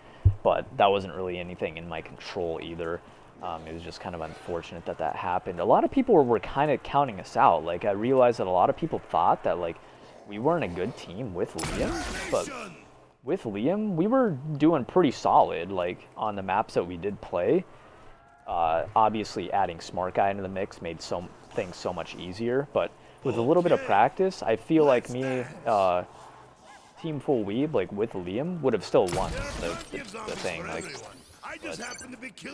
but that wasn't really anything in my control either. It was just kind of unfortunate that that happened. A lot of people were kind of counting us out. Like, I realized that a lot of people thought that, like, we weren't a good team with Liam, but with Liam, we were doing pretty solid, like, on the maps that we did play. Obviously, adding Smart Guy into the mix made things so much easier, but with a little bit of practice, I feel like me, Team Full Weeb, like, with Liam, would have still won the thing. Like, but,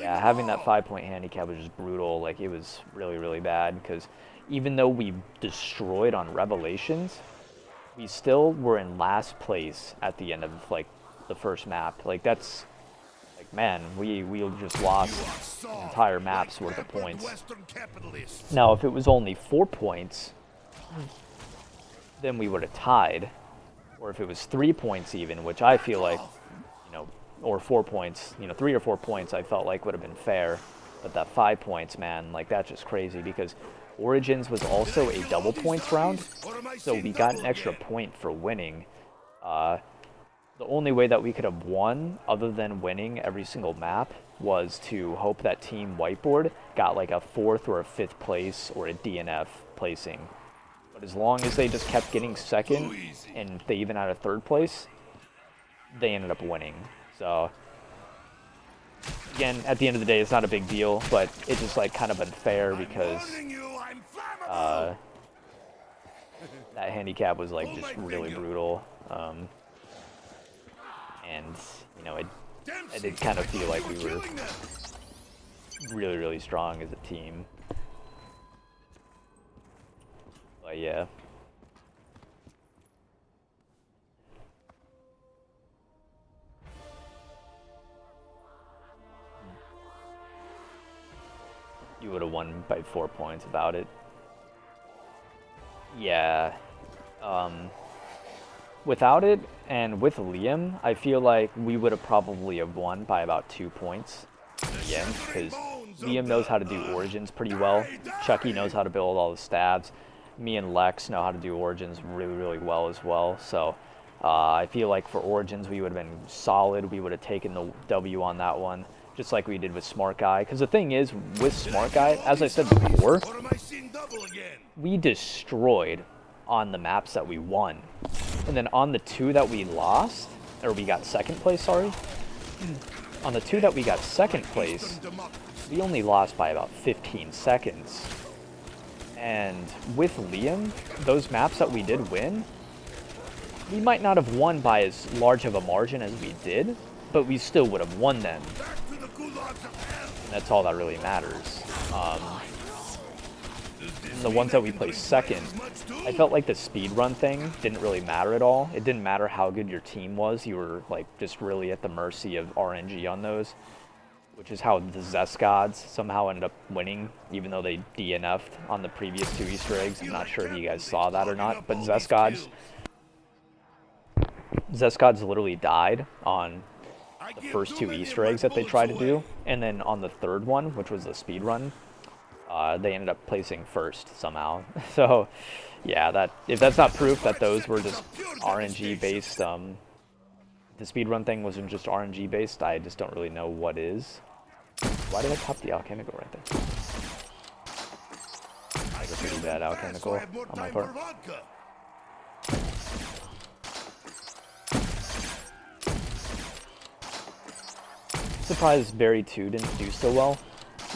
yeah, having that 5-point handicap was just brutal. Like, it was really, really bad, because even though we destroyed on Revelations, we still were in last place at the end of, like, the first map. Like, that's, like, man, we just lost an entire map's worth of points. Now, if it was only 4 points, then we would have tied. Or if it was 3 points even, which I feel like, you know, or 4 points, you know, 3 or 4 points I felt like would have been fair. But that 5 points, man, like, that's just crazy, because Origins was also a double points round, so we got an extra point for winning. The only way that we could have won, other than winning every single map, was to hope that Team Whiteboard got like a 4th or a 5th place or a DNF placing. But as long as they just kept getting second, and they even had a 3rd place, they ended up winning. So, again, at the end of the day, it's not a big deal, but it's just, like, kind of unfair because that handicap was, like, just really brutal. And, you know, I did kind of feel like we were really, really strong as a team. But, yeah. You would have won by 4 points without it. Yeah. Without it, and with Liam, I feel like we would have probably have won by about 2 points in the end, because Liam knows how to do Origins pretty well. Chucky knows how to build all the stabs. Me and Lex know how to do Origins really, really well as well. So I feel like for Origins we would have been solid. We would have taken the W on that one, just like we did with Smart Guy. Because the thing is, with Smart Guy, as I said before, Or am I seeing double again? we destroyed on the maps that we won. And then on the 2 that we lost, or we got second place, sorry. On the 2 that we got second place, we only lost by about 15 seconds. And with Liam, those maps that we did win, we might not have won by as large of a margin as we did, but we still would have won them. Back to the gulags of hell. And that's all that really matters. The ones that we placed second, I felt like the speedrun thing didn't really matter at all. It didn't matter how good your team was. You were like just really at the mercy of RNG on those, which is how the Zest Gods somehow ended up winning, even though they DNF'd on the previous 2 Easter eggs. I'm not sure if you guys saw that or not, but Zest Gods literally died on the first 2 Easter eggs that they tried to do, and then on the 3rd one, which was the speedrun, they ended up placing first somehow. So, yeah, that if that's not proof that those were just RNG based, the speedrun thing wasn't just RNG based, I just don't really know what is. Why did I pop the alchemical right there? That's a pretty bad alchemical on my part. Surprised Barry 2 didn't do so well,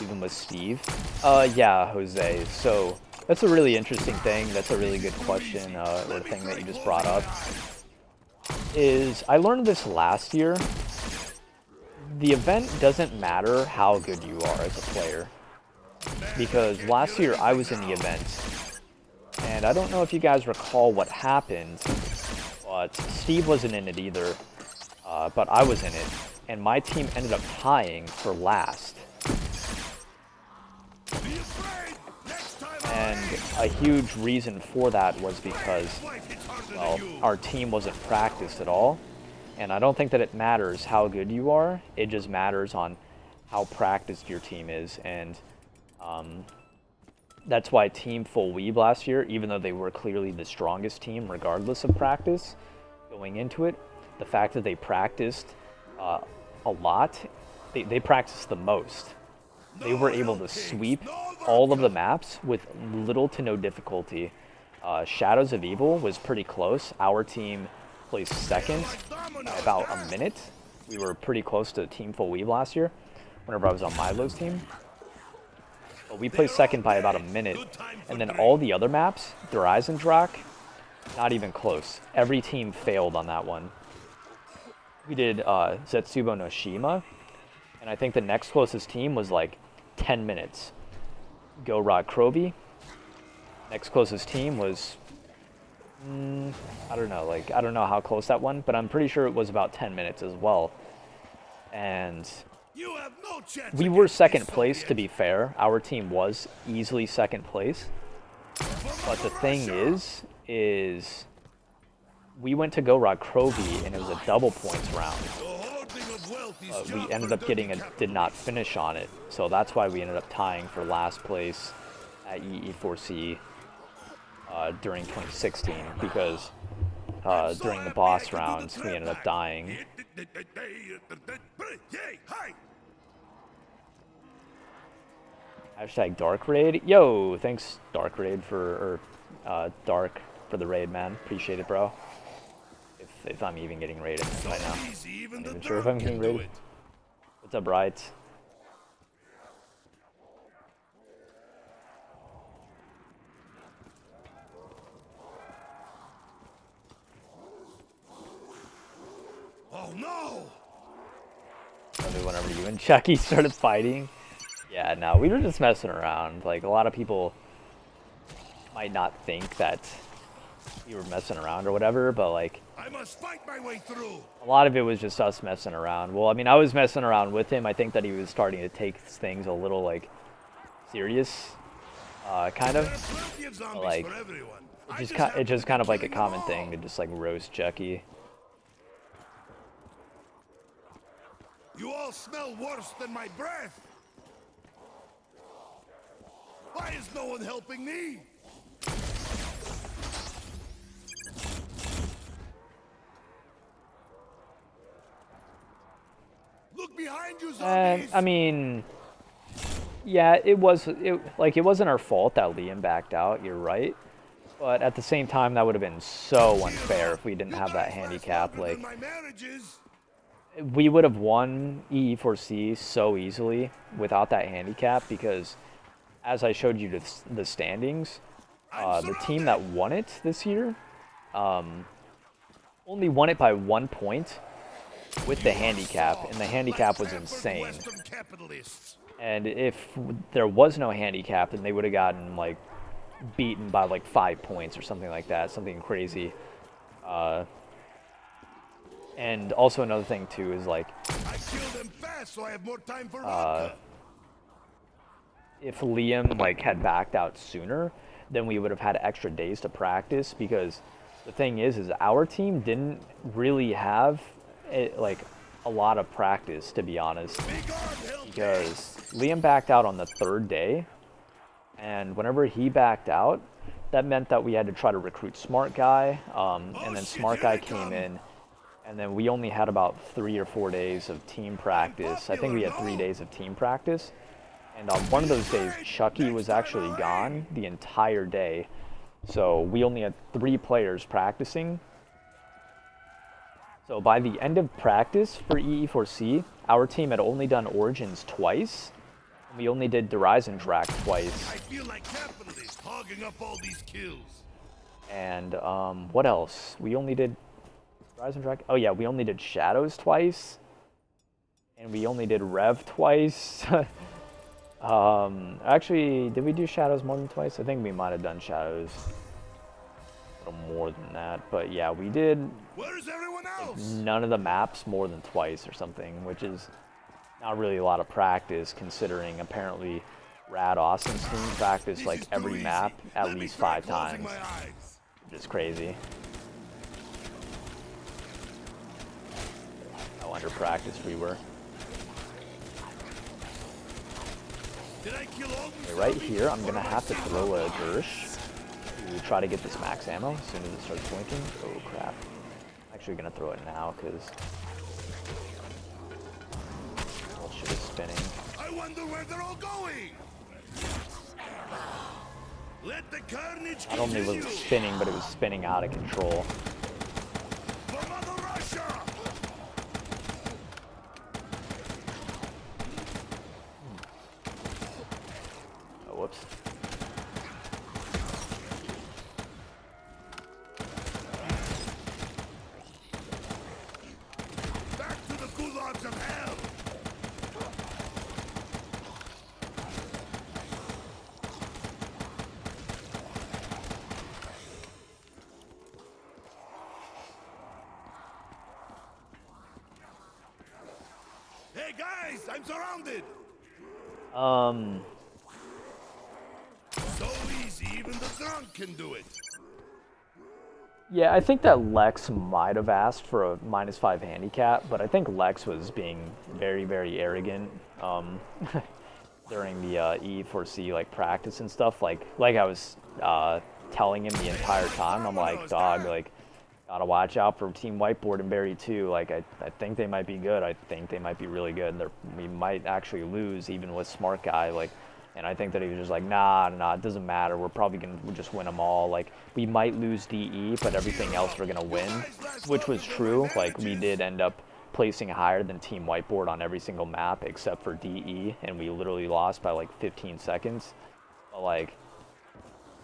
even with Steve. Yeah, Jose. So that's a really interesting thing. That's a really good question, or thing that you just brought up. Is I learned this last year. The event doesn't matter how good you are as a player, because last year I was in the event, and I don't know if you guys recall what happened, but Steve wasn't in it either, but I was in it. And my team ended up tying for last. And a huge reason for that was because, well, our team wasn't practiced at all. And I don't think that it matters how good you are. It just matters on how practiced your team is. And that's why Team Full Weeb last year, even though they were clearly the strongest team regardless of practice going into it, the fact that they practiced a lot, they practiced the most. They were able to sweep all of the maps with little to no difficulty. Shadows of Evil was pretty close. Our team placed second by about a minute. We were pretty close to Team Full Weave last year, whenever I was on Milo's team. But we placed second by about a minute. And then all the other maps, Dreisendrach, not even close. Every team failed on that one. We did Zetsubo no Shima, and I think the next closest team was like 10 minutes. Go Rod Krovi. Next closest team was, I don't know, like, I don't know how close that one, but I'm pretty sure it was about 10 minutes as well. And we were second place, to be fair. Our team was easily second place. But the thing is we went to Go Rod Krovi, and it was a double points round. We ended up getting a did not finish on it, so that's why we ended up tying for last place at EE4C during 2016, because during the boss rounds we ended up dying. Hashtag Dark Raid. Yo, thanks Dark Raid for Dark for the raid, man. Appreciate it, bro. If I'm even getting raided right now. I'm not even sure if I'm getting raided. What's up, Bright? Oh no! Whenever you and Chucky started fighting. Yeah, no, we were just messing around. Like, a lot of people might not think that we were messing around or whatever, but like, I must fight my way through. a lot of it was just us messing around. Well, I mean, I was messing around with him. I think that he was starting to take things a little, like, serious, kind of. But, like, it's just kind of like a common thing to just, like, roast Chucky. You all smell worse than my breath. Why is no one helping me? Behind you, And zombies! I mean, yeah, it wasn't our fault that Liam backed out. You're right. But at the same time, that would have been so unfair if we didn't You have that guys last handicap. longer than Like, my marriages. we would have won EE4C so easily without that handicap because, as I showed you the standings, I'm the team that surrounded. won it this year only won it by 1 point with the handicap, and the handicap was insane. Western capitalists. And if there was no handicap, then they would have gotten like beaten by like 5 points or something like that, something crazy. And also another thing too is like, I kill them fast so I have more time for vodka. if Liam like had backed out sooner, then we would have had extra days to practice because the thing is our team didn't really have like a lot of practice, to be honest, Be gone, Hellcat. because Liam backed out on the 3rd day, and whenever he backed out, that meant that we had to try to recruit Smart Guy, and then shit, Smart here Guy they came come. in, and then we only had about 3 or 4 days of team practice. I think we had 3 days of team practice, and on one of those days, Chucky was actually gone the entire day, so we only had 3 players practicing. So by the end of practice for EE4C, our team had only done Origins twice, and we only did Horizon Drac twice. I feel like capitalists hogging up all these kills. And what else? We only did Horizon Drac. Oh yeah, we only did Shadows twice, and we only did Rev twice. Actually, did we do Shadows more than twice? I think we might have done Shadows a little more than that, but yeah, we did Where's everyone else? none of the maps more than twice or something, which is not really a lot of practice considering apparently Rad Austin's team practiced like This is every too easy. map at Let me least try 5 closing times, my eyes. which is crazy. How under practiced we were. Did I kill all these Okay, right zombies? here, I'm Or gonna am I have to still throw a alive? Gersh to try to get this max ammo as soon as it starts blinking. Oh crap. I'm actually gonna throw it now because all shit is spinning. I wonder where they're all going. Let the carnage Not only was continue. it spinning, but it was spinning out of control. For Mother Russia. Oh, whoops. Back to the gulags of hell. Hey guys, I'm surrounded. So easy, even the drunk can do it. Yeah, I think that Lex might have asked for a -5 handicap, but I think Lex was being very, very arrogant during the E4C like practice and stuff. Like I was telling him the entire time, I'm like, dog, like, gotta watch out for Team Whiteboard and Barry too. Like, I think they might be good. I think they might be really good. We might actually lose even with Smart Guy. Like, and I think that he was just like, nah, it doesn't matter. We're probably gonna just win them all. Like, we might lose DE, but everything else we're gonna win, which was true. Like, we did end up placing higher than Team Whiteboard on every single map except for DE, and we literally lost by like 15 seconds. But like,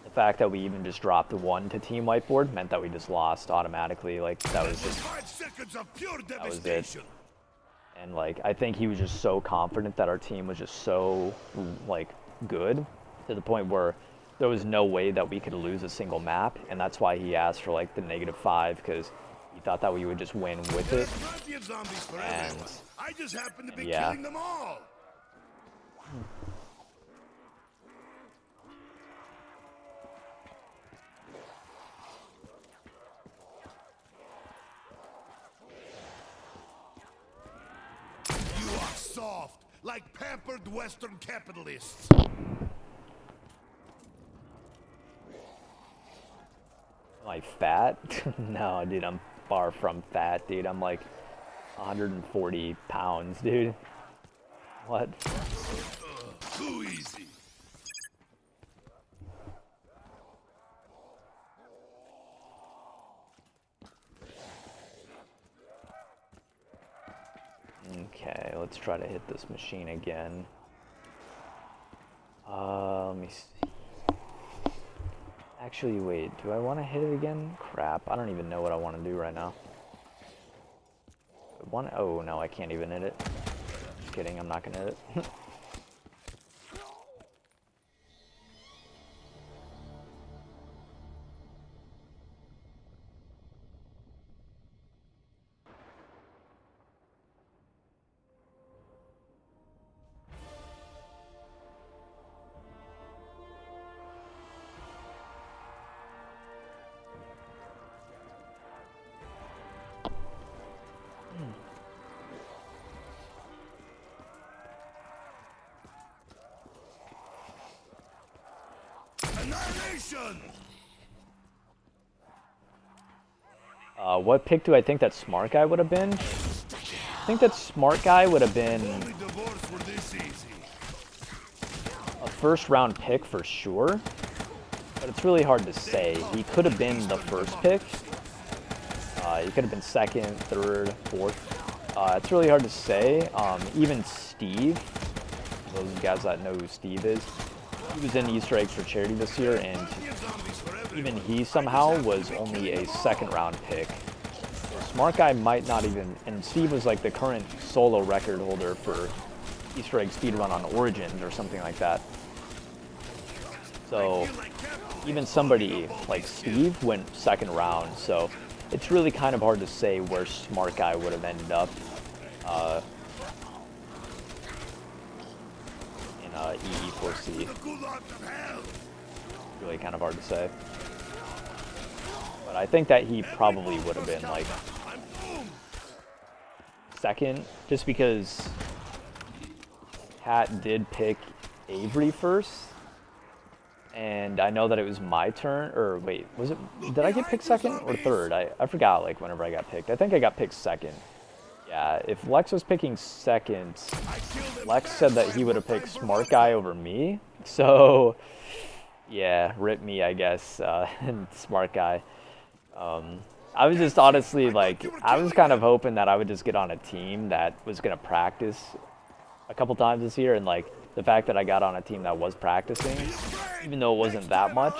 the fact that we even just dropped 1 to Team Whiteboard meant that we just lost automatically. Like, that was just, 5 seconds of pure was it. devastation. and like, I think he was just so confident that our team was just so like good to the point where there was no way that we could lose a single map, and that's why he asked for like the -5, because he thought that we would just win with it. There's plenty of zombies for And- everyone. I just happen to be yeah. killing them all. You are soft, like pampered Western capitalists. Am I fat? No, dude, I'm far from fat, dude. I'm like 140 pounds, dude. What? Too easy. Okay, let's try to hit this machine again. Let me see. Actually, wait, do I want to hit it again? Crap, I don't even know what I want to do right now. Oh, no, I can't even hit it. Just kidding, I'm not gonna hit it. Annihilation! What pick do I think that smart guy would have been? I think that smart guy would have been Only divorce were this easy. a first round pick for sure, but it's really hard to say. He could have been the first pick. He could have been second, third, fourth. It's really hard to say. Even Steve, those guys that know who Steve is, he was in Easter eggs for charity this year, and even he somehow was only a second round pick. So smart guy might not even, and Steve was like the current solo record holder for Easter egg speedrun on Origins or something like that. So even somebody like Steve went second round, so it's really kind of hard to say where smart guy would have ended up in EE4C. Really kind of hard to say. But I think that he probably would have been like second, just because Pat did pick Avery first, and I know that it was my turn, or wait, was it, did I get picked second or third? I forgot, like, whenever I got picked. I think I got picked second. Yeah, if Lex was picking second, Lex said that he would have picked smart guy over me, so yeah, rip me, I guess, and smart guy. I was just honestly, like, I was kind of hoping that I would just get on a team that was going to practice a couple times this year, and like the fact that I got on a team that was practicing, even though it wasn't that much,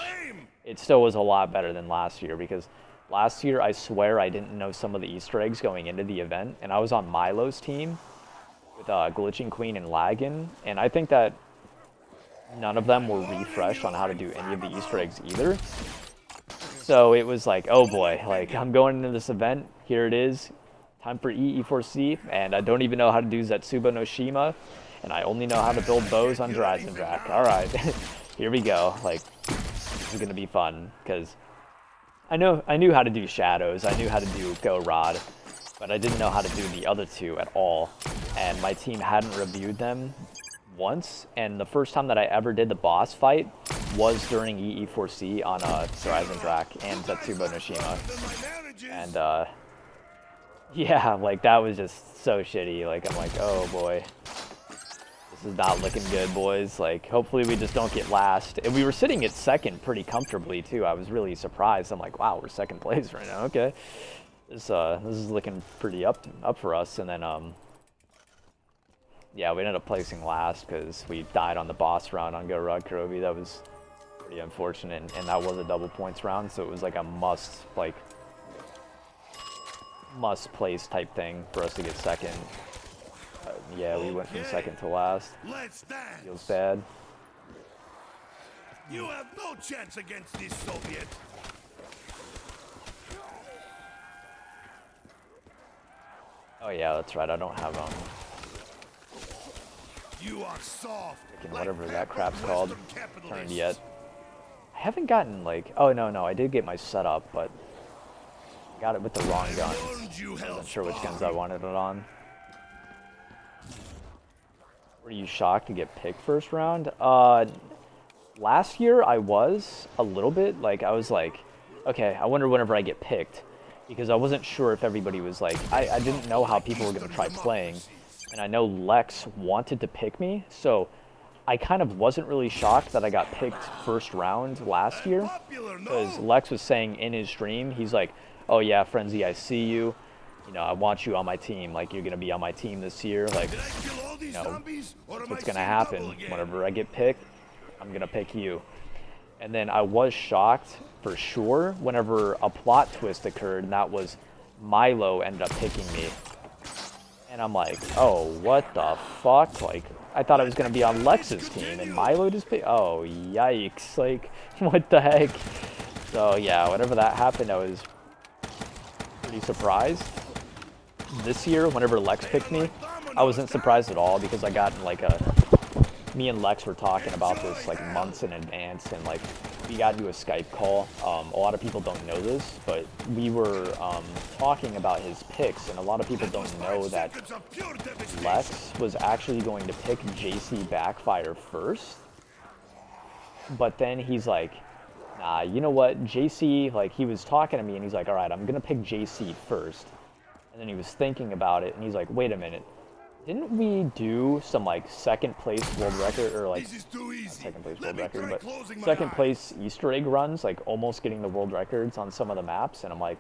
it still was a lot better than last year, because last year I swear I didn't know some of the Easter eggs going into the event, and I was on Milo's team with Glitching Queen and Laggin, and I think that none of them were refreshed on how to do any of the Easter eggs either. So it was like, oh boy, like, I'm going into this event, here it is, time for EE4C, and I don't even know how to do Zetsuba no Shima, and I only know how to build bows on Drazen Drac. Alright, here we go. Like, this is gonna be fun, because I knew how to do Shadows, I knew how to do Go Rod, but I didn't know how to do the other two at all, and my team hadn't reviewed them once, and the first time that I ever did the boss fight was during EE4C on Drazen Drac and Zetsuba no Shima. And yeah, like, that was just so shitty. Like, I'm like, oh boy, this is not looking good, boys. Like, hopefully we just don't get last. And we were sitting at second pretty comfortably too. I was really surprised. I'm like, wow, we're second place right now. Okay, this is looking pretty up for us. And then yeah, we ended up placing last because we died on the boss round on Go Rod Kurobi. That was pretty unfortunate, and that was a double points round, so it was like a must place type thing for us to get second. Yeah, we went from second to last. Feels bad. You have no chance against this Soviet. Oh yeah, that's right. I don't have You are soft. whatever that crap's called turned yet. I haven't gotten, like, oh no, I did get my setup, but I got it with the wrong guns. I wasn't sure which guns I wanted it on. Were you shocked to get picked first round? Last year I was a little bit, like, I was like, okay, I wonder whenever I get picked, because I wasn't sure if everybody was like, I didn't know how people were going to try playing and I know Lex wanted to pick me, so I kind of wasn't really shocked that I got picked first round last year, because Lex was saying in his stream, he's like, oh yeah, Frenzy, I see you. You know, I want you on my team. Like, you're going to be on my team this year. Like, you know, that's what's going to happen. Whenever I get picked, I'm going to pick you. And then I was shocked, for sure, whenever a plot twist occurred, and that was Milo ended up picking me. And I'm like, oh, what the fuck? Like, I thought I was going to be on Lex's team, and Milo just picked... Oh, yikes. Like, what the heck? So, yeah, whenever that happened, I was pretty surprised. This year, whenever Lex picked me, I wasn't surprised at all, because I got in, like, a... Me and Lex were talking about this, like, months in advance, and, like, we got into a Skype call. A lot of people don't know this, but we were talking about his picks, and a lot of people don't know that Lex was actually going to pick JC Backfire first. But then he's like, nah, you know what, JC, like, he was talking to me, and he's like, alright, I'm gonna pick JC first. And then he was thinking about it, and he's like, wait a minute. Didn't we do some, like, second place world record, or, like, not second place world record, but second place Easter egg runs, like, almost getting the world records on some of the maps? And I'm like,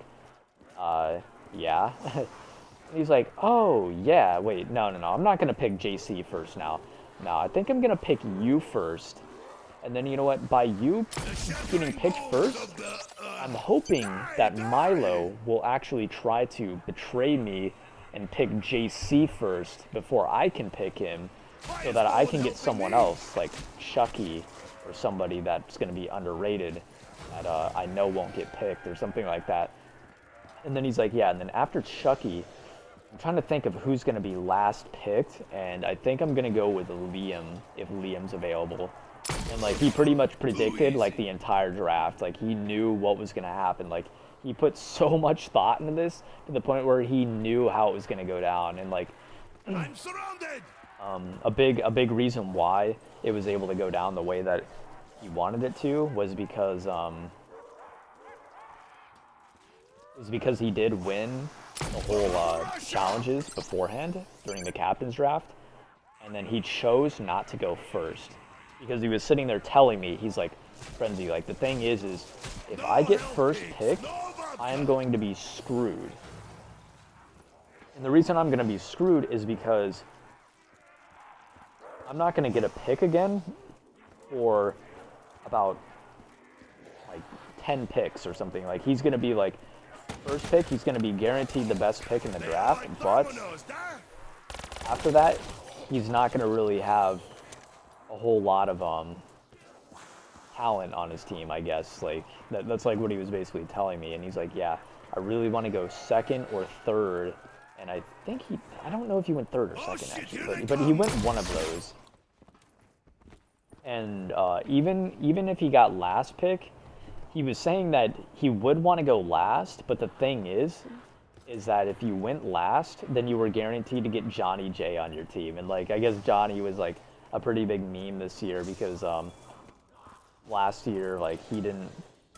yeah. And he's like, oh, yeah, wait, no, I'm not gonna pick JC first now. No, I think I'm gonna pick you first. And then, you know what, by you getting picked first, I'm hoping that Milo will actually try to betray me and pick JC first before I can pick him, so that I can get someone else, like Chucky, or somebody that's going to be underrated, that I know won't get picked, or something like that. And then he's like, yeah, and then after Chucky, I'm trying to think of who's going to be last picked, and I think I'm going to go with Liam, if Liam's available. And, like, he pretty much predicted, like, the entire draft. Like, he knew what was going to happen. Like, he put so much thought into this to the point where he knew how it was going to go down. And, like, I'm surrounded. A big reason why it was able to go down the way that he wanted it to was because he did win the whole challenges beforehand during the captain's draft, and then he chose not to go first. Because he was sitting there telling me, he's like, Frenzy, like, the thing is if I get first pick, I am going to be screwed. And the reason I'm going to be screwed is because I'm not going to get a pick again for about, like, 10 picks or something. Like, he's going to be, like, first pick, he's going to be guaranteed the best pick in the draft, but after that, he's not going to really have a whole lot of talent on his team, I guess. Like, that's like what he was basically telling me. And he's like, yeah, I really want to go second or third. And I think I don't know if he went third or second, actually, but he went one of those. And even if he got last pick, he was saying that he would want to go last, but the thing is that if you went last, then you were guaranteed to get Johnny J on your team. And, like, I guess Johnny was, like, a pretty big meme this year, because last year, like, he didn't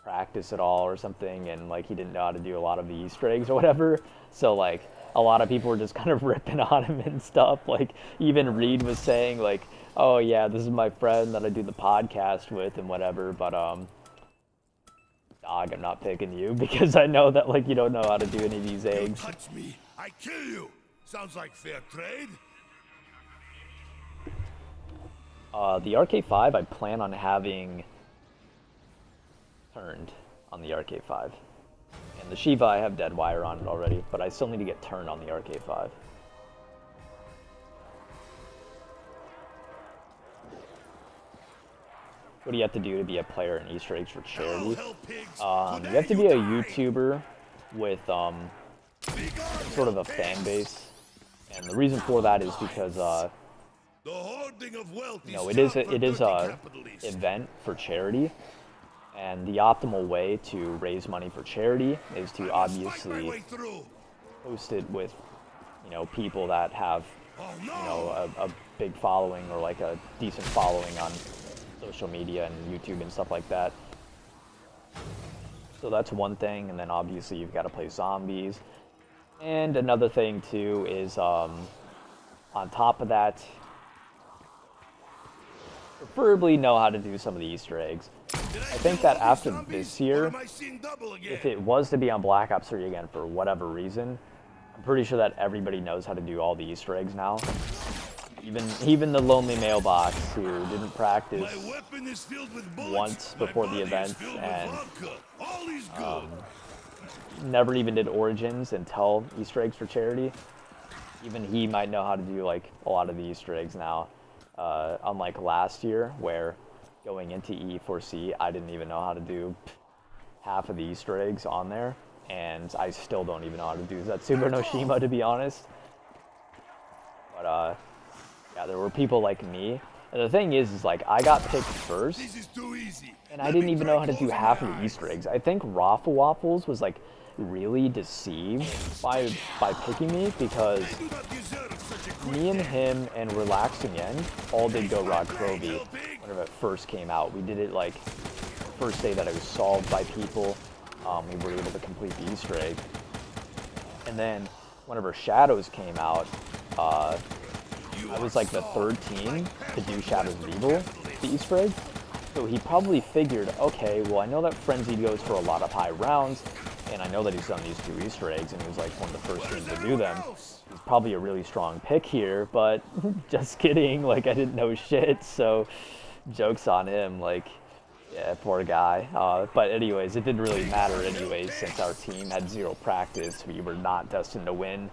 practice at all or something, and, like, he didn't know how to do a lot of the Easter eggs or whatever. So, like, a lot of people were just kind of ripping on him and stuff. Like, even Reed was saying, like, oh yeah, this is my friend that I do the podcast with and whatever, but dog, I'm not picking you because I know that, like, you don't know how to do any of these eggs. You touch me, I kill you. Sounds like fair trade. The RK5 I plan on having turned on the RK5. And the Shiva I have dead wire on it already, but I still need to get turned on the RK5. What do you have to do to be a player in Easter eggs for charity? You have to be a YouTuber with sort of a fan base. And the reason for that is because you know, it is a event for charity, and the optimal way to raise money for charity is to obviously post it with, you know, people that have, you know, a big following, or like a decent following on social media and YouTube and stuff like that. So that's one thing, and then obviously you've got to play zombies. And another thing too is on top of that, preferably know how to do some of the Easter eggs. I think that after this year, if it was to be on Black Ops 3 again for whatever reason, I'm pretty sure that everybody knows how to do all the Easter eggs now. Even the lonely mailbox who didn't practice once before the event and never even did Origins until Easter eggs for charity. Even he might know how to do like a lot of the Easter eggs now. Unlike last year, where going into E4C, I didn't even know how to do half of the Easter eggs on there, and I still don't even know how to do Zatsuba no Shima, to be honest. But yeah, there were people like me. And the thing is like I got picked first, and I didn't even know how to do half of the Easter eggs. I think Raffle Waffles was like really deceived by picking me, because me and him and Relaxing End all did Go Rod Krovi whenever it first came out. We did it like the first day that it was solved by people. We were able to complete the Easter egg. And then whenever Shadows came out, I was like the third team to do Shadows of Evil, the Easter egg. So he probably figured, okay, well I know that Frenzied goes for a lot of high rounds, and I know that he's done these 2 Easter eggs, and he was like one of the first teams to do them. He's probably a really strong pick here, but just kidding, like I didn't know shit, so joke's on him, like, yeah, poor guy. But anyways, it didn't really matter anyways, since our team had 0 practice. We were not destined to win,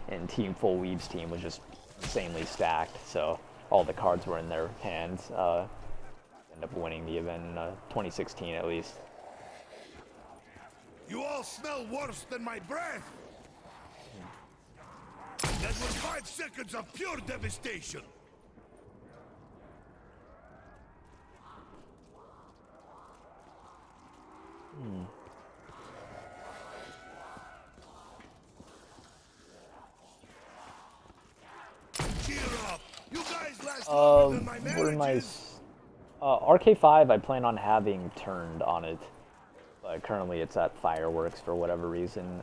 and Team Full Weeb's team was just insanely stacked, so all the cards were in their hands. Ended up winning the event in 2016 at least. You all smell worse than my breath. That was 5 seconds of pure devastation. Cheer up. You guys last longer than my marriages. RK5 I plan on having turned on it. But currently it's at Fireworks for whatever reason.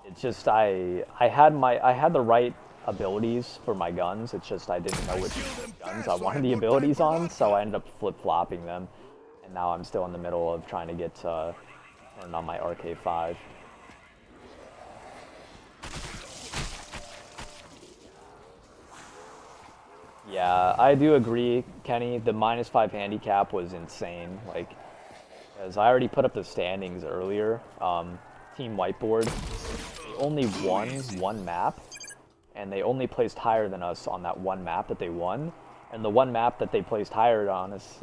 It's just I had the right abilities for my guns. It's just I didn't know which guns I wanted the abilities on, so I ended up flip-flopping them. And now I'm still in the middle of trying to get turned on my RK5. Yeah, I do agree, Kenny. The -5 handicap was insane. Like, as I already put up the standings earlier, Team Whiteboard, they only won 1 map, and they only placed higher than us on that 1 map that they won. And the 1 map that they placed higher on us,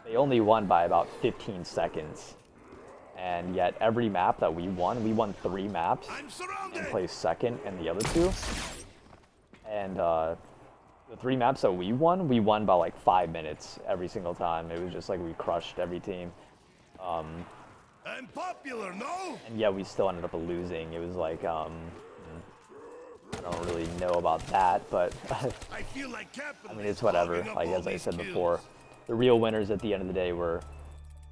they only won by about 15 seconds. And yet every map that we won 3 maps and placed second in the other 2. And the 3 maps that we won by like 5 minutes every single time. It was just like we crushed every team. I'm popular, no? And yeah, we still ended up losing. It was like, I don't really know about that, but I feel like I mean, it's whatever. Like, as I said before, the real winners at the end of the day were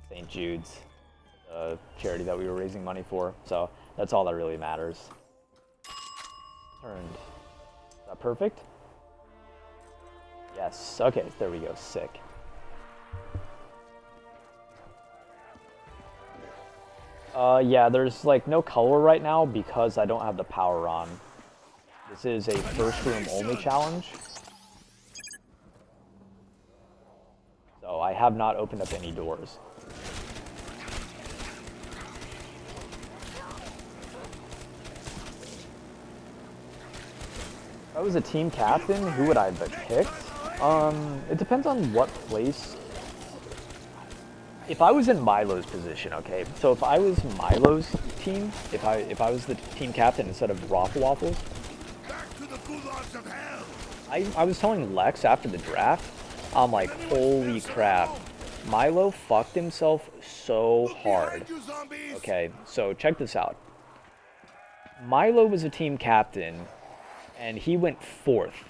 St. Jude's, the charity that we were raising money for. So that's all that really matters. Turned. Is that perfect? Yes. Okay, there we go. Sick. Yeah, there's like no color right now because I don't have the power on. This is a first room only challenge. So I have not opened up any doors. If I was a team captain, who would I have picked? It depends on what place. If I was in Milo's position, okay, so if I was Milo's team, if I was the team captain instead of Raffle Waffles, I was telling Lex after the draft, I'm like, holy crap, Milo fucked himself so hard. Okay, so check this out. Milo was a team captain, and he went 4th.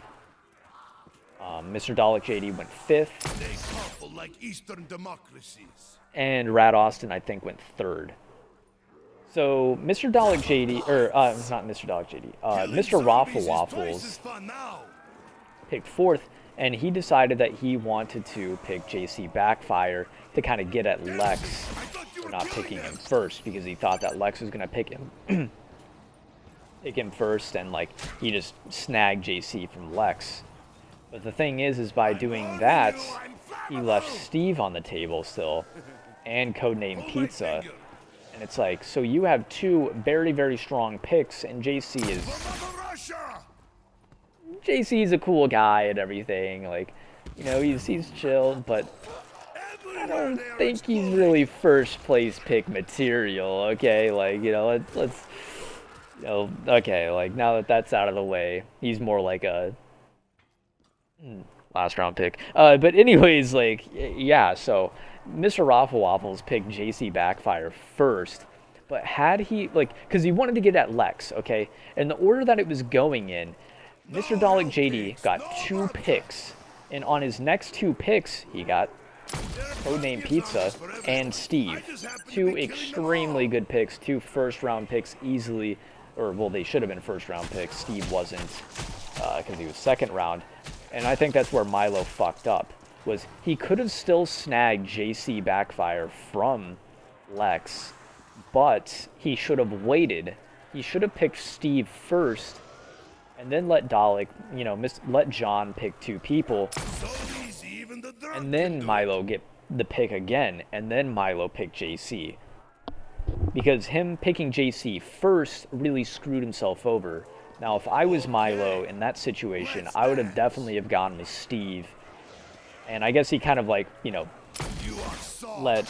Mr. Dalek JD went 5th. They couple like Eastern democracies. And Rad Austin, I think, went 3rd. So Mr. Dalek JD, or not Mr. Dalek JD, Mr. Raffle Waffles picked fourth, and he decided that he wanted to pick JC Backfire to kind of get at Lex for not picking him first, because he thought that Lex was gonna pick him first, and like he just snagged JC from Lex. But the thing is by doing that, he left Steve on the table still, and Codename Pizza. And it's like, so you have two very, very strong picks, and JC's a cool guy and everything. Like, you know, he's chill, but I don't think he's really first place pick material. Okay, like, you know, let's you know, okay, like now that that's out of the way, he's more like a last round pick. But anyways, like, yeah, so Mr. Raffle Waffles picked JC Backfire first, but had he, like, because he wanted to get at Lex, okay? And the order that it was going in, Mr. Dalek JD got 2 picks, and on his next 2 picks, he got Codename Pizza and Steve. 2 extremely good picks, 2 first-round picks easily, or, well, they should have been first-round picks. Steve wasn't, because he was second round. And I think that's where Milo fucked up, was he could have still snagged JC Backfire from Lex, but he should have waited. He should have picked Steve first, and then let Dalek, you know, let John pick 2 people, and then Milo get the pick again, and then Milo pick JC. Because him picking JC first really screwed himself over. Now, if I was Milo in that situation, I would have definitely have gone with Steve. And I guess he kind of, like, you know, let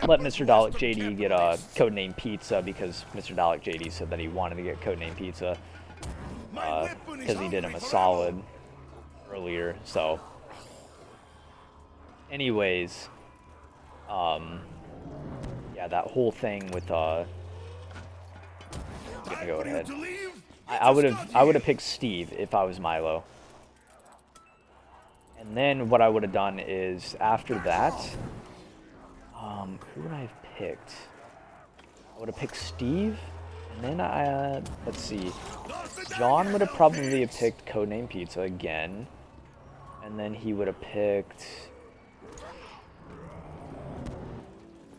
Mr. Dalek JD get a Codename Pizza, because Mr. Dalek JD said that he wanted to get Codename Pizza. Because he did him a solid earlier, so. Anyways, yeah, that whole thing with, I'm gonna go ahead. I would have picked Steve if I was Milo. And then what I would have done is, after that, who would I have picked? I would have picked Steve, and then let's see, John would have probably picked Codename Pizza again, and then he would have picked,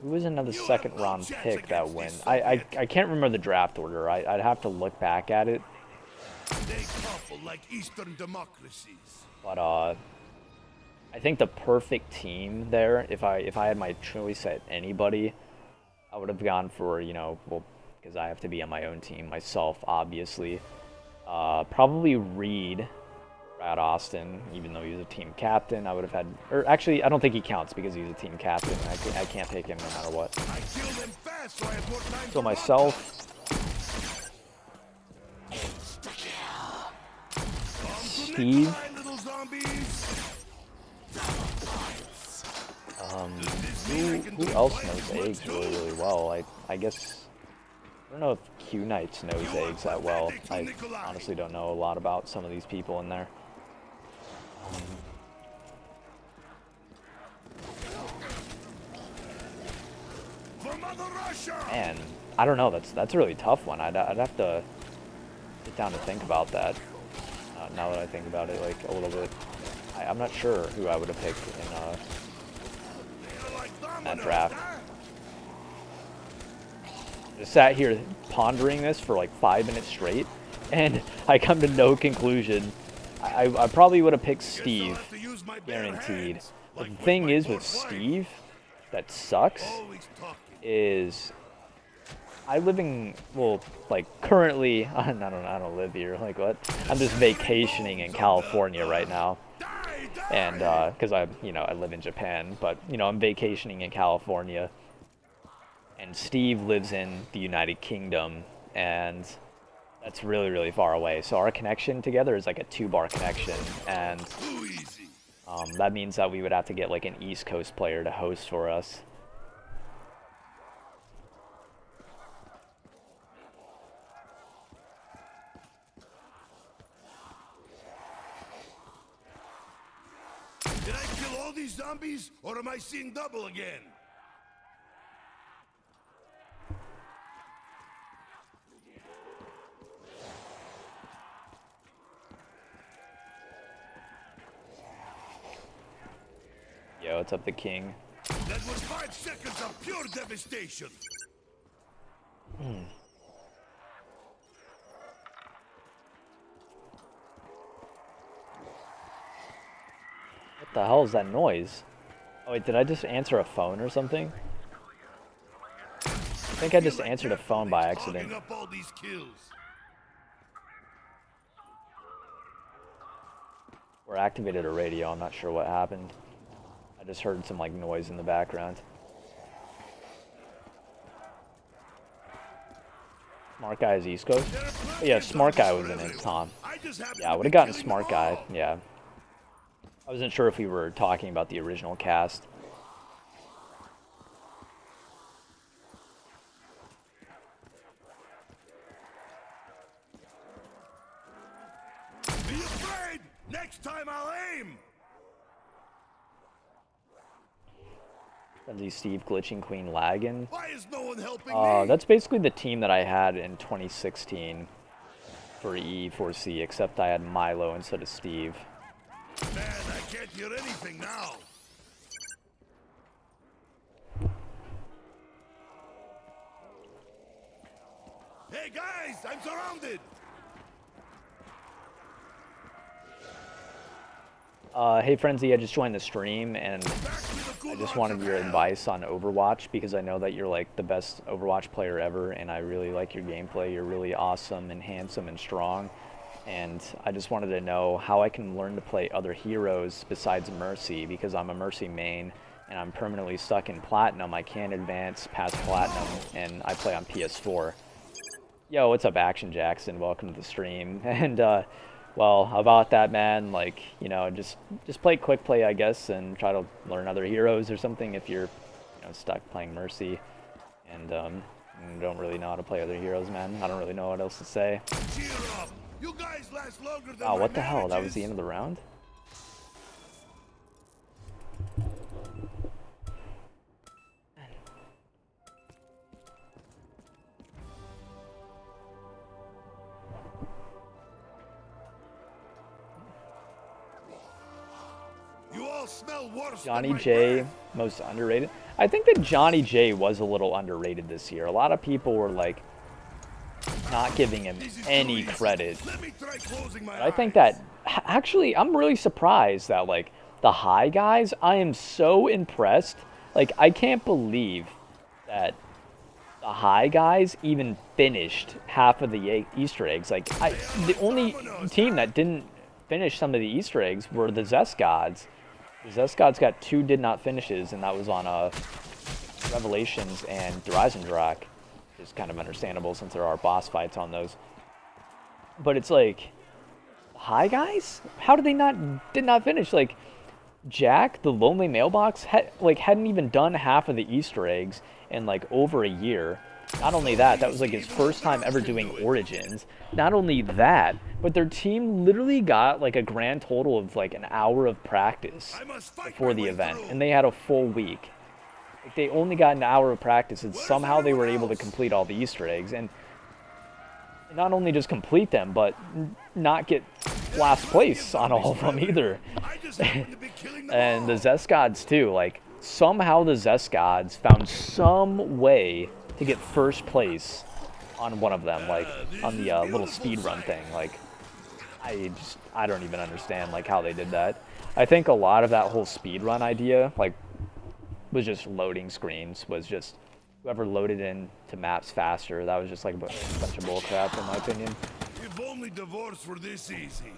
who was another second round pick that went? I can't remember the draft order. I'd have to look back at it. But I think the perfect team there, if I had my choice at anybody, I would have gone for, you know, well, because I have to be on my own team myself, obviously. Probably Brad Austin, even though he's a team captain. I would have had, or actually, I don't think he counts because he's a team captain. I can't pick him no matter what. So myself, Steve, who else knows eggs really, really well? I guess, I don't know if Q Knights knows eggs that well. I honestly don't know a lot about some of these people in there. Man, I don't know. That's a really tough one. I'd have to sit down and think about that. Now that I think about it, like, a little bit, I'm not sure who I would have picked in that draft. I just sat here pondering this for like 5 minutes straight, and I come to no conclusion. I probably would have picked Steve, guaranteed. But the thing is with Steve, that sucks, is I live in, well, like, currently, I don't live here, like, what? I'm just vacationing in California right now. And, because I live in Japan, but, you know, I'm vacationing in California. And Steve lives in the United Kingdom, and that's really, really far away. So our connection together is like a 2-bar connection, and that means that we would have to get like an East Coast player to host for us. Did I kill all these zombies, or am I seeing double again? Yo, what's up, the king? That was 5 seconds of pure devastation. What the hell is that noise? Oh wait, did I just answer a phone or something? I think I just answered a phone by accident. Up all these kills. Or activated a radio, I'm not sure what happened. I just heard some like noise in the background. Smart Guy is East Coast? Oh, yeah, Smart Guy was in it, Tom. Yeah, I would have gotten Smart Guy, yeah. I wasn't sure if we were talking about the original cast. Be afraid! Next time I'll aim! Frenzy Steve, Glitching Queen, Laggin. Why is no one helping me? That's basically the team that I had in 2016 for E4C, except I had Milo instead of Steve. Man, I can't hear anything now. Hey guys, I'm surrounded. Hey Frenzy, I just joined the stream and I just wanted your advice on Overwatch because I know that you're like the best Overwatch player ever and I really like your gameplay. You're really awesome and handsome and strong. And I just wanted to know how I can learn to play other heroes besides Mercy because I'm a Mercy main and I'm permanently stuck in Platinum. I can't advance past Platinum and I play on PS4. Yo, what's up, Action Jackson? Welcome to the stream. And well, about that, man, like, you know, just play quick play, I guess, and try to learn other heroes or something if you're, you know, stuck playing Mercy and don't really know how to play other heroes, man. I don't really know what else to say. Cheer up. You guys last longer than Oh, what the my hell? That was marriages. the end of the round? You all smell worse Johnny than my J, breath. most underrated. I think that Johnny J was a little underrated this year. A lot of people were like not giving him This is any too easy. credit. Let me try closing my But I think eyes. that actually I'm really surprised that like the high guys, I am so impressed. Like I can't believe that the high guys even finished half of the Easter eggs. Like the only team that didn't finish some of the Easter eggs were the Zest Gods. The Zest Gods got 2 did not finishes, and that was on Revelations and Horizon Drac. It's kind of understandable since there are boss fights on those. But it's like, hi guys, how did not finish? Like Jack, the Lonely Mailbox, hadn't even done half of the Easter eggs in like over a year. Not only that, that was like his first time ever doing Origins. Not only that, but their team literally got like a grand total of like an hour of practice before the event, and they had a full week. Like they only got an hour of practice, and somehow they were able to complete all the Easter eggs, and not only just complete them, but not get last place on all of them either. I just happen to be killing them And the all. Zest Gods too, like somehow the Zest Gods found some way to get first place on one of them, like on the little speed run thing. Like I don't even understand like how they did that. I think a lot of that whole speed run idea like was just loading screens, was just whoever loaded into maps faster. That was just like a bunch of bullcrap in my opinion. If only divorce were this easy.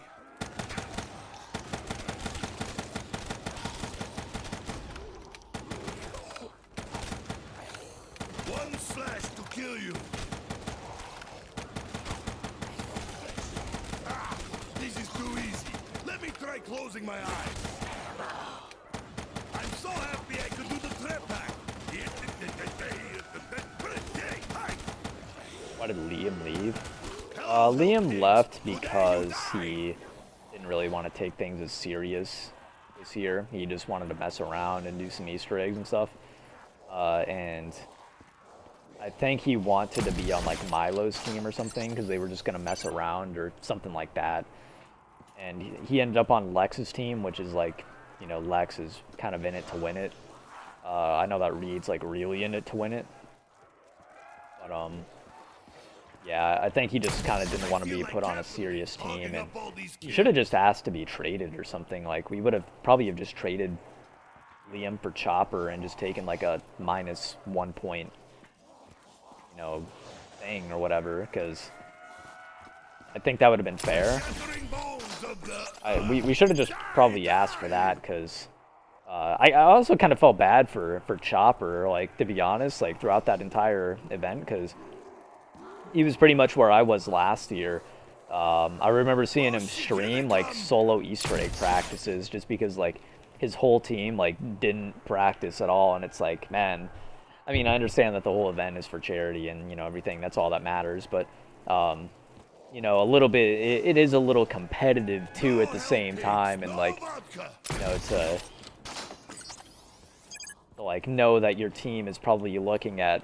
One slash to kill you. Ah, this is too easy. Let me try closing my eyes. I'm so happy I could do the trap hack. Why did Liam leave? Liam left because he didn't really want to take things as serious this year. He just wanted to mess around and do some Easter eggs and stuff. And I think he wanted to be on like Milo's team or something because they were just gonna mess around or something like that. And he ended up on Lex's team, which is like you know, Lex is kind of in it to win it. I know that Reed's like really in it to win it. But yeah, I think he just kind of didn't want to be put on a serious team, and he should have just asked to be traded or something. Like, we would have probably have just traded Liam for Chopper and just taken like a -1 point, you know, thing or whatever, because I think that would have been fair. We should have just probably asked for that, because I also kind of felt bad for Chopper, like, to be honest, like, throughout that entire event, because he was pretty much where I was last year. I remember seeing him stream, like, solo Easter egg practices, just because, like, his whole team, like, didn't practice at all, and it's like, man, I mean, I understand that the whole event is for charity and, you know, everything, that's all that matters, but, you know, a little bit, it is a little competitive, too, at the same time, and, like, you know, it's to, like, know that your team is probably looking at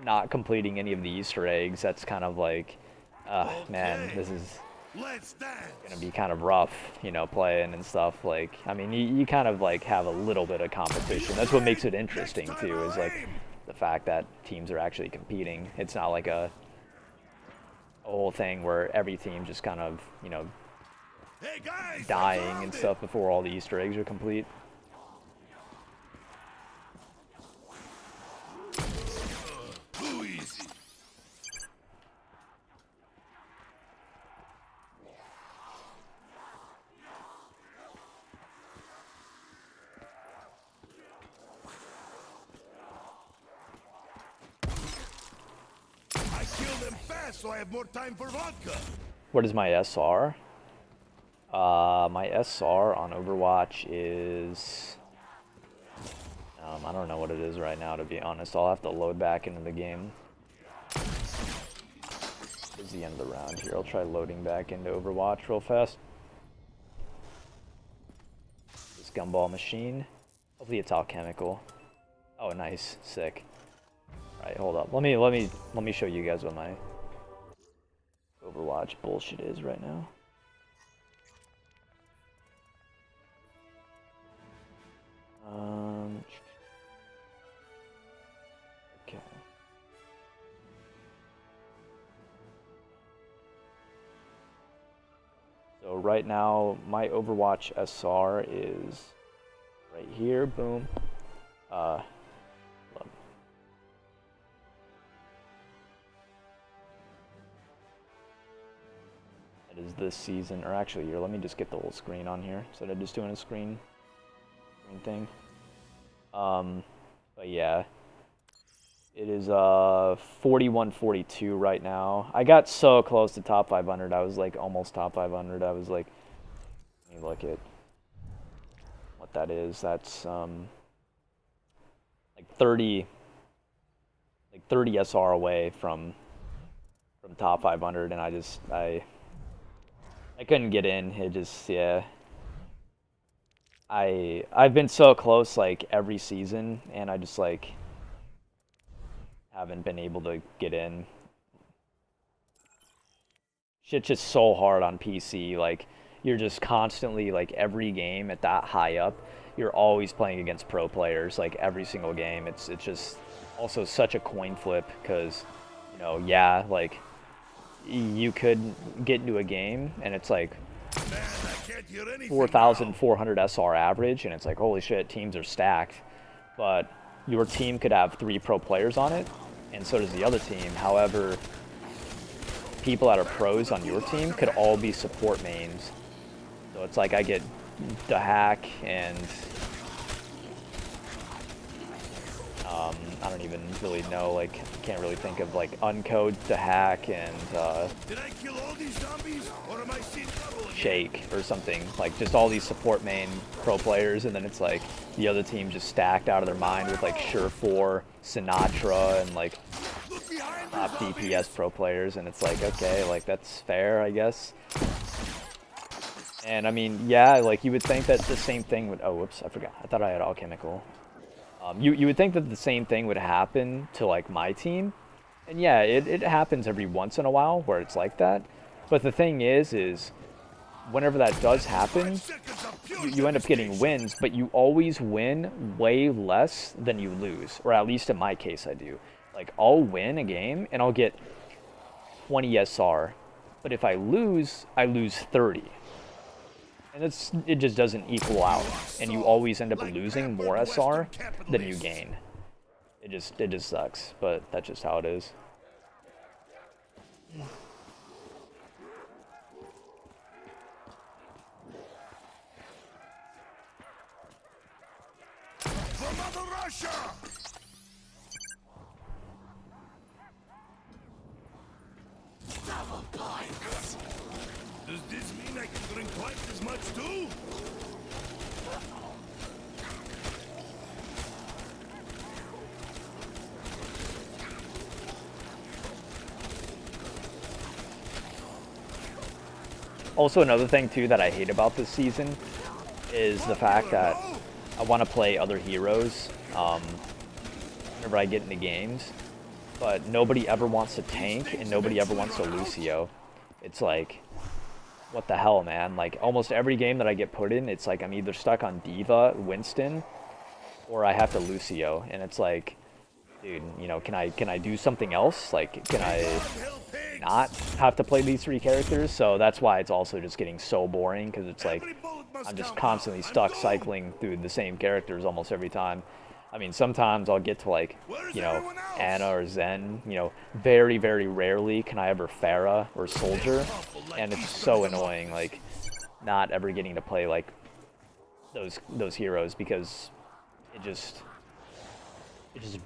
not completing any of the Easter eggs, that's kind of like, man, this is gonna be kind of rough, you know, playing and stuff. Like, I mean, you kind of like have a little bit of competition. That's what makes it interesting too, is like the fact that teams are actually competing. It's not like a whole thing where every team just kind of, you know, dying and stuff before all the Easter eggs are complete. So I have more time for vodka. What is my SR? My SR on Overwatch is... I don't know what it is right now, to be honest. I'll have to load back into the game. It's the end of the round here. I'll try loading back into Overwatch real fast. This gumball machine. Hopefully it's alchemical. Oh, nice. Sick. Alright, hold up. Let me show you guys what my Overwatch bullshit is right now. Okay. So right now, my Overwatch SR is right here. Boom. Is this season, or actually here, let me just get the whole screen on here instead of just doing a screen thing. But yeah, it is 41-42 right now. I got so close to top 500. I was like almost top 500. I was like, let me look at what that is. That's like 30 SR away from top 500, and I couldn't get in. It just, yeah. I've been so close like every season, and I just like haven't been able to get in. Shit's just so hard on PC. Like, you're just constantly, like, every game at that high up, you're always playing against pro players, like every single game. It's just also such a coin flip, because, you know, yeah, like, you could get into a game and it's like 4,400 SR average, and it's like, holy shit, teams are stacked. But your team could have 3 pro players on it, and so does the other team. However, people that are pros on your team could all be support mains. So it's like I get the hack and I don't even really know, like, can't really think of, like, uncode the hack and Did I kill all these zombies, or am I seeing trouble again? shake or something, like just all these support main pro players, and then it's like the other team just stacked out of their mind with like Sure4, Sinatra, and like top DPS pro players, and it's like, okay, like that's fair, I guess. And I mean, yeah, like you would think that the same thing would, oh whoops, I forgot, I thought I had alchemical. You would think that the same thing would happen to like my team, and yeah, it happens every once in a while where it's like that. But the thing is whenever that does happen, you end up getting wins, but you always win way less than you lose, or at least in my case I do. Like, I'll win a game and I'll get 20 SR, but if I lose 30. And it just doesn't equal out, and you always end up losing more SR than you gain. It just sucks, but that's just how it is. For Mother Russia! Double points. Does this mean I can drink twice as much too? Also, another thing too that I hate about this season is the fact that I want to play other heroes whenever I get into games, but nobody ever wants to tank and nobody ever wants to Lucio. It's like, what the hell, man? Like, almost every game that I get put in, it's like I'm either stuck on Diva, Winston, or I have to Lucio, and it's like, dude, you know, can I do something else? Like, can I not have to play these 3 characters? So that's why it's also just getting so boring, because it's like I'm just constantly stuck cycling through the same characters almost every time. I mean, sometimes I'll get to, like, you know, Anna or Zen, you know, very, very rarely can I ever Pharah or Soldier, and it's so annoying, like, not ever getting to play, like, those heroes, because it's just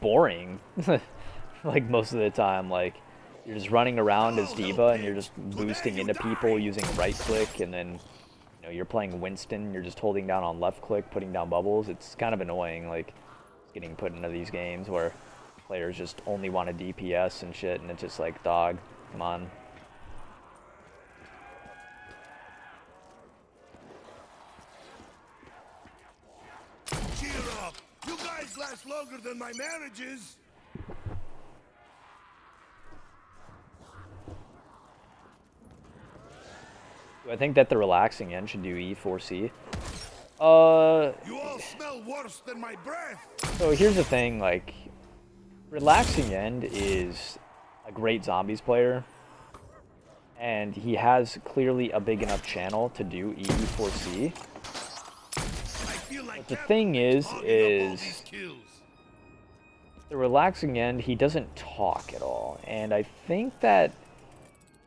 boring, like, most of the time. Like, you're just running around as Diva, and you're just boosting into people using right click, and then, you know, you're playing Winston, you're just holding down on left click, putting down bubbles. It's kind of annoying, like, getting put into these games where players just only want a DPS and shit, and it's just like, dog, come on. Cheer up! You guys last longer than my marriages! Do I think that the relaxing end should do E4C? You all smell worse than my breath! So here's the thing, like, Relaxing End is a great zombies player, and he has clearly a big enough channel to do E4C. But the thing is the Relaxing End, he doesn't talk at all, and I think that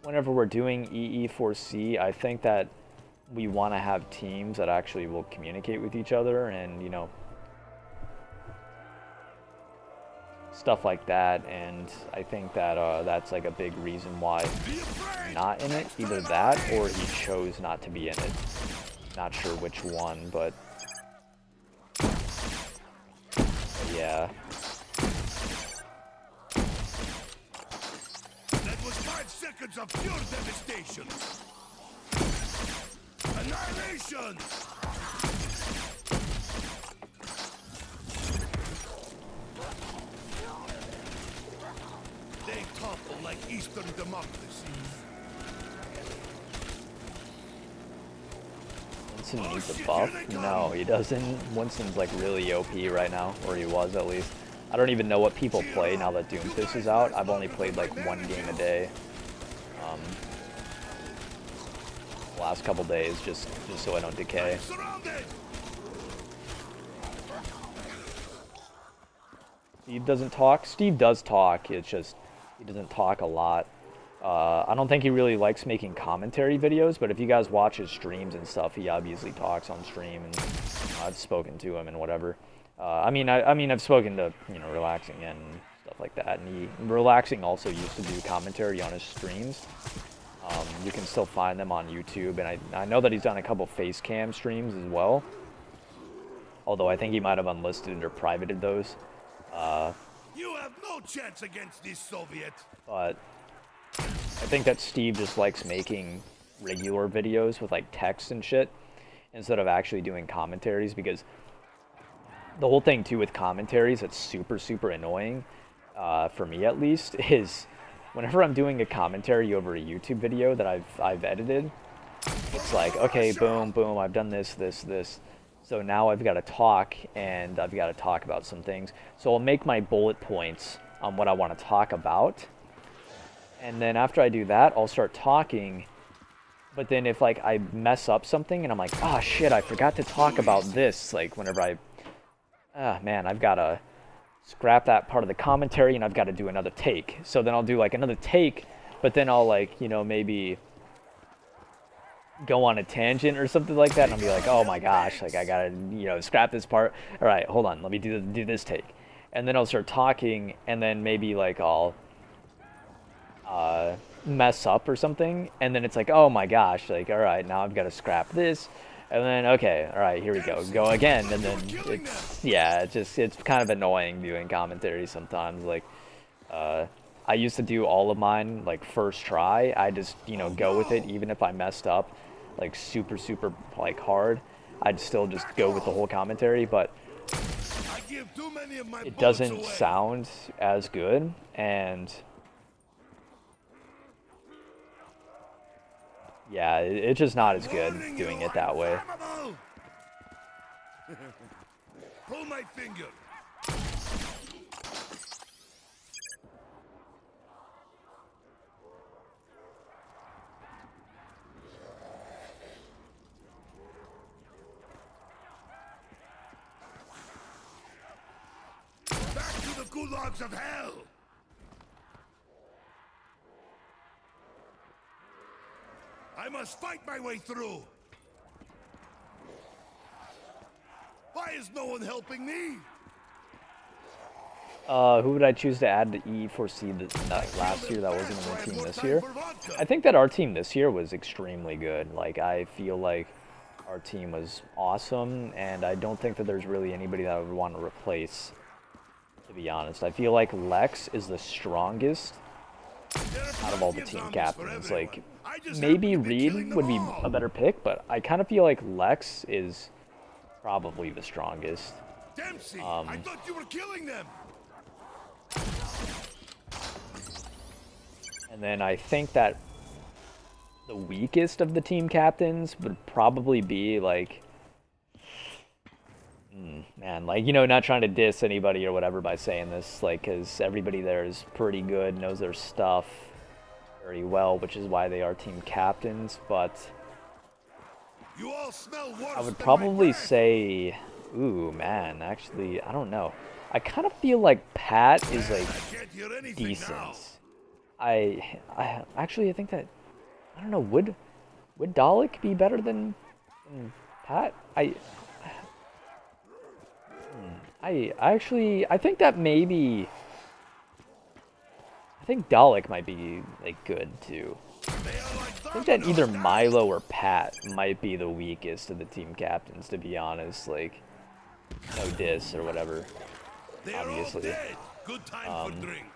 whenever we're doing EE4C, I think that we want to have teams that actually will communicate with each other, and, you know, stuff like that. And I think that that's like a big reason why he's not in it. Either that, or he chose not to be in it. Not sure which one, but yeah. That was 5 seconds of pure devastation! Annihilation! They topple like Eastern democracies. Winston needs a buff? No, he doesn't. Winston's like really OP right now, or he was at least. I don't even know what people play now that Doomfist is out. I've only played like 1 game a day. The last couple days, just so I don't decay. Steve doesn't talk. Steve does talk. It's just he doesn't talk a lot. I don't think he really likes making commentary videos, but if you guys watch his streams and stuff, he obviously talks on stream, and I've spoken to him and whatever. I mean, I've spoken to, you know, Relaxing and stuff like that, and Relaxing also used to do commentary on his streams. You can still find them on YouTube, and I know that he's done a couple face cam streams as well. Although I think he might have unlisted or privated those. You have no chance against this Soviet. But I think that Steve just likes making regular videos with like text and shit instead of actually doing commentaries, because the whole thing too with commentaries that's super annoying, for me at least, is whenever I'm doing a commentary over a YouTube video that I've edited, it's like, okay, boom, boom, I've done this, this, this. So now I've got to talk, and I've got to talk about some things. So I'll make my bullet points on what I want to talk about. And then after I do that, I'll start talking. But then if, like, I mess up something and I'm like, oh, shit, I forgot to talk about this. Like, whenever man, I've got to scrap that part of the commentary and I've got to do another take. So then I'll do, like, another take, but then I'll, like, you know, maybe go on a tangent or something like that. And I'll be like, oh, my gosh, like, I got to, you know, scrap this part. All right, hold on, let me do this take. And then I'll start talking, and then maybe, like, I'll mess up or something, and then it's like, oh my gosh, like, all right, now I've got to scrap this, and then, okay, all right, here we go again, and then it's, yeah, it's kind of annoying doing commentary sometimes. Like, I used to do all of mine, like, first try. I just, you know, go with it, even if I messed up, like, super, like, hard, I'd still just go with the whole commentary, but it doesn't sound as good, and yeah, it's just not as good doing it that way. Pull my finger. Back to the gulags of hell. I must fight my way through. Why is no one helping me? Who would I choose to add to E4C last year that wasn't in the team this year? I think that our team this year was extremely good. Like, I feel like our team was awesome, and I don't think that there's really anybody that I would want to replace, to be honest. I feel like Lex is the strongest out of all the team captains. Like, maybe Reed would be a better pick, but I kind of feel like Lex is probably the strongest. Dempsey, I thought you were killing them. And then I think that the weakest of the team captains would probably be, like, man, like, you know, not trying to diss anybody or whatever by saying this, like, because everybody there is pretty good, knows their stuff very well, which is why they are team captains, but You all smell worse I would than probably my breath. say, ooh, man, actually, I don't know. I kind of feel like Pat is, like, I can't hear anything decent. now. I actually, I think that, I don't know, would Dalek be better than Pat? I think that maybe, I think Dalek might be, like, good too. I think that either Milo or Pat might be the weakest of the team captains, to be honest. Like, no diss or whatever, They are all obviously. dead. Good time for drink.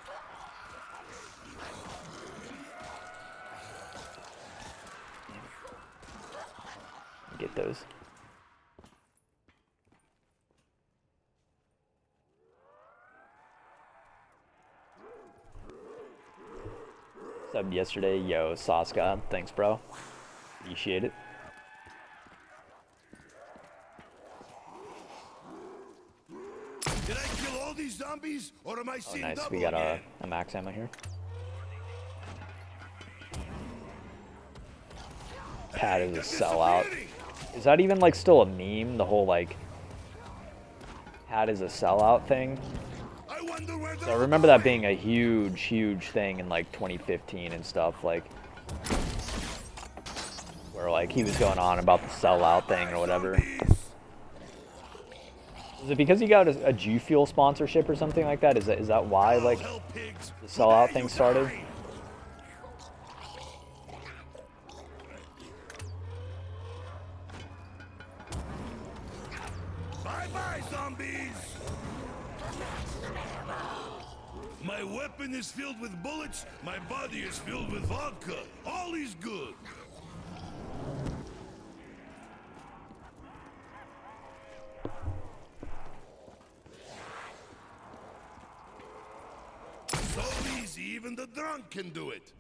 Get those. Subbed yesterday, yo, Saska, thanks, bro. Appreciate it. Did I kill all these zombies, or am I Oh, seeing nice. double We got again? a max ammo here. Pat is a sellout. Is that even, like, still a meme? The whole, like, Pat is a sellout thing? I wonder where So I remember that being a huge thing in, like, 2015 and stuff, like, where, like, he was going on about the sellout thing or whatever. Is it because he got a G Fuel sponsorship or something like that? Is that why, like, the sellout thing started? Bye-bye, zombies! My weapon is filled with bullets, my body is filled with vodka. All is good. So easy, even the drunk can do it.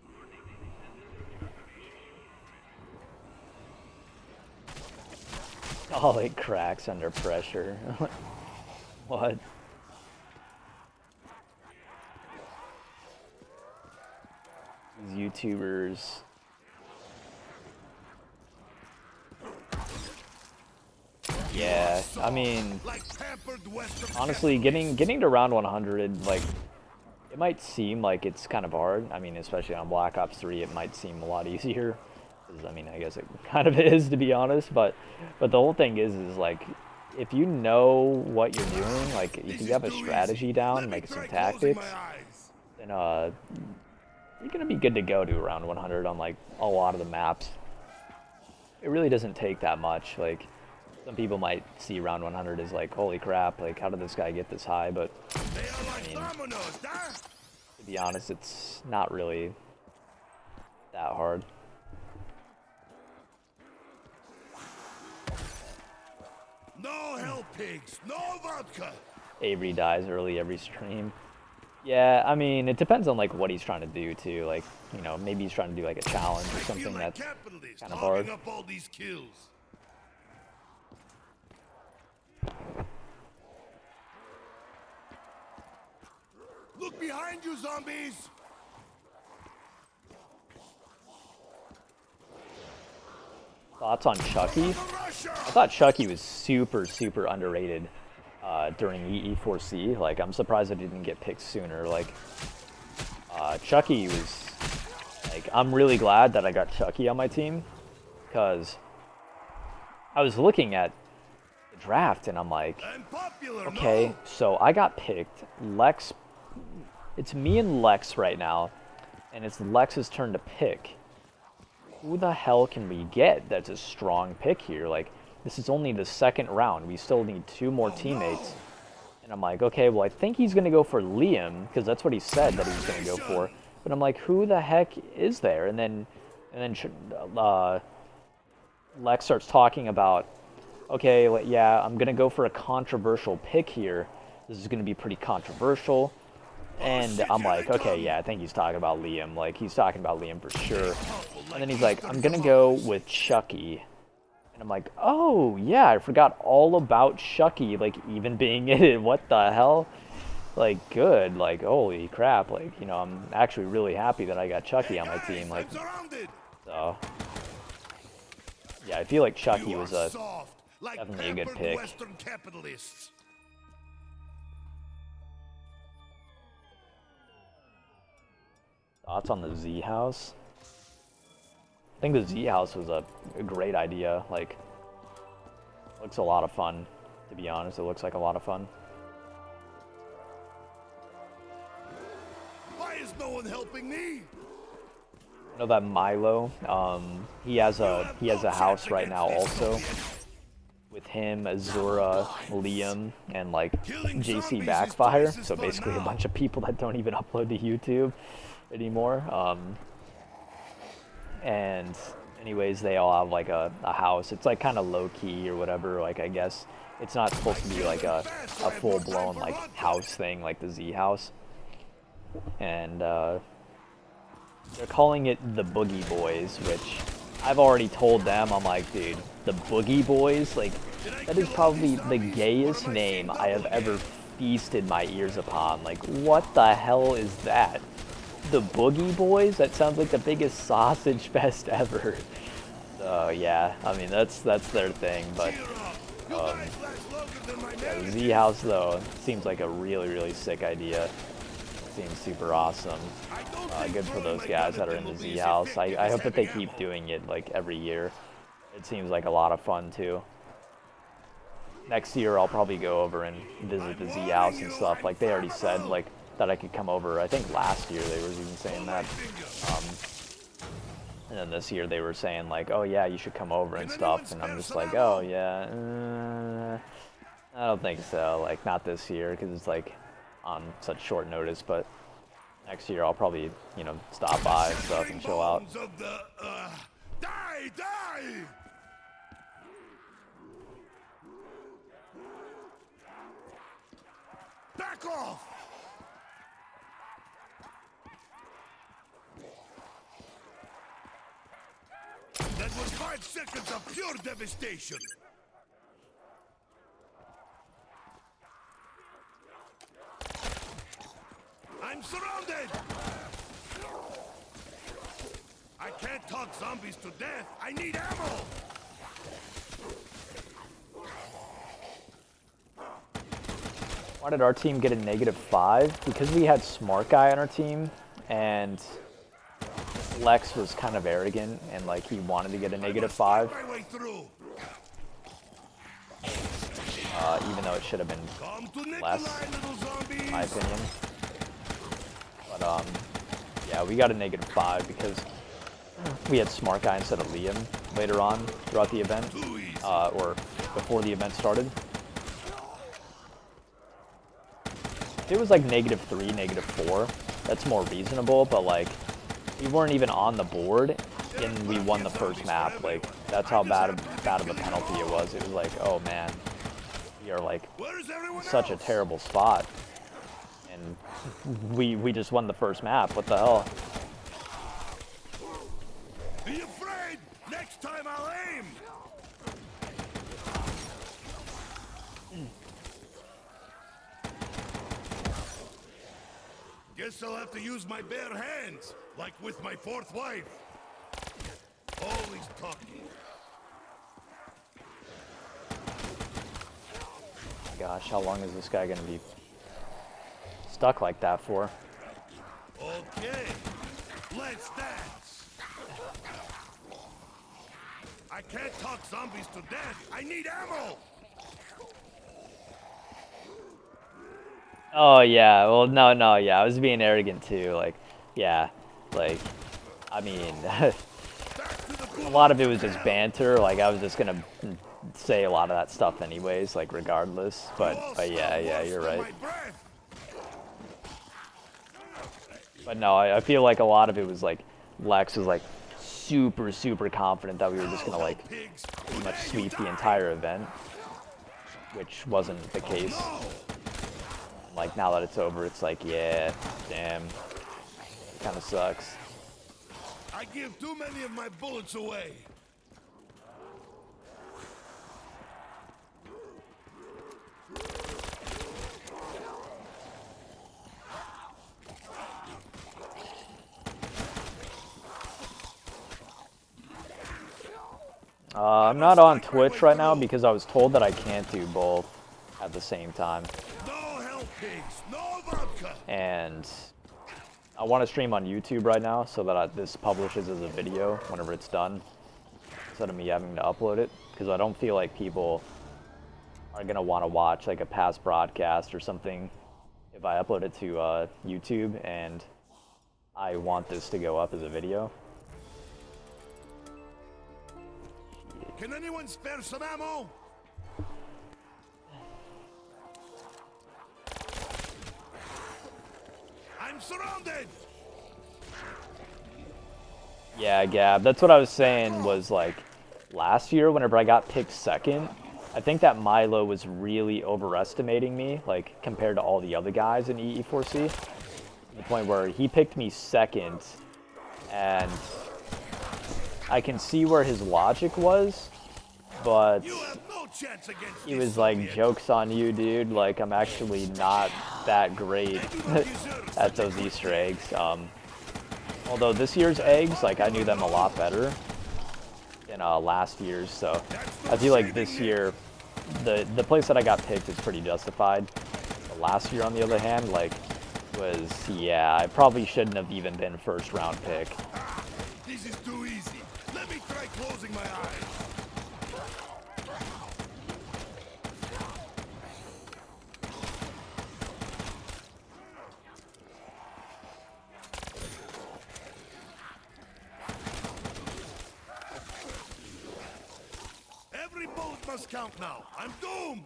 Oh, it cracks under pressure. What? These YouTubers. Yeah, I mean, honestly, getting to round 100, like, it might seem like it's kind of hard. I mean, especially on Black Ops 3, it might seem a lot easier. 'Cause, I mean, I guess it kind of is, to be honest. But the whole thing is like, if you know what you're doing, like, if you have a strategy down, like some tactics, then you're gonna be good to go to around 100 on like a lot of the maps. It really doesn't take that much. Like, some people might see round 100 as like, holy crap, like, how did this guy get this high? But I mean, to be honest, it's not really that hard. No hell pigs, no vodka. Avery dies early every stream. Yeah, I mean, it depends on like what he's trying to do too. Like, you know, maybe he's trying to do like a challenge or something that's kind of hard. Up all these kills. Look behind you, zombies! Thoughts on Chucky? I thought Chucky was super, super underrated during EE4C. Like, I'm surprised it didn't get picked sooner. Like, Chucky was, like, I'm really glad that I got Chucky on my team, because I was looking at the draft and I'm like, okay, so I got picked. Lex, it's me and Lex right now, and it's Lex's turn to pick. Who the hell can we get that's a strong pick here? Like, this is only the second round. We still need 2 more teammates. And I'm like, okay, well, I think he's going to go for Liam, because that's what he said that he was going to go for. But I'm like, who the heck is there? And then Lex starts talking about, okay, yeah, I'm going to go for a controversial pick here. This is going to be pretty controversial. And I'm like, okay, yeah, I think he's talking about Liam. Like, he's talking about Liam for sure. And then he's like, I'm gonna go with Chucky. And I'm like, oh, yeah, I forgot all about Chucky, like, even being in it. What the hell? Like, good. Like, holy crap. Like, you know, I'm actually really happy that I got Chucky on my team. Like, so, yeah, I feel like Chucky was definitely a good pick. Thoughts on the Z house? I think the Z house was a great idea. Like, looks a lot of fun, to be honest. It looks like a lot of fun. Why is no one helping me? I know that Milo, he has a house right now also, with him, Azura, Liam, and like JC Backfire. So basically a bunch of people that don't even upload to YouTube anymore. And anyways, they all have like a house. It's like kind of low key or whatever. Like, I guess it's not supposed to be like a full blown like house thing like the Z house. And they're calling it the Boogie Boys, which I've already told them. I'm like, dude, the Boogie Boys, like, that is probably the gayest name I have ever feasted my ears upon. Like, what the hell is that? The Boogie Boys? That sounds like the biggest sausage fest ever. So yeah, I mean, that's their thing. But yeah, the Z house though seems like a really sick idea. Seems super awesome. Good for those guys that are in the Z house. I hope that they keep doing it like every year. It seems like a lot of fun too. Next year I'll probably go over and visit the Z house and stuff. Like, they already said like that I could come over. I think last year they were even saying that. And then this year they were saying like, oh yeah, you should come over and stuff. And I'm just like, oh yeah, I don't think so. Like, not this year, because it's like on such short notice. But next year I'll probably, you know, stop by and stuff and chill out. Die! Back off! That was 5 seconds of pure devastation. I'm surrounded! I can't talk zombies to death. I need ammo! Why did our team get a -5? Because we had Smart Guy on our team, and Lex was kind of arrogant, and like he wanted to get a -5. My way through. Even though it should have been Come to less, Nikolai, little zombies. in my opinion. But yeah, we got a -5 because we had Smart Guy instead of Liam later on throughout the event, or before the event started. If it was like -3, -4, that's more reasonable, but like, we weren't even on the board, and we won the first map. Like, that's how bad of a penalty it was. It was like, oh man, we are like such a terrible spot, and we just won the first map. What the hell? Be afraid! Next time I'll aim! Guess I'll have to use my bare hands, like with my fourth wife. Always talking. Gosh, how long is this guy gonna be stuck like that for? Okay, let's dance. I can't talk zombies to death. I need ammo. Oh yeah, well no, yeah, I was being arrogant too, like, yeah, like, I mean, a lot of it was just banter, like, I was just gonna say a lot of that stuff anyways, like, regardless, but yeah, you're right. But no, I feel like a lot of it was, like, Lex was, like, super confident that we were just gonna, like, pretty much sweep the entire event, which wasn't the case. Like, now that it's over, it's like, yeah, damn, it kind of sucks. I give too many of my bullets away. I'm not on Twitch right now because I was told that I can't do both at the same time. No hell pigs, no vodka. And I want to stream on YouTube right now so that this publishes as a video whenever it's done, instead of me having to upload it, because I don't feel like people are going to want to watch like a past broadcast or something if I upload it to YouTube, and I want this to go up as a video. Can anyone spare some ammo? I'm surrounded. Yeah, Gab, that's what I was saying, was like last year whenever I got picked second, I think that Milo was really overestimating me, like compared to all the other guys in EE4C, to the point where he picked me second, and I can see where his logic was, but he was like, joke's on you, dude, like I'm actually not that great at those Easter eggs. Although this year's eggs, like I knew them a lot better than last year's, so I feel like this year, the place that I got picked is pretty justified. But last year, on the other hand, like, was, yeah, I probably shouldn't have even been first round pick. This is too easy. Let me try closing my eyes. Every bullet must count now. I'm doomed.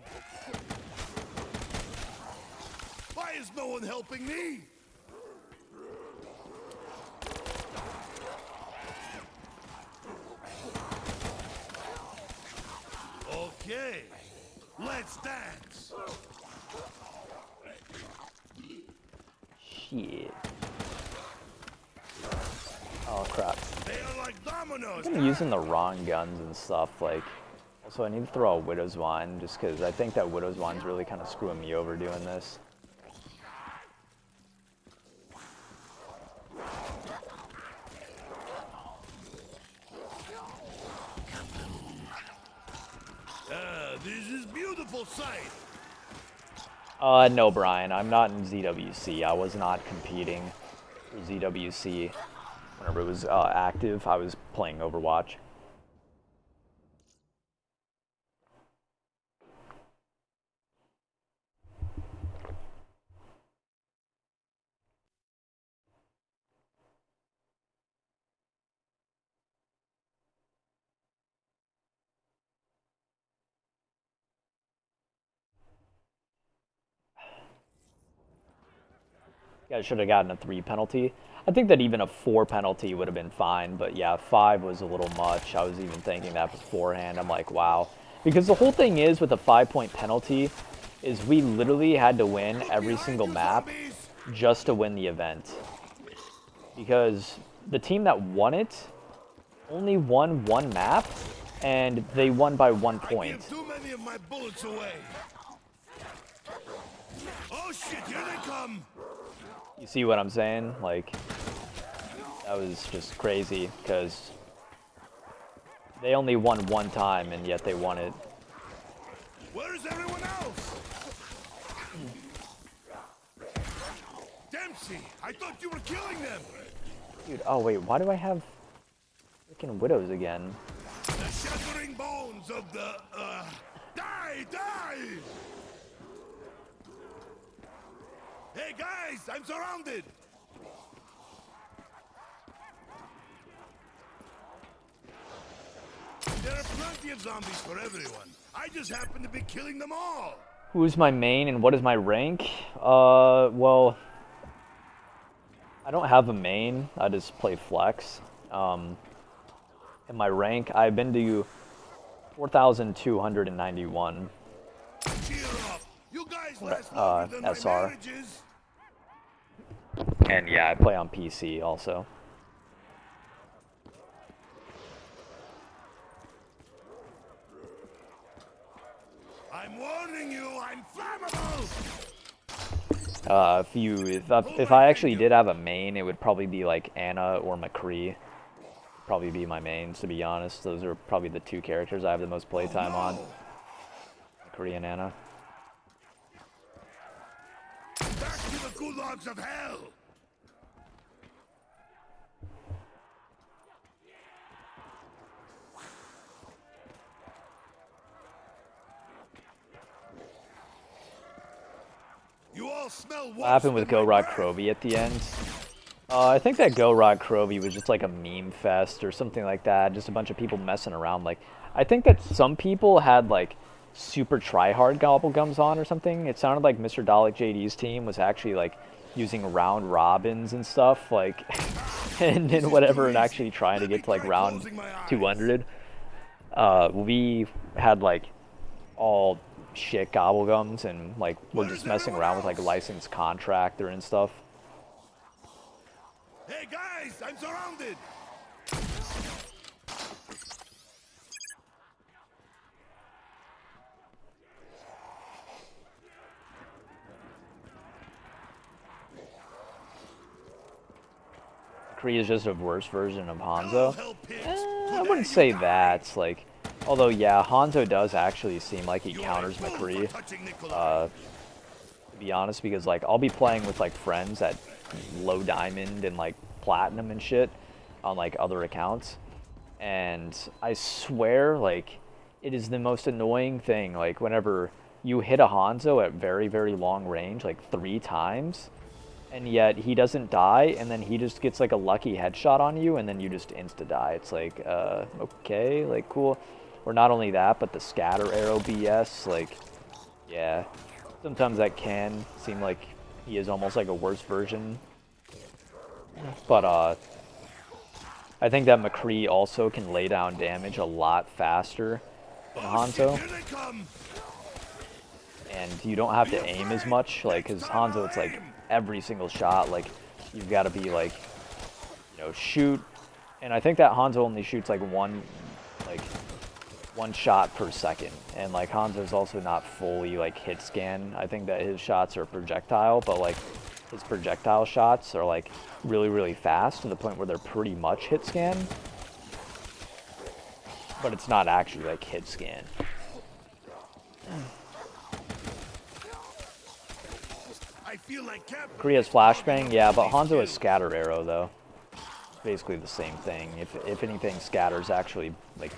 Why is no one helping me? Okay, let's dance. Shit. Oh crap. They are like dominoes. I'm using the wrong guns and stuff, like, also I need to throw a Widow's Wine, just because I think that Widow's Wine's really kind of screwing me over doing this. whole site. No, Brian, I'm not in ZWC. I was not competing for ZWC whenever it was active. I was playing Overwatch. I should have gotten a 3 penalty. I think that even a 4 penalty would have been fine, but yeah, 5 was a little much. I was even thinking that beforehand. I'm like, wow. Because the whole thing is with a 5-point penalty is we literally had to win every single map just to win the event. Because the team that won it only won 1 map, and they won by 1 point. Too many of my bullets away. Oh shit, here they come. You see what I'm saying? Like, that was just crazy, because they only won 1 time, and yet they won it. Where is everyone else? Dempsey, I thought you were killing them. Dude, oh wait, why do I have freaking widows again? The shattering bones of the, die, die! Hey guys, I'm surrounded! There are plenty of zombies for everyone. I just happen to be killing them all. Who's my main and what is my rank? Well, I don't have a main. I just play flex. And my rank, I've been to 4,291. Cheer up. You guys last longer than SR. my marriages. And yeah, I play on PC also. I'm warning you, I'm flammable. If I actually did have a main, it would probably be like Anna or McCree. Probably be my mains, to be honest. Those are probably the 2 characters I have the most playtime on. McCree and Anna. Back to the gulags of hell. You all smell What happened with Go Rock Crovey at the end? I think that Go Rock Crovey was just like a meme fest or something like that. Just a bunch of people messing around. Like, I think that some people had like super try-hard Gobblegums on or something. It sounded like Mr. Dalek JD's team was actually like using round robins and stuff, like, and whatever, and actually trying to get to like round 200. We had like all shit Gobblegums, and like we're just messing around with like licensed contractor and stuff. Hey guys, I'm surrounded. Kree is just a worse version of Hanzo. I wouldn't say that. Like, although yeah, Hanzo does actually seem like he counters McCree. To be honest, because like I'll be playing with like friends at low diamond and like platinum and shit on like other accounts, and I swear like it is the most annoying thing. Like whenever you hit a Hanzo at very, very long range, like 3 times. And yet he doesn't die, and then he just gets like a lucky headshot on you, and then you just insta-die. It's like, okay, like cool. Or not only that, but the scatter arrow BS, like, yeah. Sometimes that can seem like he is almost like a worse version. But, I think that McCree also can lay down damage a lot faster than Hanzo. And you don't have to aim as much, like, because Hanzo, it's like every single shot, like, you've got to be like, you know, shoot. And I think that Hanzo only shoots like one shot per second. And like Hanzo's also not fully like hit scan. I think that his shots are projectile, but like his projectile shots are like really, really fast to the point where they're pretty much hit scan. But it's not actually like hit scan. feel like McCree has flashbang, yeah, but Hanzo has scatter arrow though. Basically the same thing. If anything, scatter's actually like,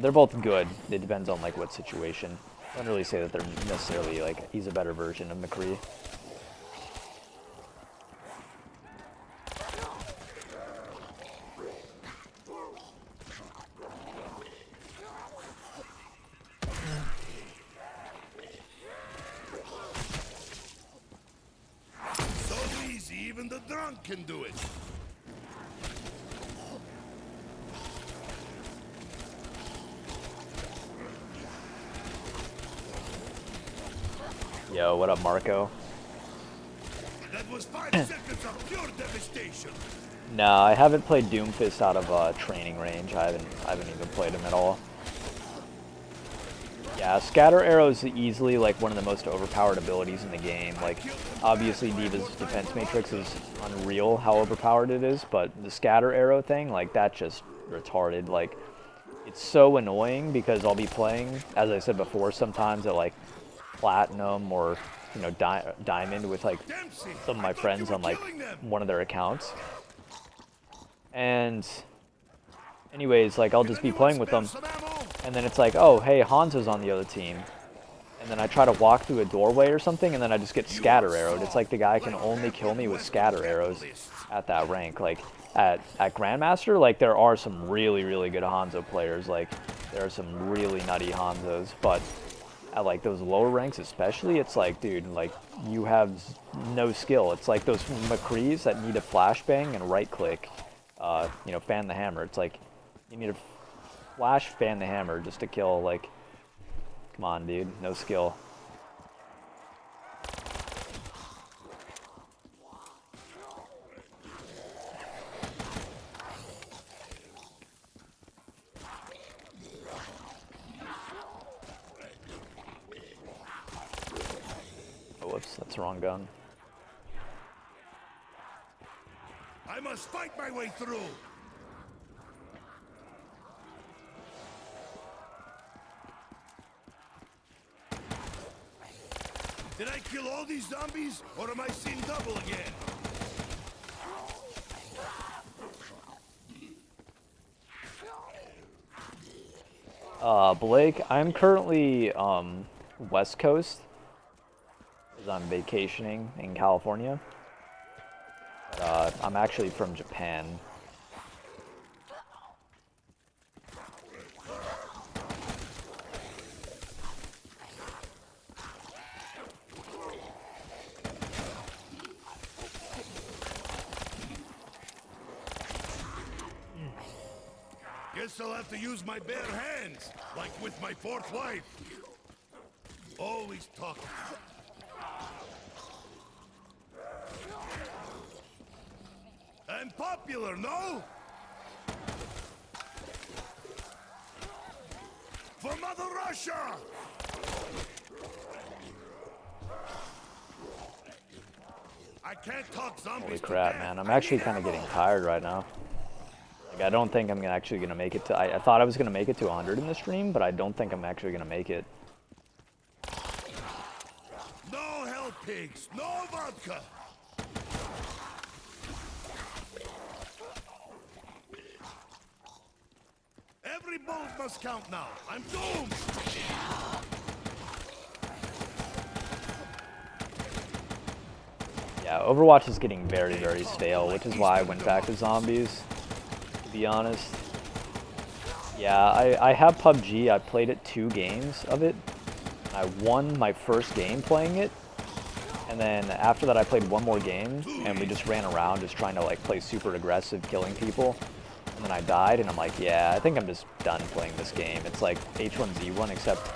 they're both good. It depends on like what situation. I don't really say that they're necessarily like he's a better version of McCree. so easy, even the drunk can do it. Yo, what up, Marco? That was 5 seconds of pure devastation. No, I haven't played Doomfist out of training range. I haven't even played him at all. Yeah, scatter arrow is easily like one of the most overpowered abilities in the game. Like, obviously D.Va's defense matrix is unreal how overpowered it is, but the scatter arrow thing, like, that's just retarded. Like, it's so annoying because I'll be playing, as I said before, sometimes at like platinum or, you know, diamond with like some of my friends on like one of their accounts. And anyways, like, I'll just be playing with them, and then it's like, oh, hey, Hanzo's on the other team. And then I try to walk through a doorway or something, and then I just get scatter arrowed. It's like the guy can only kill me with scatter arrows at that rank. Like, at Grandmaster, like, there are some really, really good Hanzo players. Like, there are some really nutty Hanzos, but at, like, those lower ranks especially, it's like, dude, like, you have no skill. It's like those McCrees that need a flashbang and right-click, you know, fan the hammer. It's like, you need a flash, fan the hammer just to kill, like, come on, dude, no skill. Oh, whoops, that's the wrong gun. I must fight my way through. Did I kill all these zombies, or am I seeing double again? Blake, I'm currently, West Coast, because I'm vacationing in California. But, I'm actually from Japan. Guess I'll have to use my bare hands, like with my fourth wife. Always talking. I'm popular, no? For Mother Russia! I can't talk zombies. Holy crap, man. I'm actually kind of getting tired right now. Like, I don't think I'm actually going to make it to... I thought I was going to make it to 100 in the stream, but I don't think I'm actually going to make it. No hell pigs, no vodka! Every bullet must count now. I'm doomed! Yeah, Overwatch is getting very, very stale, which is why I went back to zombies, to be honest. Yeah, I have PUBG. I played it 2 games of it. I won my first game playing it, and then after that I played 1 more game, and we just ran around just trying to, like, play super aggressive, killing people. And then I died, and I'm like, yeah, I think I'm just done playing this game. It's like H1Z1, except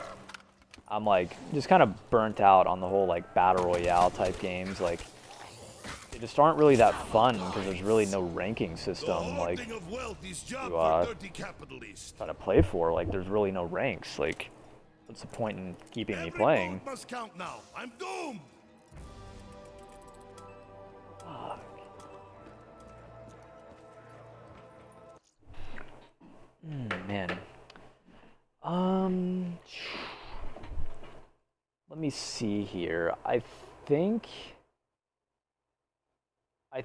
I'm, like, just kind of burnt out on the whole, like, Battle Royale type games. Like, they just aren't really that fun because there's really no ranking system, like, to try to play for. Like, there's really no ranks. Like, what's the point in keeping me playing? Must count now. I'm doomed. Man. Let me see here. I think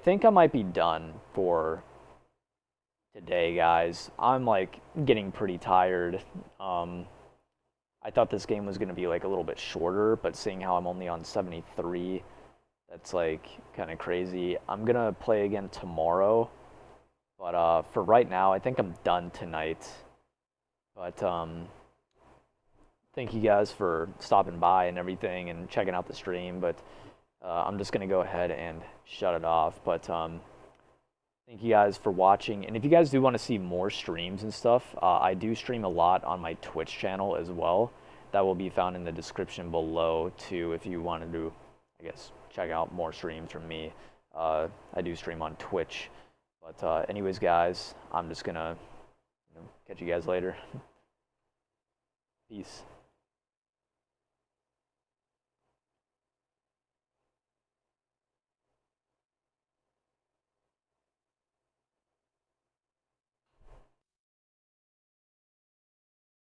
think I might be done for today, guys. I'm like getting pretty tired. I thought this game was gonna be like a little bit shorter, but seeing how I'm only on 73, that's like kind of crazy. I'm gonna play again tomorrow, but for right now, I think I'm done tonight. But thank you guys for stopping by and everything and checking out the stream. But I'm just gonna go ahead and shut it off. But thank you guys for watching. And if you guys do want to see more streams and stuff, I do stream a lot on my Twitch channel as well. That will be found in the description below too if you wanted to, I guess, check out more streams from me. I do stream on Twitch. But anyways, guys, I'm just gonna catch you guys later. Peace.